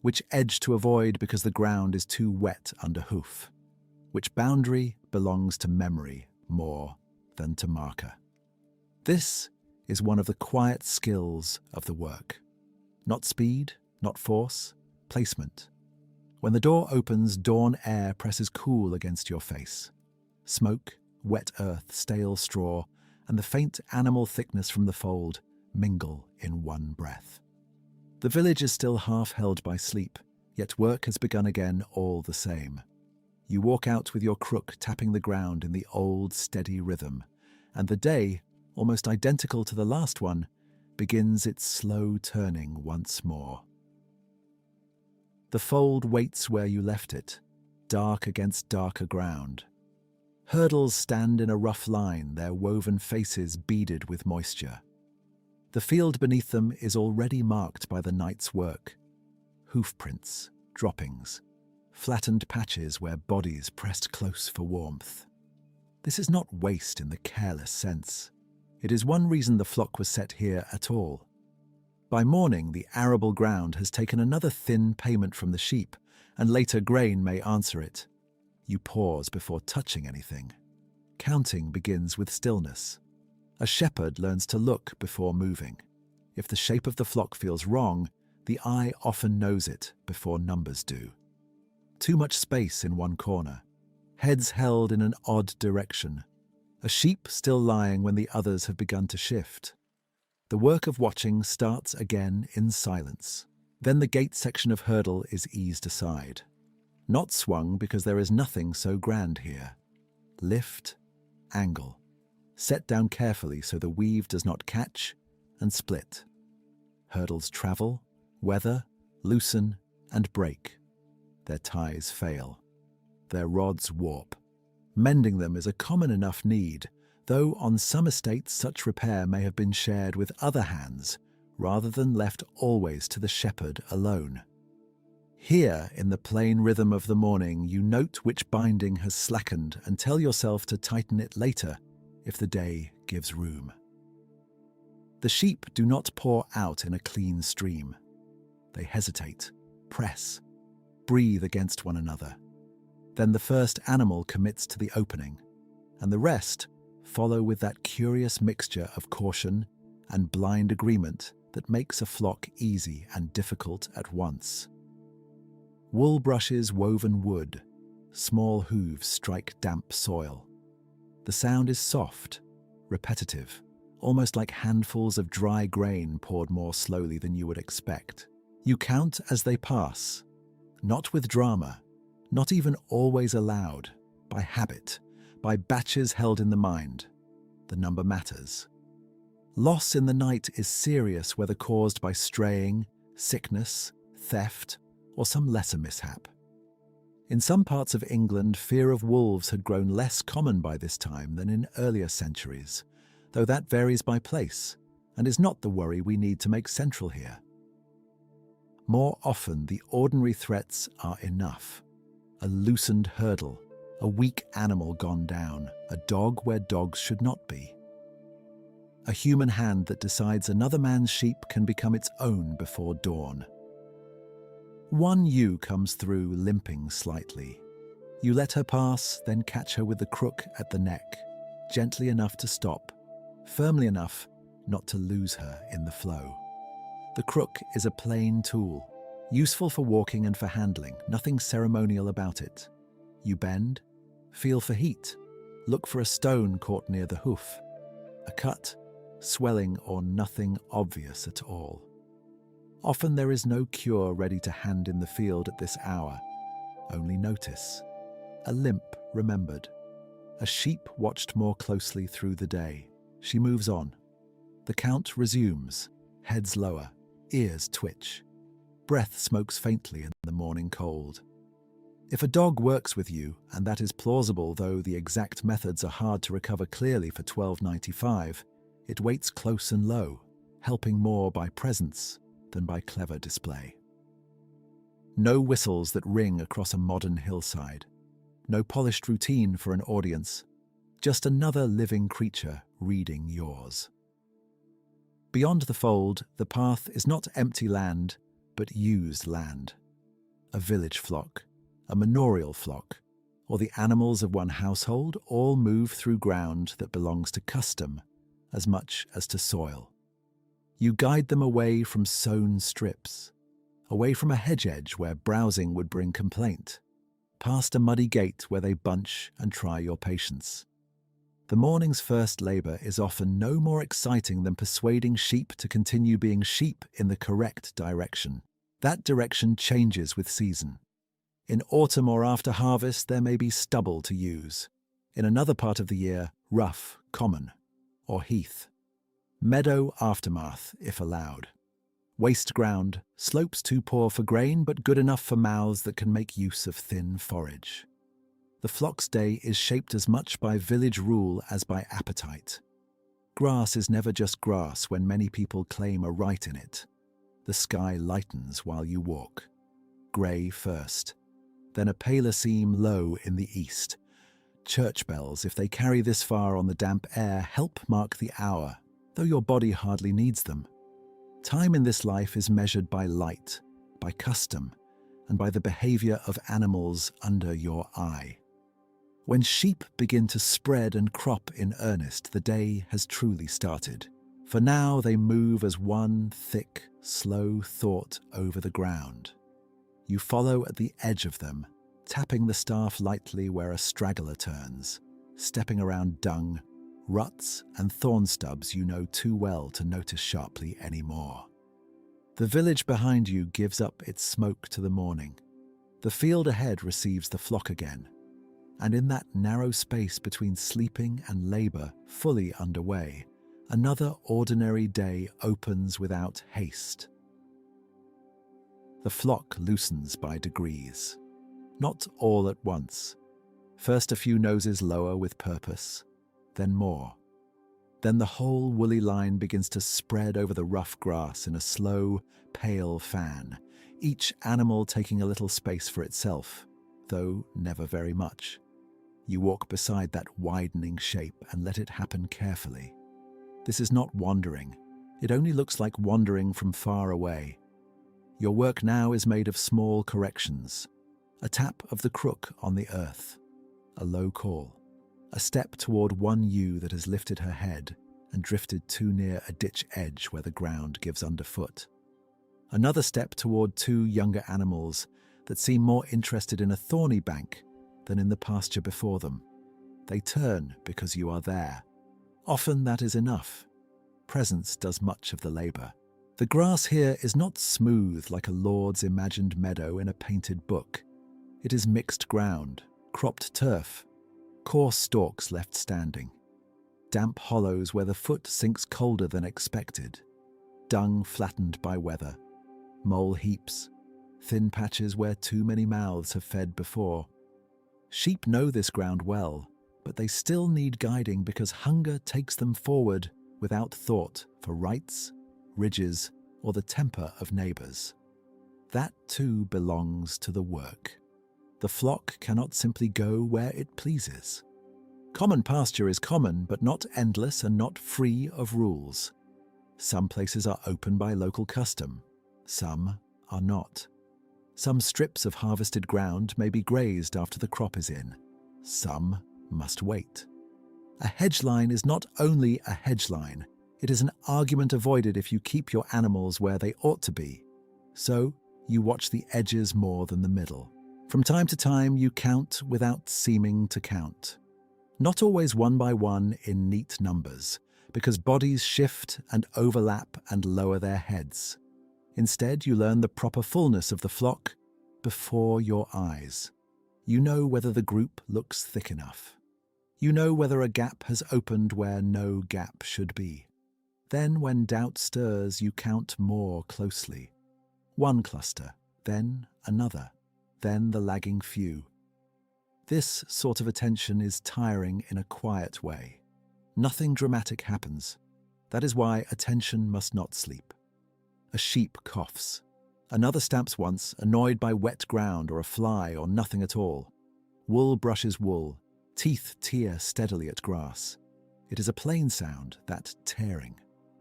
Which edge to avoid because the ground is too wet under hoof? Which boundary belongs to memory more than to marker? This is one of the quiet skills of the work. Not speed, not force, placement. When the door opens, dawn air presses cool against your face. Smoke, wet earth, stale straw, and the faint animal thickness from the fold mingle in one breath. The village is still half held by sleep, yet work has begun again all the same. You walk out with your crook tapping the ground in the old steady rhythm, and the day, almost identical to the last one, begins its slow turning once more. The fold waits where you left it, dark against darker ground. Hurdles stand in a rough line, their woven faces beaded with moisture. The field beneath them is already marked by the night's work. Hoofprints, droppings, flattened patches where bodies pressed close for warmth. This is not waste in the careless sense. It is one reason the flock was set here at all. By morning, the arable ground has taken another thin payment from the sheep, and later grain may answer it. You pause before touching anything. Counting begins with stillness. A shepherd learns to look before moving. If the shape of the flock feels wrong, the eye often knows it before numbers do. Too much space in one corner. Heads held in an odd direction. A sheep still lying when the others have begun to shift. The work of watching starts again in silence. Then the gate section of hurdle is eased aside. Not swung because there is nothing so grand here. Lift, angle, set down carefully so the weave does not catch and split. Hurdles travel, weather, loosen, and break. Their ties fail. Their rods warp. Mending them is a common enough need, though on some estates such repair may have been shared with other hands, rather than left always to the shepherd alone. Here, in the plain rhythm of the morning, you note which binding has slackened and tell yourself to tighten it later if the day gives room. The sheep do not pour out in a clean stream. They hesitate, press, breathe against one another. Then the first animal commits to the opening, and the rest follow with that curious mixture of caution and blind agreement that makes a flock easy and difficult at once. Wool brushes woven wood, small hooves strike damp soil. The sound is soft, repetitive, almost like handfuls of dry grain poured more slowly than you would expect. You count as they pass, not with drama, not even always aloud, by habit, by batches held in the mind. The number matters. Loss in the night is serious whether caused by straying, sickness, theft, or some lesser mishap. In some parts of England, fear of wolves had grown less common by this time than in earlier centuries, though that varies by place, and is not the worry we need to make central here. More often, the ordinary threats are enough. A loosened hurdle, a weak animal gone down, a dog where dogs should not be. A human hand that decides another man's sheep can become its own before dawn. One ewe comes through limping slightly. You let her pass, then catch her with the crook at the neck, gently enough to stop, firmly enough not to lose her in the flow. The crook is a plain tool, useful for walking and for handling, nothing ceremonial about it. You bend, feel for heat, look for a stone caught near the hoof, a cut, swelling, or nothing obvious at all. Often there is no cure ready to hand in the field at this hour, only notice. A limp remembered. A sheep watched more closely through the day. She moves on. The count resumes, heads lower, ears twitch. Breath smokes faintly in the morning cold. If a dog works with you, and that is plausible though the exact methods are hard to recover clearly for $12.95, it waits close and low, helping more by presence than by clever display. No whistles that ring across a modern hillside. No polished routine for an audience. Just another living creature reading yours. Beyond the fold, the path is not empty land, but used land. A village flock, a manorial flock, or the animals of one household all move through ground that belongs to custom as much as to soil. You guide them away from sown strips, away from a hedge edge where browsing would bring complaint, past a muddy gate where they bunch and try your patience. The morning's first labour is often no more exciting than persuading sheep to continue being sheep in the correct direction. That direction changes with season. In autumn or after harvest, there may be stubble to use. In another part of the year, rough, common, or heath. Meadow aftermath, if allowed. Waste ground, slopes too poor for grain but good enough for mouths that can make use of thin forage. The flock's day is shaped as much by village rule as by appetite. Grass is never just grass when many people claim a right in it. The sky lightens while you walk. Grey first, then a paler seam low in the east. Church bells, if they carry this far on the damp air, help mark the hour, though your body hardly needs them. Time in this life is measured by light, by custom, and by the behavior of animals under your eye. When sheep begin to spread and crop in earnest, the day has truly started. For now they move as one thick, slow thought over the ground. You follow at the edge of them, tapping the staff lightly where a straggler turns, stepping around dung, ruts and thorn stubs you know too well to notice sharply anymore. The village behind you gives up its smoke to the morning. The field ahead receives the flock again, and in that narrow space between sleeping and labor fully underway, another ordinary day opens without haste. The flock loosens by degrees, not all at once. First a few noses lower with purpose, then more. Then the whole woolly line begins to spread over the rough grass in a slow, pale fan, each animal taking a little space for itself, though never very much. You walk beside that widening shape and let it happen carefully. This is not wandering. It only looks like wandering from far away. Your work now is made of small corrections. A tap of the crook on the earth, a low call, a step toward one ewe that has lifted her head and drifted too near a ditch edge where the ground gives underfoot. Another step toward two younger animals that seem more interested in a thorny bank than in the pasture before them. They turn because you are there. Often that is enough. Presence does much of the labor. The grass here is not smooth like a lord's imagined meadow in a painted book. It is mixed ground, cropped turf, coarse stalks left standing, damp hollows where the foot sinks colder than expected, dung flattened by weather, mole heaps, thin patches where too many mouths have fed before. Sheep know this ground well, but they still need guiding because hunger takes them forward without thought for rights, ridges, or the temper of neighbors. That too belongs to the work. The flock cannot simply go where it pleases. Common pasture is common, but not endless and not free of rules. Some places are open by local custom, some are not. Some strips of harvested ground may be grazed after the crop is in. Some must wait. A hedge line is not only a hedge line, it is an argument avoided if you keep your animals where they ought to be. So, you watch the edges more than the middle. From time to time, you count without seeming to count. Not always one by one in neat numbers, because bodies shift and overlap and lower their heads. Instead, you learn the proper fullness of the flock before your eyes. You know whether the group looks thick enough. You know whether a gap has opened where no gap should be. Then, when doubt stirs, you count more closely. One cluster, then another, then the lagging few. This sort of attention is tiring in a quiet way. Nothing dramatic happens. That is why attention must not sleep. A sheep coughs. Another stamps once, annoyed by wet ground or a fly or nothing at all. Wool brushes wool. Teeth tear steadily at grass. It is a plain sound, that tearing.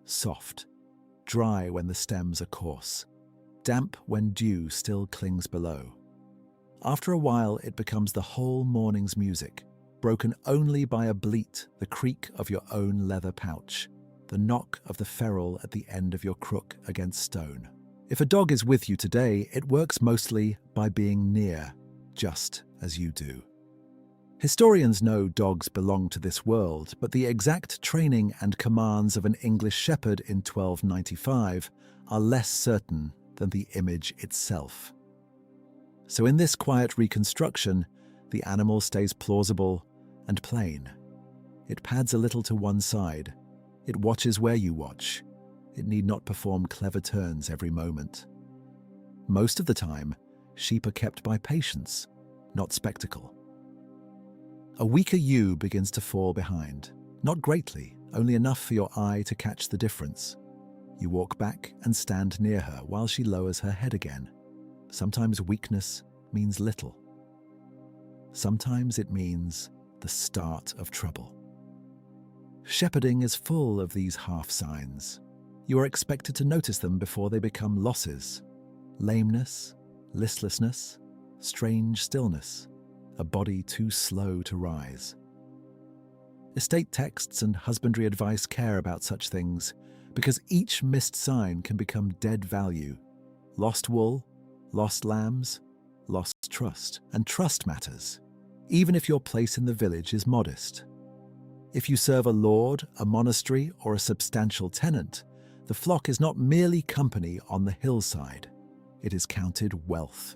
Soft. Dry when the stems are coarse. Damp when dew still clings below. After a while, it becomes the whole morning's music, broken only by a bleat, the creak of your own leather pouch, the knock of the ferrule at the end of your crook against stone. If a dog is with you today, it works mostly by being near, just as you do. Historians know dogs belong to this world, but the exact training and commands of an English shepherd in 1295 are less certain than the image itself. So in this quiet reconstruction, the animal stays plausible and plain. It pads a little to one side. It watches where you watch. It need not perform clever turns every moment. Most of the time, sheep are kept by patience, not spectacle. A weaker ewe begins to fall behind. Not greatly, only enough for your eye to catch the difference. You walk back and stand near her while she lowers her head again. Sometimes weakness means little. Sometimes it means the start of trouble. Shepherding is full of these half signs. You are expected to notice them before they become losses. Lameness, listlessness, strange stillness, a body too slow to rise. Estate texts and husbandry advice care about such things because each missed sign can become dead value. Lost wool, lost lambs, lost trust, and trust matters, even if your place in the village is modest. If you serve a lord, a monastery, or a substantial tenant, the flock is not merely company on the hillside. It is counted wealth.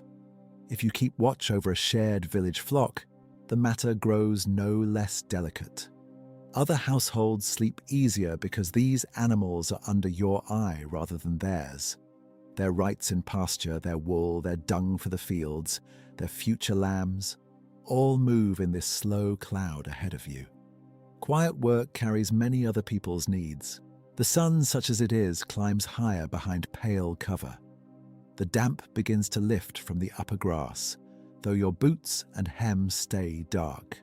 If you keep watch over a shared village flock, the matter grows no less delicate. Other households sleep easier because these animals are under your eye rather than theirs. Their rights in pasture, their wool, their dung for the fields, their future lambs, all move in this slow cloud ahead of you. Quiet work carries many other people's needs. The sun, such as it is, climbs higher behind pale cover. The damp begins to lift from the upper grass, though your boots and hem stay dark.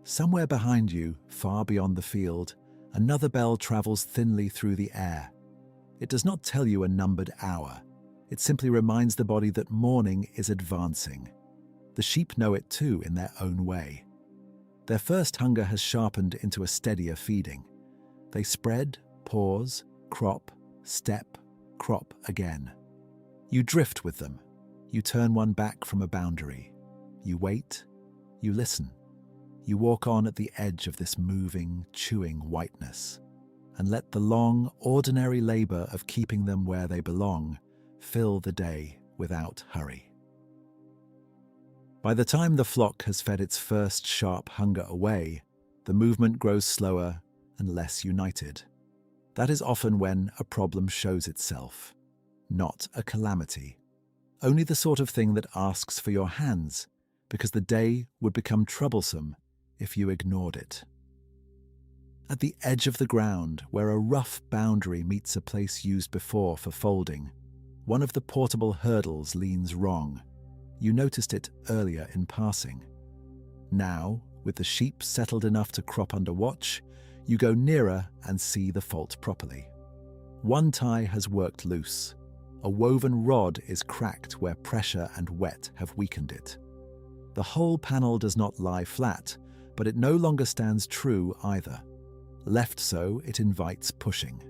Somewhere behind you, far beyond the field, another bell travels thinly through the air. It does not tell you a numbered hour. It simply reminds the body that morning is advancing. The sheep know it too in their own way. Their first hunger has sharpened into a steadier feeding. They spread, pause, crop, step, crop again. You drift with them. You turn one back from a boundary. You wait. You listen. You walk on at the edge of this moving, chewing whiteness, and let the long, ordinary labor of keeping them where they belong fill the day without hurry. By the time the flock has fed its first sharp hunger away, the movement grows slower and less united. That is often when a problem shows itself. Not a calamity. Only the sort of thing that asks for your hands, because the day would become troublesome if you ignored it. At the edge of the ground, where a rough boundary meets a place used before for folding, one of the portable hurdles leans wrong. You noticed it earlier in passing. Now, with the sheep settled enough to crop under watch, you go nearer and see the fault properly. One tie has worked loose. A woven rod is cracked where pressure and wet have weakened it. The whole panel does not lie flat, but it no longer stands true either. Left so, it invites pushing.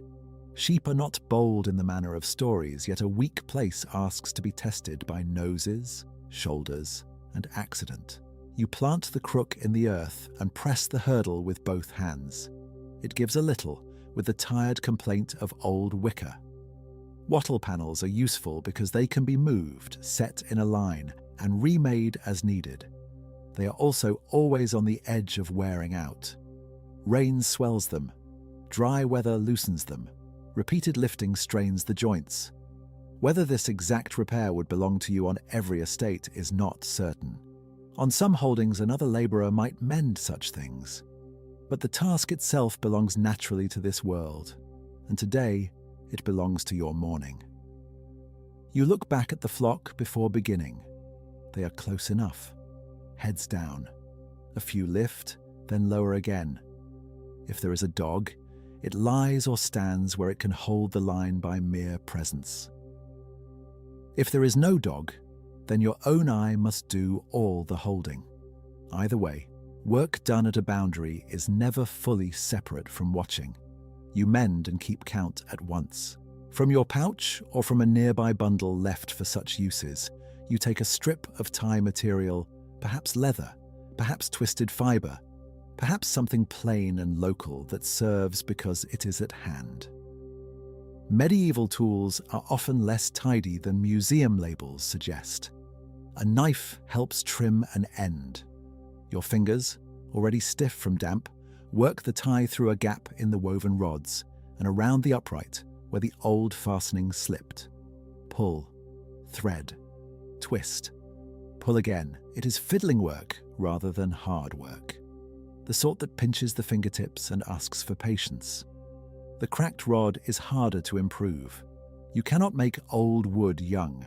Sheep are not bold in the manner of stories, yet a weak place asks to be tested by noses, shoulders, and accident. You plant the crook in the earth and press the hurdle with both hands. It gives a little, with the tired complaint of old wicker. Wattle panels are useful because they can be moved, set in a line, and remade as needed. They are also always on the edge of wearing out. Rain swells them. Dry weather loosens them. Repeated lifting strains the joints. Whether this exact repair would belong to you on every estate is not certain. On some holdings, another labourer might mend such things. But the task itself belongs naturally to this world, and today it belongs to your morning. You look back at the flock before beginning. They are close enough. Heads down. A few lift, then lower again. If there is a dog, it lies or stands where it can hold the line by mere presence. If there is no dog, then your own eye must do all the holding. Either way, work done at a boundary is never fully separate from watching. You mend and keep count at once. From your pouch or from a nearby bundle left for such uses, you take a strip of tie material, perhaps leather, perhaps twisted fibre, perhaps something plain and local that serves because it is at hand. Medieval tools are often less tidy than museum labels suggest. A knife helps trim an end. Your fingers, already stiff from damp, work the tie through a gap in the woven rods and around the upright where the old fastening slipped. Pull, thread, twist, pull again. It is fiddling work rather than hard work. The sort that pinches the fingertips and asks for patience. The cracked rod is harder to improve. You cannot make old wood young,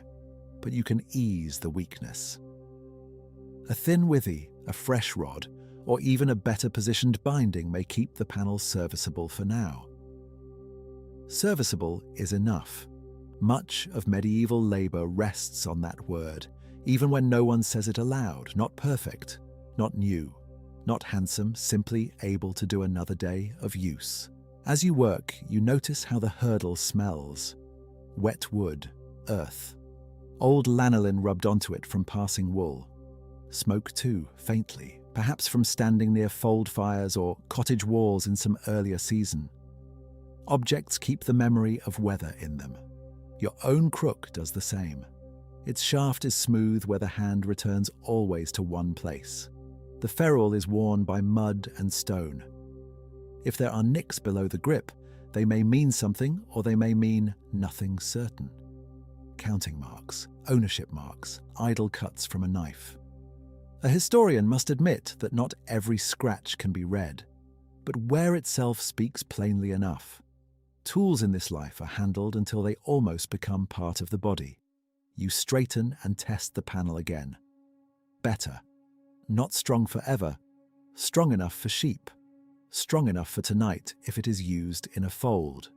but you can ease the weakness. A thin withy, a fresh rod, or even a better positioned binding may keep the panel serviceable for now. Serviceable is enough. Much of medieval labour rests on that word, even when no one says it aloud. Not perfect, not new, not handsome, simply able to do another day of use. As you work, you notice how the hurdle smells. Wet wood, earth. Old lanolin rubbed onto it from passing wool. Smoke too, faintly, perhaps from standing near fold fires or cottage walls in some earlier season. Objects keep the memory of weather in them. Your own crook does the same. Its shaft is smooth where the hand returns always to one place. The ferrule is worn by mud and stone. If there are nicks below the grip, they may mean something or they may mean nothing certain. Counting marks, ownership marks, idle cuts from a knife. A historian must admit that not every scratch can be read, but wear itself speaks plainly enough. Tools in this life are handled until they almost become part of the body. You straighten and test the panel again. Better. Not strong forever, strong enough for sheep. Strong enough for tonight if it is used in a fold.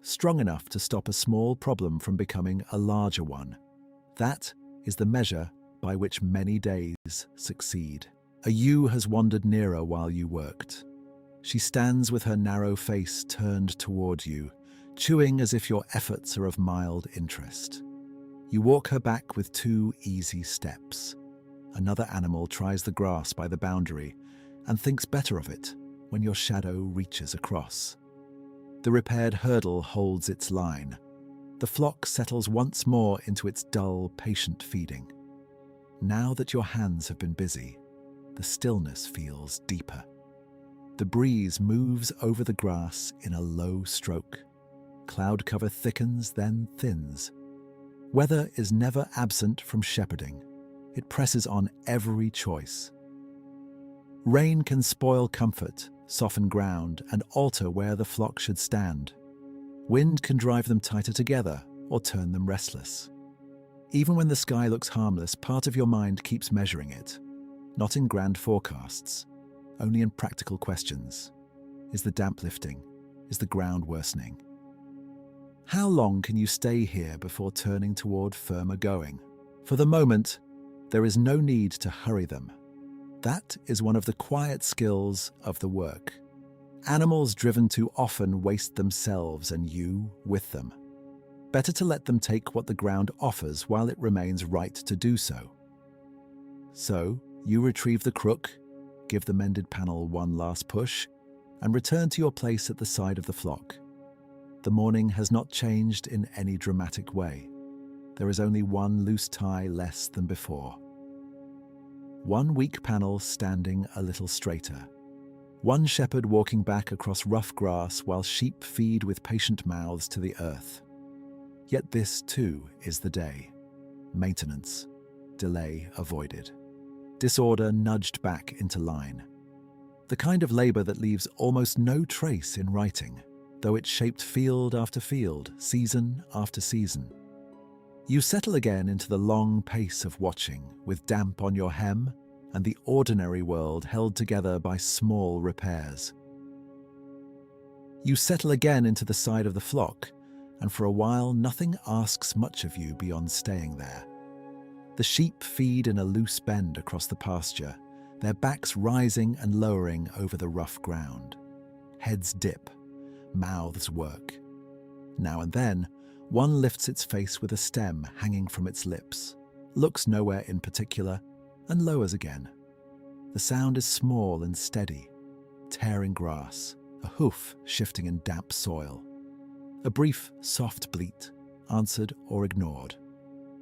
Strong enough to stop a small problem from becoming a larger one. That is the measure by which many days succeed. A ewe has wandered nearer while you worked. She stands with her narrow face turned toward you, chewing as if your efforts are of mild interest. You walk her back with 2 easy steps. Another animal tries the grass by the boundary and thinks better of it when your shadow reaches across. The repaired hurdle holds its line. The flock settles once more into its dull, patient feeding. Now that your hands have been busy, the stillness feels deeper. The breeze moves over the grass in a low stroke. Cloud cover thickens, then thins. Weather is never absent from shepherding. It presses on every choice. Rain can spoil comfort, soften ground, and alter where the flock should stand. Wind can drive them tighter together or turn them restless. Even when the sky looks harmless, part of your mind keeps measuring it. Not in grand forecasts, only in practical questions. Is the damp lifting? Is the ground worsening? How long can you stay here before turning toward firmer going? For the moment, there is no need to hurry them. That is one of the quiet skills of the work. Animals driven too often waste themselves and you with them. Better to let them take what the ground offers while it remains right to do so. So, you retrieve the crook, give the mended panel one last push, and return to your place at the side of the flock. The morning has not changed in any dramatic way. There is only one loose tie less than before. One weak panel standing a little straighter. One shepherd walking back across rough grass while sheep feed with patient mouths to the earth. Yet this, too, is the day. Maintenance. Delay avoided. Disorder nudged back into line. The kind of labor that leaves almost no trace in writing, though it shaped field after field, season after season. You settle again into the long pace of watching, with damp on your hem and the ordinary world held together by small repairs. You settle again into the side of the flock, and for a while nothing asks much of you beyond staying there. The sheep feed in a loose bend across the pasture, their backs rising and lowering over the rough ground. Heads dip, mouths work. Now and then, one lifts its face with a stem hanging from its lips, looks nowhere in particular, and lowers again. The sound is small and steady, tearing grass, a hoof shifting in damp soil. A brief, soft bleat, answered or ignored.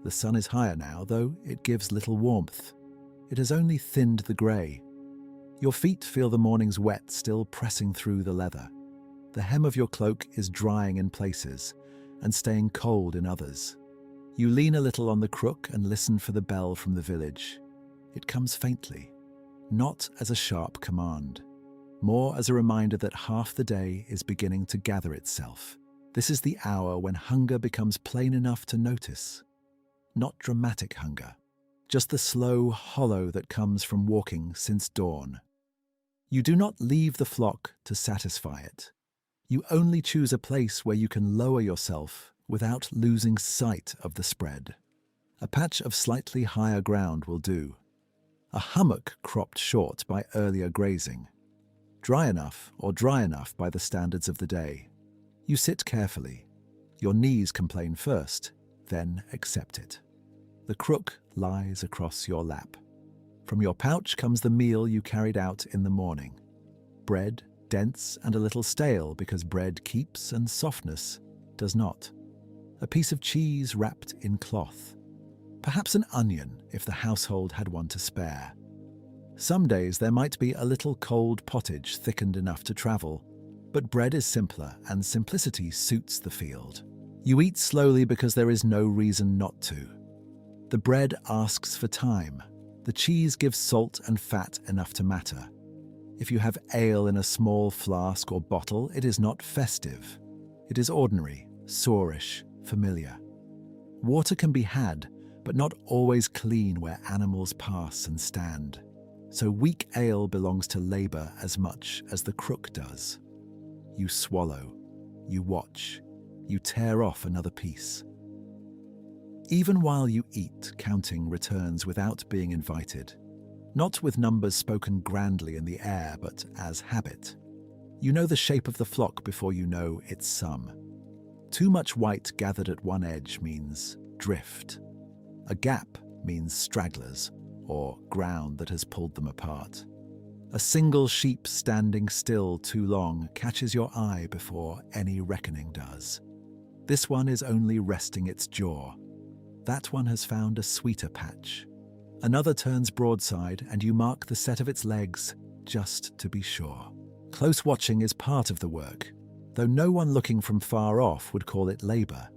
The sun is higher now, though it gives little warmth. It has only thinned the grey. Your feet feel the morning's wet still pressing through the leather. The hem of your cloak is drying in places and staying cold in others. You lean a little on the crook and listen for the bell from the village. It comes faintly, not as a sharp command, more as a reminder that half the day is beginning to gather itself. This is the hour when hunger becomes plain enough to notice. Not dramatic hunger, just the slow hollow that comes from walking since dawn. You do not leave the flock to satisfy it. You only choose a place where you can lower yourself without losing sight of the spread. A patch of slightly higher ground will do. A hummock cropped short by earlier grazing. Dry enough or dry enough by the standards of the day. You sit carefully. Your knees complain first, then accept it. The crook lies across your lap. From your pouch comes the meal you carried out in the morning. Bread, dense and a little stale because bread keeps and softness does not. A piece of cheese wrapped in cloth. Perhaps an onion if the household had one to spare. Some days there might be a little cold pottage thickened enough to travel, but bread is simpler and simplicity suits the field. You eat slowly because there is no reason not to. The bread asks for time. The cheese gives salt and fat enough to matter. If you have ale in a small flask or bottle, it is not festive. It is ordinary, sourish, familiar. Water can be had, but not always clean where animals pass and stand. So weak ale belongs to labour as much as the crook does. You swallow, you watch, you tear off another piece. Even while you eat, counting returns without being invited, not with numbers spoken grandly in the air, but as habit. You know the shape of the flock before you know its sum. Too much white gathered at one edge means drift. A gap means stragglers, or ground that has pulled them apart. A single sheep standing still too long catches your eye before any reckoning does. This one is only resting its jaw. That one has found a sweeter patch. Another turns broadside and you mark the set of its legs just to be sure. Close watching is part of the work, though no one looking from far off would call it labour.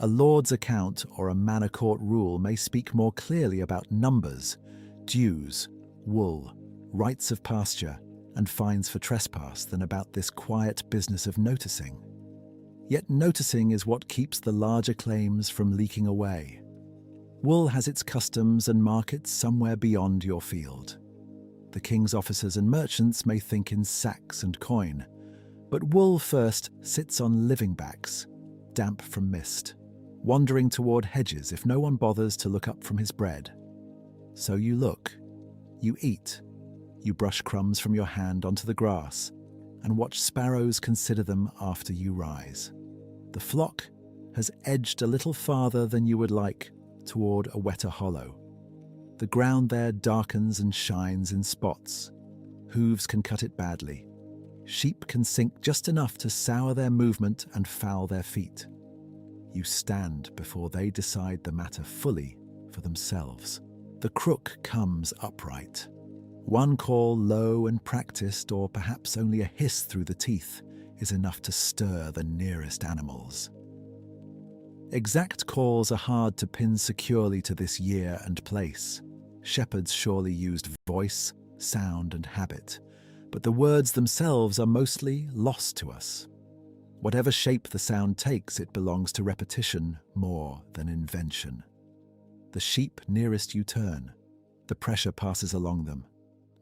A lord's account or a manor court rule may speak more clearly about numbers, dues, wool, rights of pasture, and fines for trespass than about this quiet business of noticing. Yet noticing is what keeps the larger claims from leaking away. Wool has its customs and markets somewhere beyond your field. The king's officers and merchants may think in sacks and coin, but wool first sits on living backs, damp from mist, wandering toward hedges if no one bothers to look up from his bread. So you look, you eat, you brush crumbs from your hand onto the grass, and watch sparrows consider them after you rise. The flock has edged a little farther than you would like toward a wetter hollow. The ground there darkens and shines in spots. Hooves can cut it badly. Sheep can sink just enough to sour their movement and foul their feet. You stand before they decide the matter fully for themselves. The crook comes upright. One call low and practiced, or perhaps only a hiss through the teeth, is enough to stir the nearest animals. Exact calls are hard to pin securely to this year and place. Shepherds surely used voice, sound, and habit, but the words themselves are mostly lost to us. Whatever shape the sound takes, it belongs to repetition more than invention. The sheep nearest you turn. The pressure passes along them,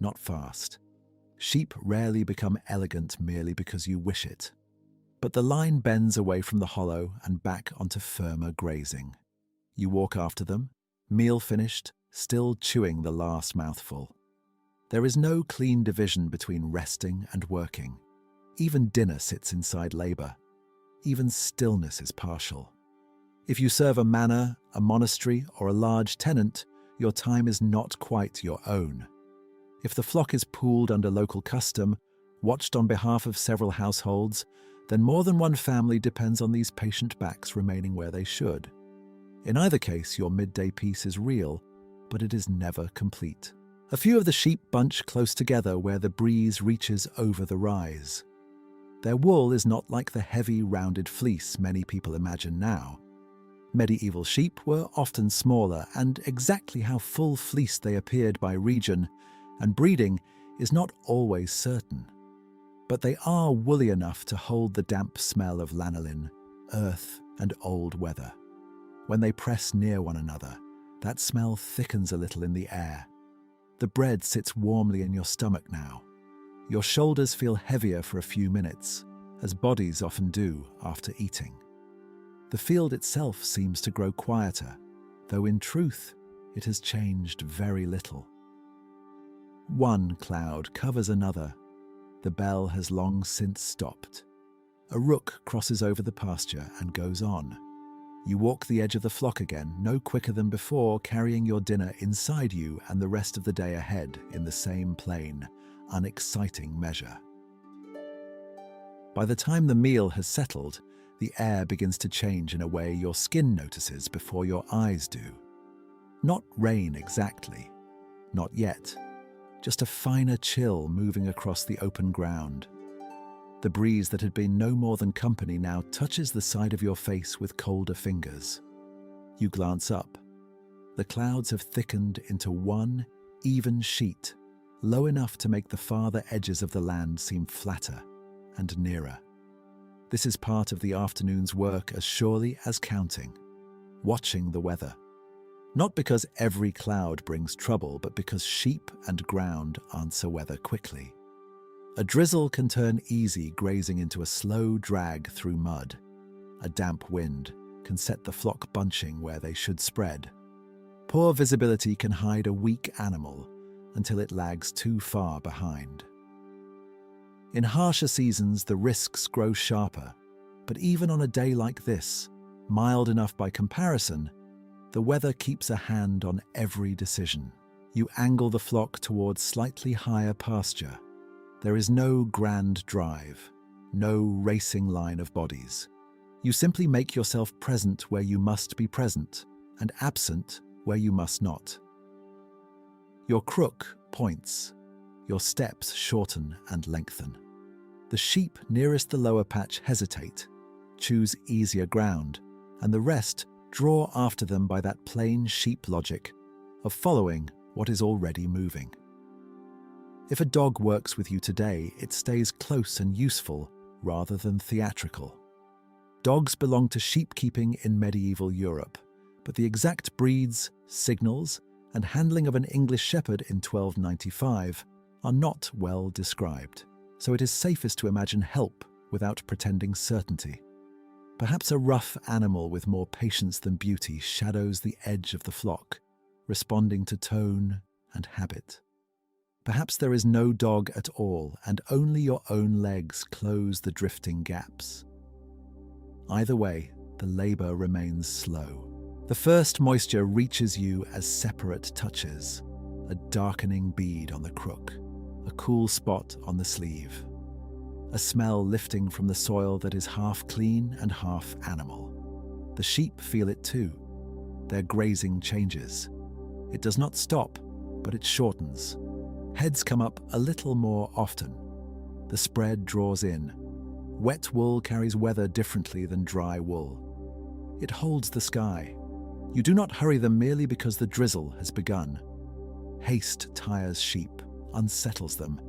not fast. Sheep rarely become elegant merely because you wish it. But the line bends away from the hollow and back onto firmer grazing. You walk after them, meal finished, still chewing the last mouthful. There is no clean division between resting and working. Even dinner sits inside labour. Even stillness is partial. If you serve a manor, a monastery, or a large tenant, your time is not quite your own. If the flock is pooled under local custom, watched on behalf of several households, then more than one family depends on these patient backs remaining where they should. In either case, your midday peace is real, but it is never complete. A few of the sheep bunch close together where the breeze reaches over the rise. Their wool is not like the heavy, rounded fleece many people imagine now. Medieval sheep were often smaller, and exactly how full-fleeced they appeared by region and breeding is not always certain. But they are woolly enough to hold the damp smell of lanolin, earth, and old weather. When they press near one another, that smell thickens a little in the air. The bread sits warmly in your stomach now. Your shoulders feel heavier for a few minutes, as bodies often do after eating. The field itself seems to grow quieter, though in truth it has changed very little. One cloud covers another. The bell has long since stopped. A rook crosses over the pasture and goes on. You walk the edge of the flock again, no quicker than before, carrying your dinner inside you and the rest of the day ahead in the same plain, unexciting measure. By the time the meal has settled, the air begins to change in a way your skin notices before your eyes do. Not rain exactly, not yet, just a finer chill moving across the open ground. The breeze that had been no more than company now touches the side of your face with colder fingers. You glance up. The clouds have thickened into one even sheet, low enough to make the farther edges of the land seem flatter and nearer. This is part of the afternoon's work as surely as counting, watching the weather. Not because every cloud brings trouble, but because sheep and ground answer weather quickly. A drizzle can turn easy grazing into a slow drag through mud. A damp wind can set the flock bunching where they should spread. Poor visibility can hide a weak animal until it lags too far behind. In harsher seasons, the risks grow sharper, but even on a day like this, mild enough by comparison, the weather keeps a hand on every decision. You angle the flock towards slightly higher pasture. There is no grand drive, no racing line of bodies. You simply make yourself present where you must be present, and absent where you must not. Your crook points, your steps shorten and lengthen. The sheep nearest the lower patch hesitate, choose easier ground, and the rest draw after them by that plain sheep logic of following what is already moving. If a dog works with you today, it stays close and useful rather than theatrical. Dogs belong to sheep-keeping in medieval Europe, but the exact breeds, signals, and handling of an English shepherd in 1295 are not well described, so it is safest to imagine help without pretending certainty. Perhaps a rough animal with more patience than beauty shadows the edge of the flock, responding to tone and habit. Perhaps there is no dog at all, and only your own legs close the drifting gaps. Either way, the labor remains slow. The first moisture reaches you as separate touches, a darkening bead on the crook, a cool spot on the sleeve, a smell lifting from the soil that is half clean and half animal. The sheep feel it too. Their grazing changes. It does not stop, but it shortens. Heads come up a little more often. The spread draws in. Wet wool carries weather differently than dry wool. It holds the sky. You do not hurry them merely because the drizzle has begun. Haste tires sheep, unsettles them,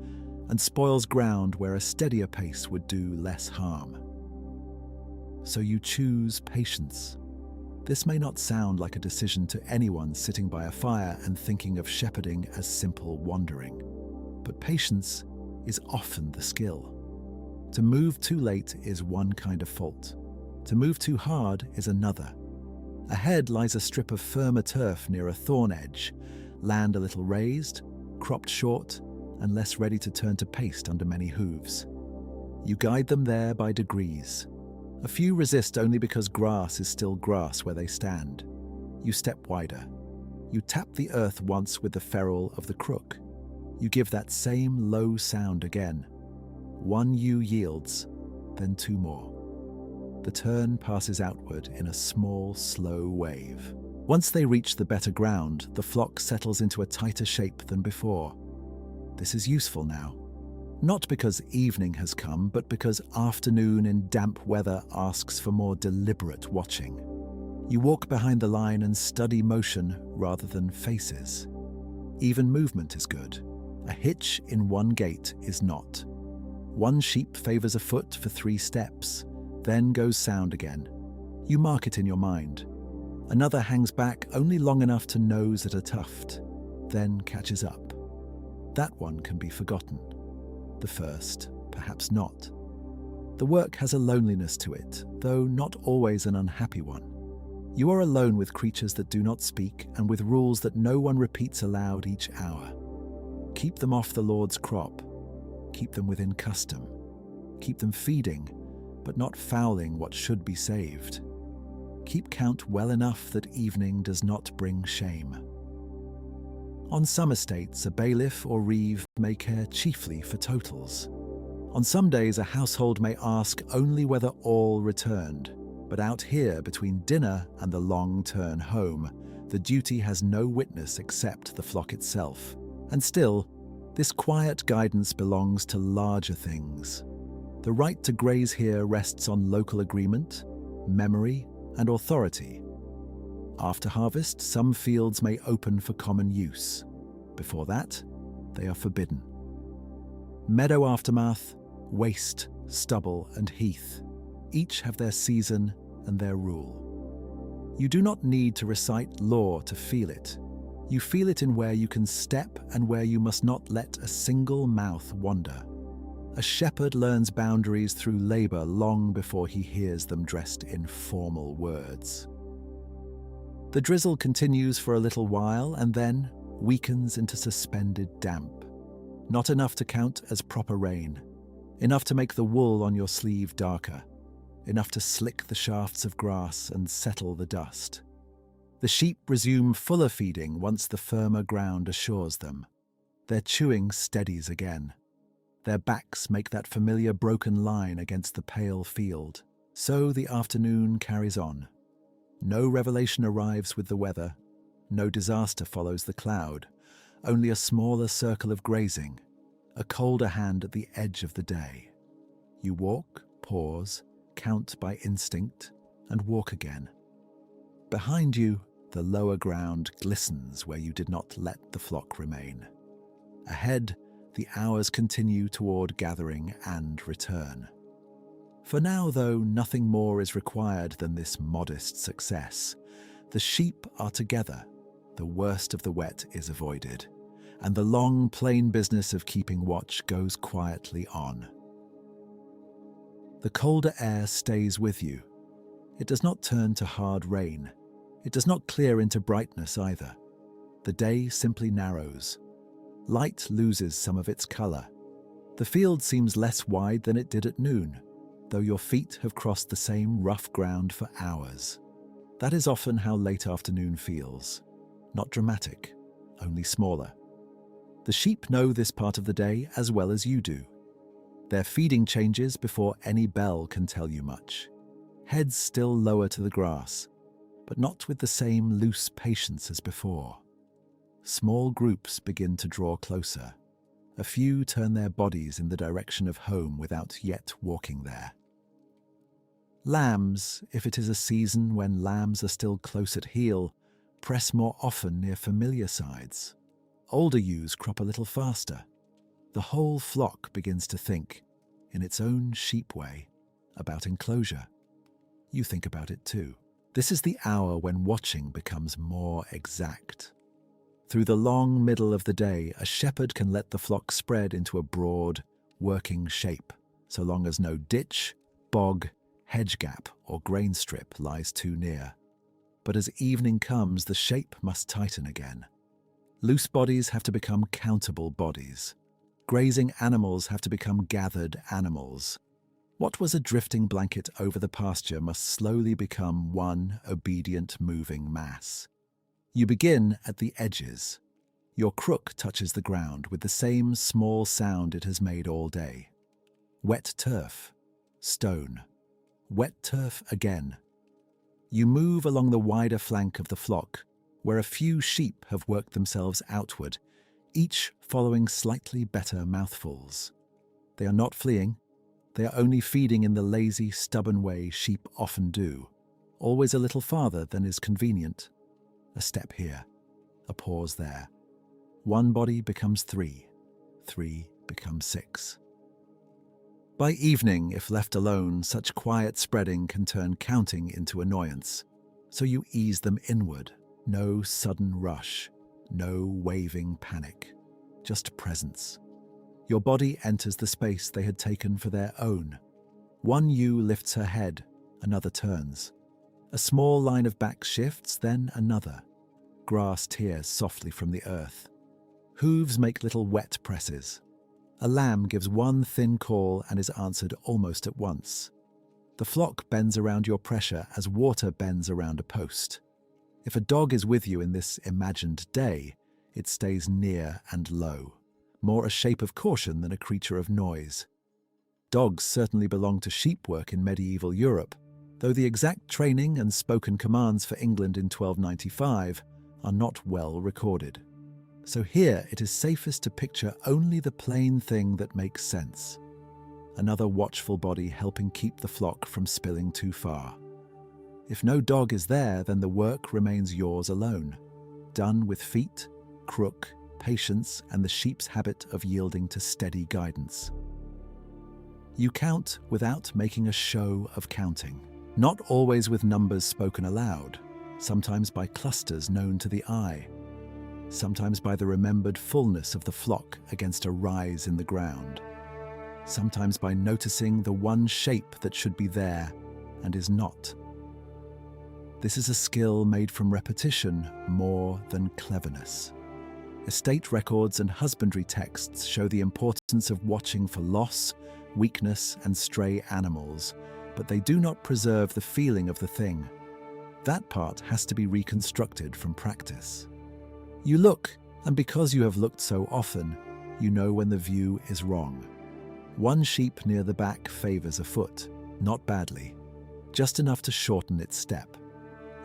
and spoils ground where a steadier pace would do less harm. So you choose patience. This may not sound like a decision to anyone sitting by a fire and thinking of shepherding as simple wandering, but patience is often the skill. To move too late is one kind of fault. To move too hard is another. Ahead lies a strip of firmer turf near a thorn edge, land a little raised, cropped short, and less ready to turn to paste under many hooves. You guide them there by degrees. A few resist only because grass is still grass where they stand. You step wider. You tap the earth once with the ferrule of the crook. You give that same low sound again. One ewe yields, then two more. The turn passes outward in a small, slow wave. Once they reach the better ground, the flock settles into a tighter shape than before. This is useful now. Not because evening has come, but because afternoon in damp weather asks for more deliberate watching. You walk behind the line and study motion rather than faces. Even movement is good. A hitch in one gait is not. One sheep favors a foot for 3 steps, then goes sound again. You mark it in your mind. Another hangs back only long enough to nose at a tuft, then catches up. That one can be forgotten. The first, perhaps not. The work has a loneliness to it, though not always an unhappy one. You are alone with creatures that do not speak and with rules that no one repeats aloud each hour. Keep them off the Lord's crop. Keep them within custom. Keep them feeding, but not fouling what should be saved. Keep count well enough that evening does not bring shame. On some estates, a bailiff or reeve may care chiefly for totals. On some days, a household may ask only whether all returned, but out here, between dinner and the long turn home, The duty has no witness except the flock itself. And still, this quiet guidance belongs to larger things. The right to graze here rests on local agreement, memory, and authority. After harvest, some fields may open for common use. Before that, they are forbidden. Meadow aftermath, waste, stubble, and heath each have their season and their rule. You do not need to recite law to feel it. You feel it in where you can step and where you must not let a single mouth wander. A shepherd learns boundaries through labor long before he hears them dressed in formal words. The drizzle continues for a little while and then weakens into suspended damp. Not enough to count as proper rain. Enough to make the wool on your sleeve darker. Enough to slick the shafts of grass and settle the dust. The sheep resume fuller feeding once the firmer ground assures them. Their chewing steadies again. Their backs make that familiar broken line against the pale field. So the afternoon carries on. No revelation arrives with the weather. No disaster follows the cloud. Only a smaller circle of grazing. A colder hand at the edge of the day. You walk, pause, count by instinct, and walk again. Behind you, the lower ground glistens where you did not let the flock remain. Ahead, the hours continue toward gathering and return. For now, though, nothing more is required than this modest success. The sheep are together, the worst of the wet is avoided, and the long, plain business of keeping watch goes quietly on. The colder air stays with you. It does not turn to hard rain. It does not clear into brightness either. The day simply narrows. Light loses some of its color. The field seems less wide than it did at noon, though your feet have crossed the same rough ground for hours. That is often how late afternoon feels. Not dramatic, only smaller. The sheep know this part of the day as well as you do. Their feeding changes before any bell can tell you much. Heads still lower to the grass, but not with the same loose patience as before. Small groups begin to draw closer. A few turn their bodies in the direction of home without yet walking there. Lambs, if it is a season when lambs are still close at heel, press more often near familiar sides. Older ewes crop a little faster. The whole flock begins to think, in its own sheep way, about enclosure. You think about it too. This is the hour when watching becomes more exact. Through the long middle of the day, a shepherd can let the flock spread into a broad, working shape, so long as no ditch, bog, hedge gap, or grain strip lies too near. But as evening comes, the shape must tighten again. Loose bodies have to become countable bodies. Grazing animals have to become gathered animals. What was a drifting blanket over the pasture must slowly become one obedient moving mass. You begin at the edges. Your crook touches the ground with the same small sound it has made all day. Wet turf, stone, wet turf again. You move along the wider flank of the flock, where a few sheep have worked themselves outward, each following slightly better mouthfuls. They are not fleeing. They are only feeding in the lazy, stubborn way sheep often do, always a little farther than is convenient. A step here, a pause there. One body becomes three becomes six. By evening, if left alone, such quiet spreading can turn counting into annoyance. So you ease them inward. No sudden rush, no waving panic, just presence. Your body enters the space they had taken for their own. One ewe lifts her head, another turns. A small line of back shifts, then another. Grass tears softly from the earth. Hooves make little wet presses. A lamb gives one thin call and is answered almost at once. The flock bends around your pressure as water bends around a post. If a dog is with you in this imagined day, it stays near and low, more a shape of caution than a creature of noise. Dogs certainly belong to sheep work in medieval Europe, though the exact training and spoken commands for England in 1295 are not well recorded. So here it is safest to picture only the plain thing that makes sense. Another watchful body helping keep the flock from spilling too far. If no dog is there, then the work remains yours alone, done with feet, crook, patience, and the sheep's habit of yielding to steady guidance. You count without making a show of counting, not always with numbers spoken aloud, sometimes by clusters known to the eye, sometimes by the remembered fullness of the flock against a rise in the ground, sometimes by noticing the one shape that should be there and is not. This is a skill made from repetition more than cleverness. Estate records and husbandry texts show the importance of watching for loss, weakness, and stray animals, but they do not preserve the feeling of the thing. That part has to be reconstructed from practice. You look, and because you have looked so often, you know when the view is wrong. One sheep near the back favors a foot, not badly, just enough to shorten its step.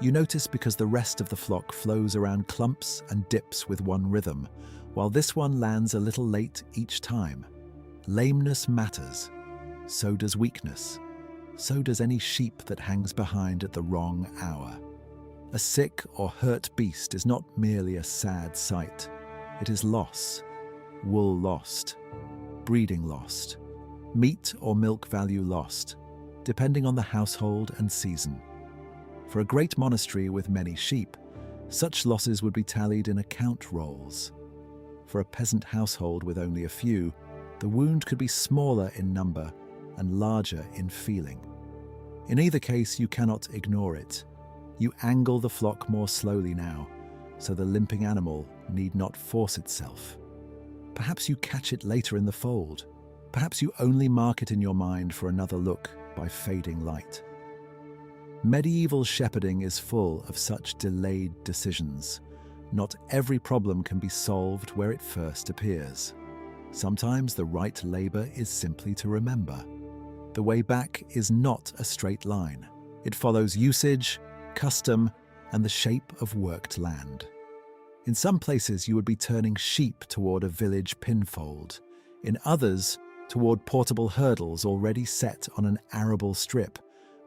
You notice because the rest of the flock flows around clumps and dips with one rhythm, while this one lands a little late each time. Lameness matters. So does weakness. So does any sheep that hangs behind at the wrong hour. A sick or hurt beast is not merely a sad sight. It is loss. Wool lost. Breeding lost. Meat or milk value lost, depending on the household and season. For a great monastery with many sheep, such losses would be tallied in account rolls. For a peasant household with only a few, the wound could be smaller in number and larger in feeling. In either case, you cannot ignore it. You angle the flock more slowly now, so the limping animal need not force itself. Perhaps you catch it later in the fold. Perhaps you only mark it in your mind for another look by fading light. Medieval shepherding is full of such delayed decisions. Not every problem can be solved where it first appears. Sometimes the right labor is simply to remember. The way back is not a straight line. It follows usage, custom, and the shape of worked land. In some places you would be turning sheep toward a village pinfold. In others, toward portable hurdles already set on an arable strip,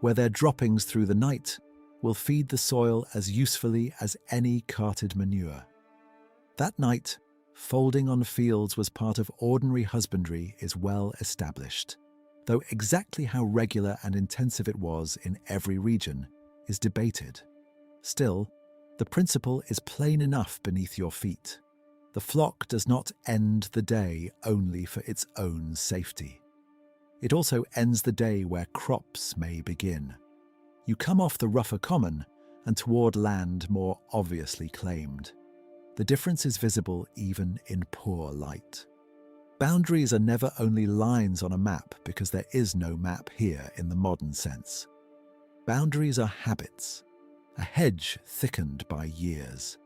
where their droppings through the night will feed the soil as usefully as any carted manure. That night, folding on fields was part of ordinary husbandry is well established, though exactly how regular and intensive it was in every region is debated. Still, the principle is plain enough beneath your feet. The flock does not end the day only for its own safety. It also ends the day where crops may begin. You come off the rougher common and toward land more obviously claimed. The difference is visible even in poor light. Boundaries are never only lines on a map because there is no map here in the modern sense. Boundaries are habits. A hedge thickened by years.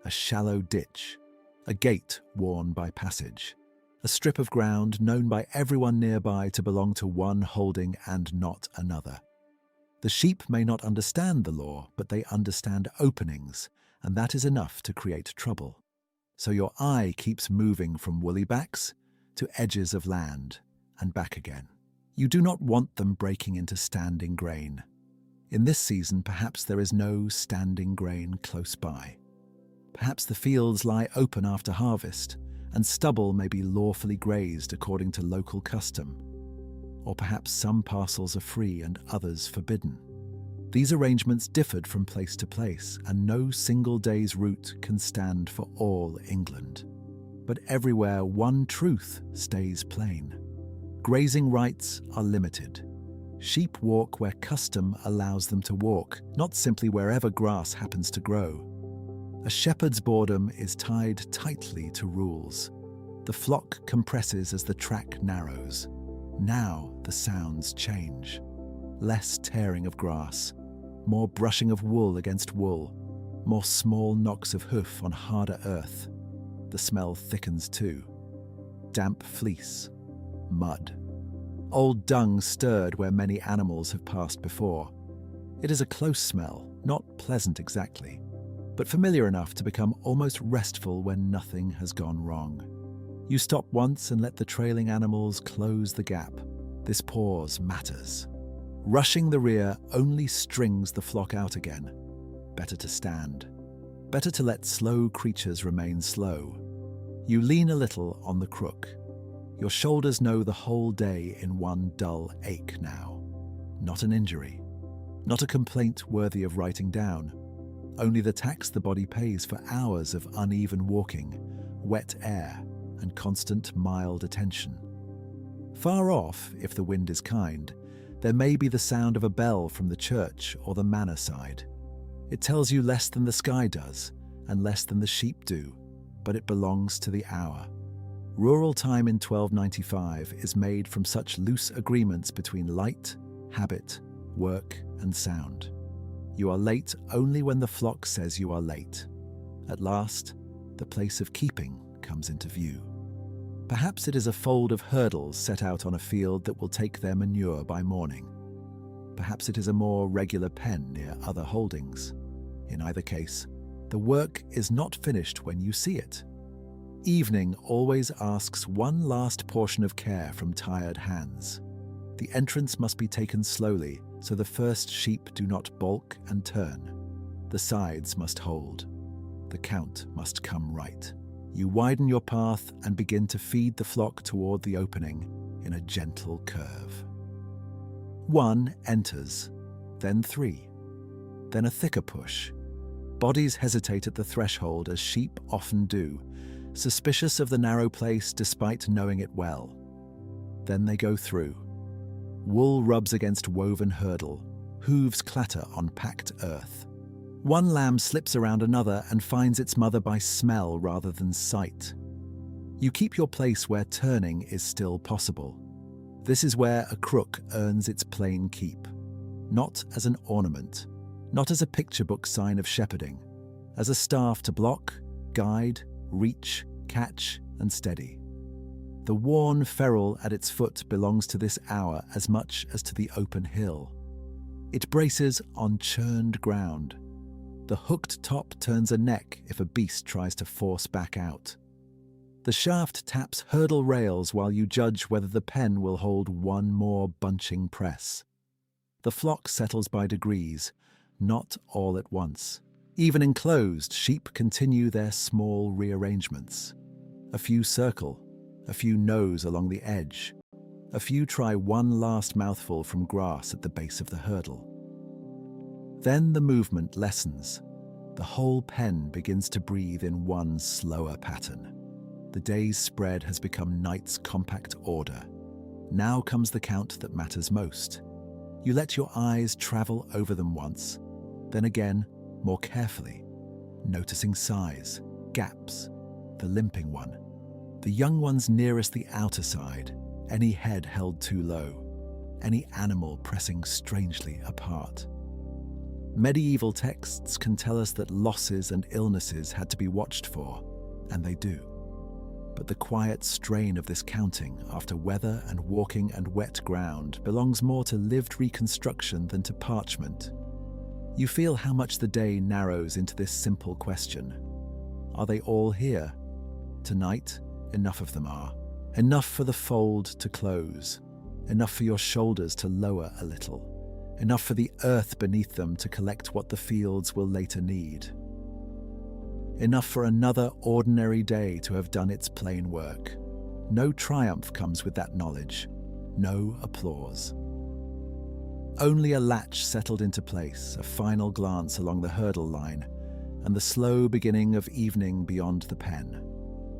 A shallow ditch. A gate worn by passage. A strip of ground known by everyone nearby to belong to one holding and not another. The sheep may not understand the law, but they understand openings, and that is enough to create trouble. So your eye keeps moving from woolly backs to edges of land and back again. You do not want them breaking into standing grain. In this season, perhaps there is no standing grain close by. Perhaps the fields lie open after harvest, and stubble may be lawfully grazed according to local custom. Or perhaps some parcels are free and others forbidden. These arrangements differed from place to place, and no single day's route can stand for all England. But everywhere one truth stays plain. Grazing rights are limited. Sheep walk where custom allows them to walk, not simply wherever grass happens to grow. A shepherd's boredom is tied tightly to rules. The flock compresses as the track narrows. Now the sounds change. Less tearing of grass, more brushing of wool against wool, more small knocks of hoof on harder earth. The smell thickens too. Damp fleece, mud. Old dung stirred where many animals have passed before. It is a close smell, not pleasant exactly. but familiar enough to become almost restful when nothing has gone wrong. You stop once and let the trailing animals close the gap. This pause matters. Rushing the rear only strings the flock out again. Better to stand. Better to let slow creatures remain slow. You lean a little on the crook. Your shoulders know the whole day in one dull ache now. Not an injury. Not a complaint worthy of writing down. Only the tax the body pays for hours of uneven walking, wet air, and constant mild attention. Far off, if the wind is kind, there may be the sound of a bell from the church or the manor side. It tells you less than the sky does, and less than the sheep do, but it belongs to the hour. Rural time in 1295 is made from such loose agreements between light, habit, work, and sound. You are late only when the flock says you are late. At last, the place of keeping comes into view. Perhaps it is a fold of hurdles set out on a field that will take their manure by morning. Perhaps it is a more regular pen near other holdings. In either case, the work is not finished when you see it. Evening always asks one last portion of care from tired hands. The entrance must be taken slowly so the first sheep do not balk and turn. The sides must hold. The count must come right. You widen your path and begin to feed the flock toward the opening in a gentle curve. 1 enters, then 3, then a thicker push. Bodies hesitate at the threshold as sheep often do, suspicious of the narrow place despite knowing it well. Then they go through. Wool rubs against woven hurdle, hooves clatter on packed earth. One lamb slips around another and finds its mother by smell rather than sight. You keep your place where turning is still possible. This is where a crook earns its plain keep. Not as an ornament, not as a picture book sign of shepherding, as a staff to block, guide, reach, catch, and steady. The worn ferrule at its foot belongs to this hour as much as to the open hill. It braces on churned ground. The hooked top turns a neck if a beast tries to force back out. The shaft taps hurdle rails while you judge whether the pen will hold one more bunching press. The flock settles by degrees, not all at once. Even enclosed, sheep continue their small rearrangements. A few circle, a few nose along the edge. A few try one last mouthful from grass at the base of the hurdle. Then the movement lessens. The whole pen begins to breathe in one slower pattern. The day's spread has become night's compact order. Now comes the count that matters most. You let your eyes travel over them once, then again, more carefully, noticing size, gaps, the limping one, the young ones nearest the outer side, any head held too low, any animal pressing strangely apart. Medieval texts can tell us that losses and illnesses had to be watched for, and they do. But the quiet strain of this counting after weather and walking and wet ground belongs more to lived reconstruction than to parchment. You feel how much the day narrows into this simple question. Are they all here? Tonight, enough of them are. Enough for the fold to close. Enough for your shoulders to lower a little. Enough for the earth beneath them to collect what the fields will later need. Enough for another ordinary day to have done its plain work. No triumph comes with that knowledge. No applause. Only a latch settled into place, a final glance along the hurdle line, and the slow beginning of evening beyond the pen.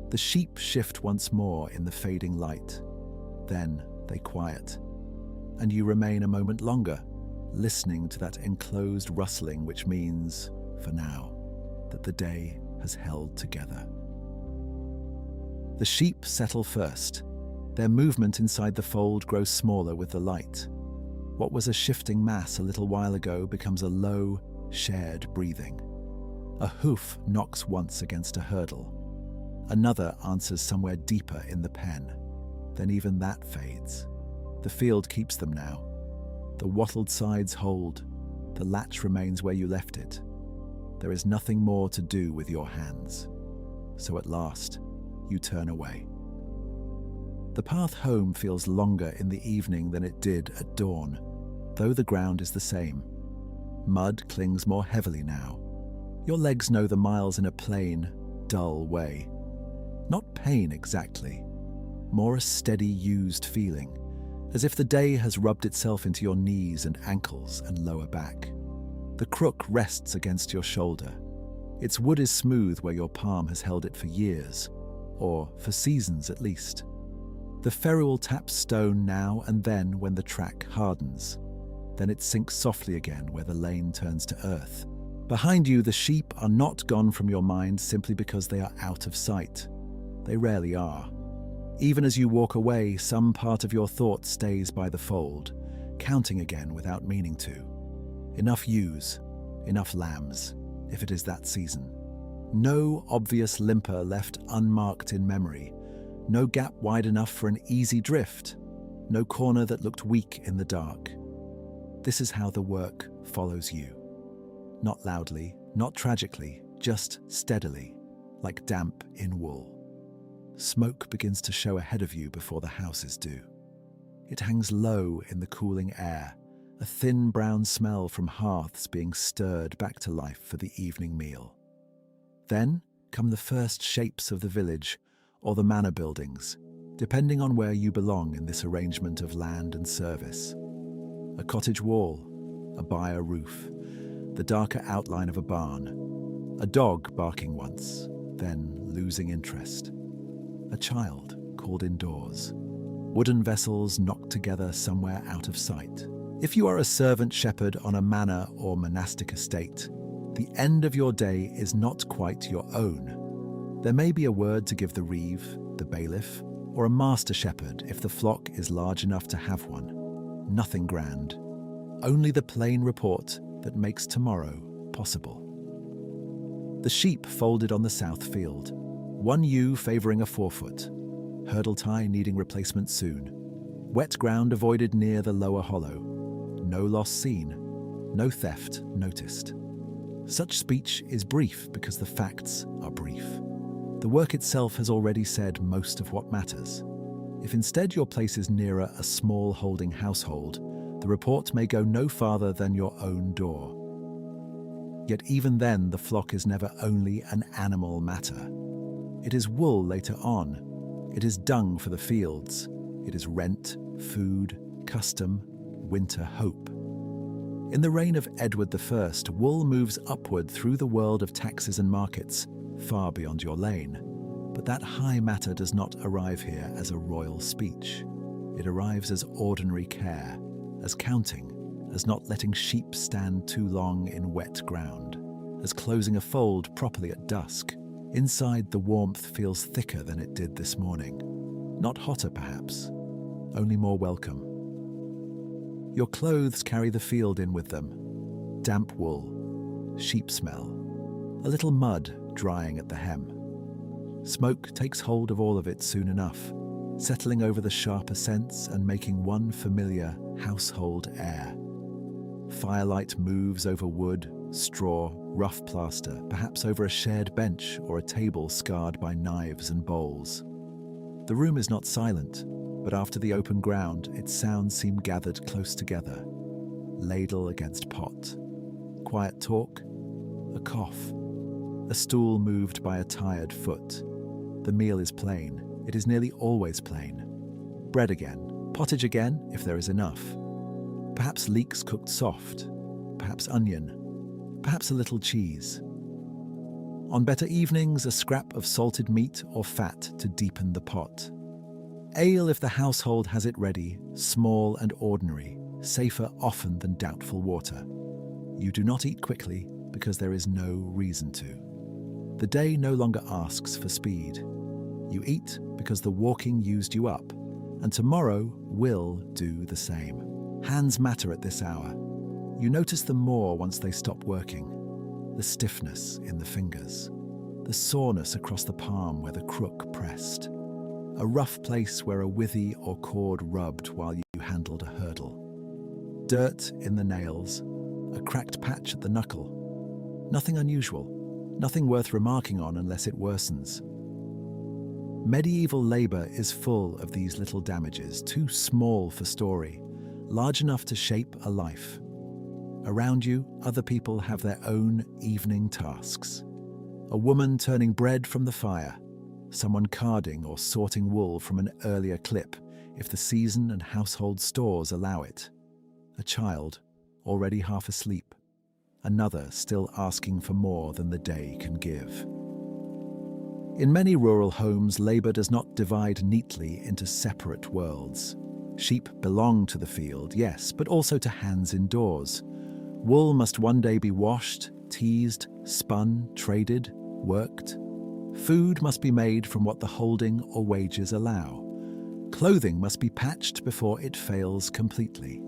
The sheep shift once more in the fading light. Then they quiet, and you remain a moment longer, listening to that enclosed rustling which means, for now, that the day has held together. The sheep settle first. Their movement inside the fold grows smaller with the light. What was a shifting mass a little while ago becomes a low, shared breathing. A hoof knocks once against a hurdle. Another answers somewhere deeper in the pen. Then even that fades. The field keeps them now. The wattled sides hold. The latch remains where you left it. there is nothing more to do with your hands. So at last, you turn away. The path home feels longer in the evening than it did at dawn, though the ground is the same. Mud clings more heavily now. Your legs know the miles in a plain, dull way. Not pain exactly, more a steady, used feeling, as if the day has rubbed itself into your knees and ankles and lower back. The crook rests against your shoulder. Its wood is smooth where your palm has held it for years, or for seasons at least. The ferrule taps stone now and then when the track hardens. Then it sinks softly again where the lane turns to earth. Behind you, the sheep are not gone from your mind simply because they are out of sight. They rarely are. Even as you walk away, some part of your thought stays by the fold, counting again without meaning to. Enough ewes, enough lambs, if it is that season. No obvious limper left unmarked in memory. No gap wide enough for an easy drift. No corner that looked weak in the dark. This is how the work follows you. Not loudly, not tragically, just steadily, like damp in wool. Smoke begins to show ahead of you before the houses do. It hangs low in the cooling air, a thin brown smell from hearths being stirred back to life for the evening meal. Then come the first shapes of the village or the manor buildings, depending on where you belong in this arrangement of land and service. A cottage wall, a byre roof, the darker outline of a barn, a dog barking once, then losing interest, a child called indoors, wooden vessels knocked together somewhere out of sight. If you are a servant shepherd on a manor or monastic estate, the end of your day is not quite your own. There may be a word to give the reeve, the bailiff, or a master shepherd if the flock is large enough to have one. Nothing grand, only the plain report that makes tomorrow possible. The sheep folded on the south field, one ewe favouring a forefoot, hurdle tie needing replacement soon, wet ground avoided near the lower hollow, no loss seen, no theft noticed. Such speech is brief because the facts are brief. The work itself has already said most of what matters. If instead your place is nearer a small holding household, the report may go no farther than your own door. Yet even then, the flock is never only an animal matter. It is wool later on. It is dung for the fields. It is rent, food, custom, winter hope. In the reign of Edward I, wool moves upward through the world of taxes and markets, far beyond your lane. But that high matter does not arrive here as a royal speech. It arrives as ordinary care, as counting, as not letting sheep stand too long in wet ground, as closing a fold properly at dusk. Inside, the warmth feels thicker than it did this morning. Not hotter, perhaps, only more welcome. Your clothes carry the field in with them. Damp wool, sheep smell, a little mud drying at the hem. Smoke takes hold of all of it soon enough, settling over the sharper scents and making one familiar household air. Firelight moves over wood, straw, rough plaster, perhaps over a shared bench or a table scarred by knives and bowls. The room is not silent, but after the open ground, its sounds seem gathered close together, ladle against pot. Quiet talk, a cough, a stool moved by a tired foot. The meal is plain. It is nearly always plain. Bread again, pottage again, if there is enough. Perhaps leeks cooked soft, perhaps onion, perhaps a little cheese. On better evenings, a scrap of salted meat or fat to deepen the pot. Ale if the household has it ready, small and ordinary, safer often than doubtful water. You do not eat quickly because there is no reason to. The day no longer asks for speed. You eat because the walking used you up, and tomorrow will do the same. Hands matter at this hour. You notice them more once they stop working. The stiffness in the fingers, the soreness across the palm where the crook pressed, a rough place where a withy or cord rubbed while you handled a hurdle, dirt in the nails, a cracked patch at the knuckle. Nothing unusual, nothing worth remarking on unless it worsens. Medieval labor is full of these little damages, too small for story, large enough to shape a life. Around you, other people have their own evening tasks. A woman turning bread from the fire, someone carding or sorting wool from an earlier clip, if the season and household stores allow it. A child, already half asleep. Another still asking for more than the day can give. In many rural homes, labor does not divide neatly into separate worlds. Sheep belong to the field, yes, but also to hands indoors. Wool must one day be washed, teased, spun, traded, worked. Food must be made from what the holding or wages allow. Clothing must be patched before it fails completely.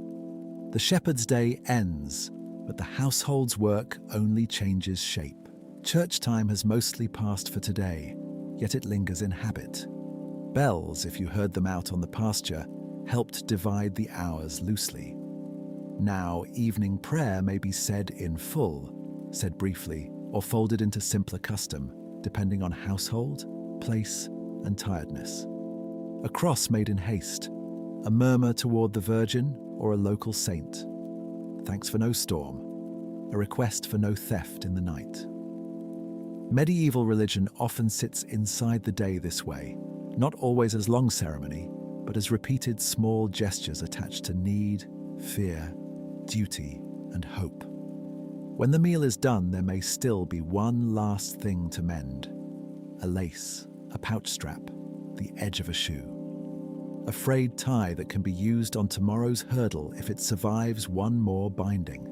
The shepherd's day ends, but the household's work only changes shape. Church time has mostly passed for today, yet it lingers in habit. Bells, if you heard them out on the pasture, helped divide the hours loosely. Now, evening prayer may be said in full, said briefly, or folded into simpler custom, depending on household, place, and tiredness. A cross made in haste, a murmur toward the Virgin or a local saint. Thanks for no storm, a request for no theft in the night. Medieval religion often sits inside the day this way, not always as long ceremony, but as repeated small gestures attached to need, fear, duty, and hope. When the meal is done, there may still be one last thing to mend. A lace, a pouch strap, the edge of a shoe. A frayed tie that can be used on tomorrow's hurdle if it survives one more binding.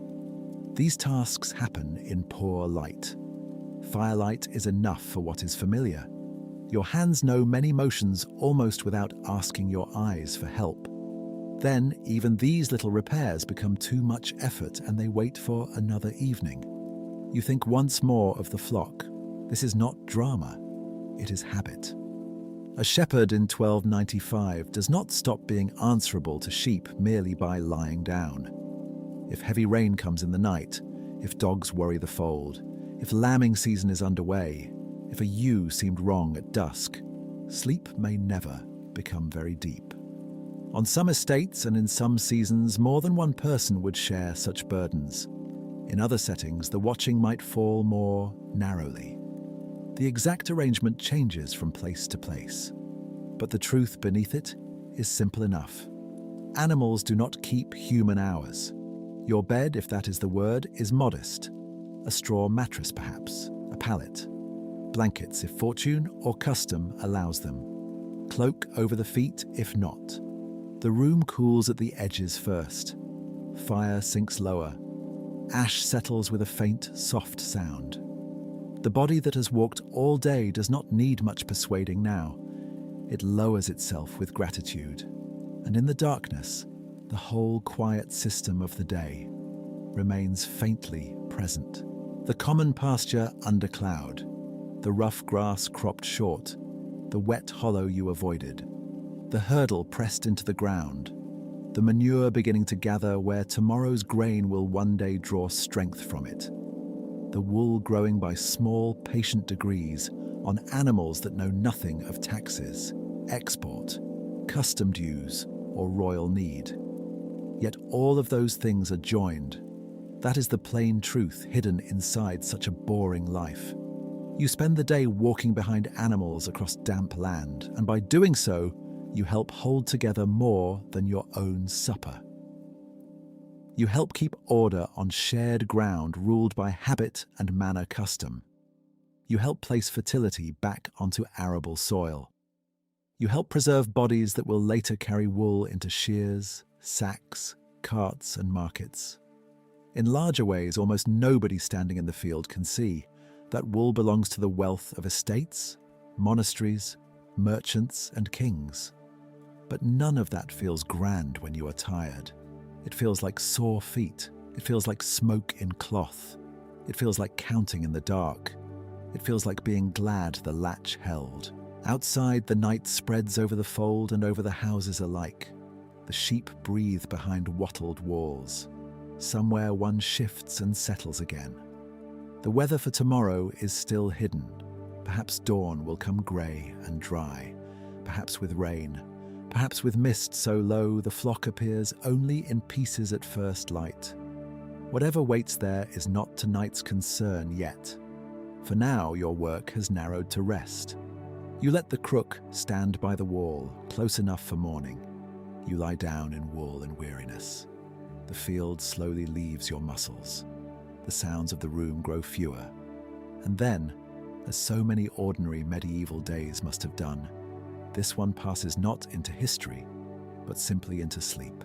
These tasks happen in poor light. Firelight is enough for what is familiar. Your hands know many motions almost without asking your eyes for help. Then, even these little repairs become too much effort and they wait for another evening. You think once more of the flock. This is not drama, it is habit. A shepherd in 1295 does not stop being answerable to sheep merely by lying down. If heavy rain comes in the night, if dogs worry the fold, if lambing season is underway, if a ewe seemed wrong at dusk, sleep may never become very deep. On some estates and in some seasons, more than one person would share such burdens. In other settings, the watching might fall more narrowly. The exact arrangement changes from place to place, but the truth beneath it is simple enough. Animals do not keep human hours. Your bed, if that is the word, is modest. A straw mattress, perhaps, a pallet. Blankets, if fortune or custom allows them. Cloak over the feet, if not. The room cools at the edges first. Fire sinks lower. Ash settles with a faint, soft sound. The body that has walked all day does not need much persuading now. It lowers itself with gratitude. And in the darkness, the whole quiet system of the day remains faintly present. The common pasture under cloud, the rough grass cropped short, the wet hollow you avoided, the hurdle pressed into the ground, the manure beginning to gather where tomorrow's grain will one day draw strength from it, the wool growing by small, patient degrees on animals that know nothing of taxes, export, custom dues, or royal need. Yet all of those things are joined. That is the plain truth hidden inside such a boring life. You spend the day walking behind animals across damp land, and by doing so, you help hold together more than your own supper. You help keep order on shared ground ruled by habit and manner custom. You help place fertility back onto arable soil. You help preserve bodies that will later carry wool into shears, sacks, carts, and markets. In larger ways, almost nobody standing in the field can see that wool belongs to the wealth of estates, monasteries, merchants, and kings. But none of that feels grand when you are tired. It feels like sore feet. It feels like smoke in cloth. It feels like counting in the dark. It feels like being glad the latch held. Outside, the night spreads over the fold and over the houses alike. The sheep breathe behind wattled walls. Somewhere one shifts and settles again. The weather for tomorrow is still hidden. Perhaps dawn will come grey and dry, perhaps with rain, perhaps with mist so low the flock appears only in pieces at first light. Whatever waits there is not tonight's concern yet. For now, your work has narrowed to rest. You let the crook stand by the wall, close enough for morning. You lie down in wool and weariness. The field slowly leaves your muscles. The sounds of the room grow fewer. And then, as so many ordinary medieval days must have done, this one passes not into history, but simply into sleep.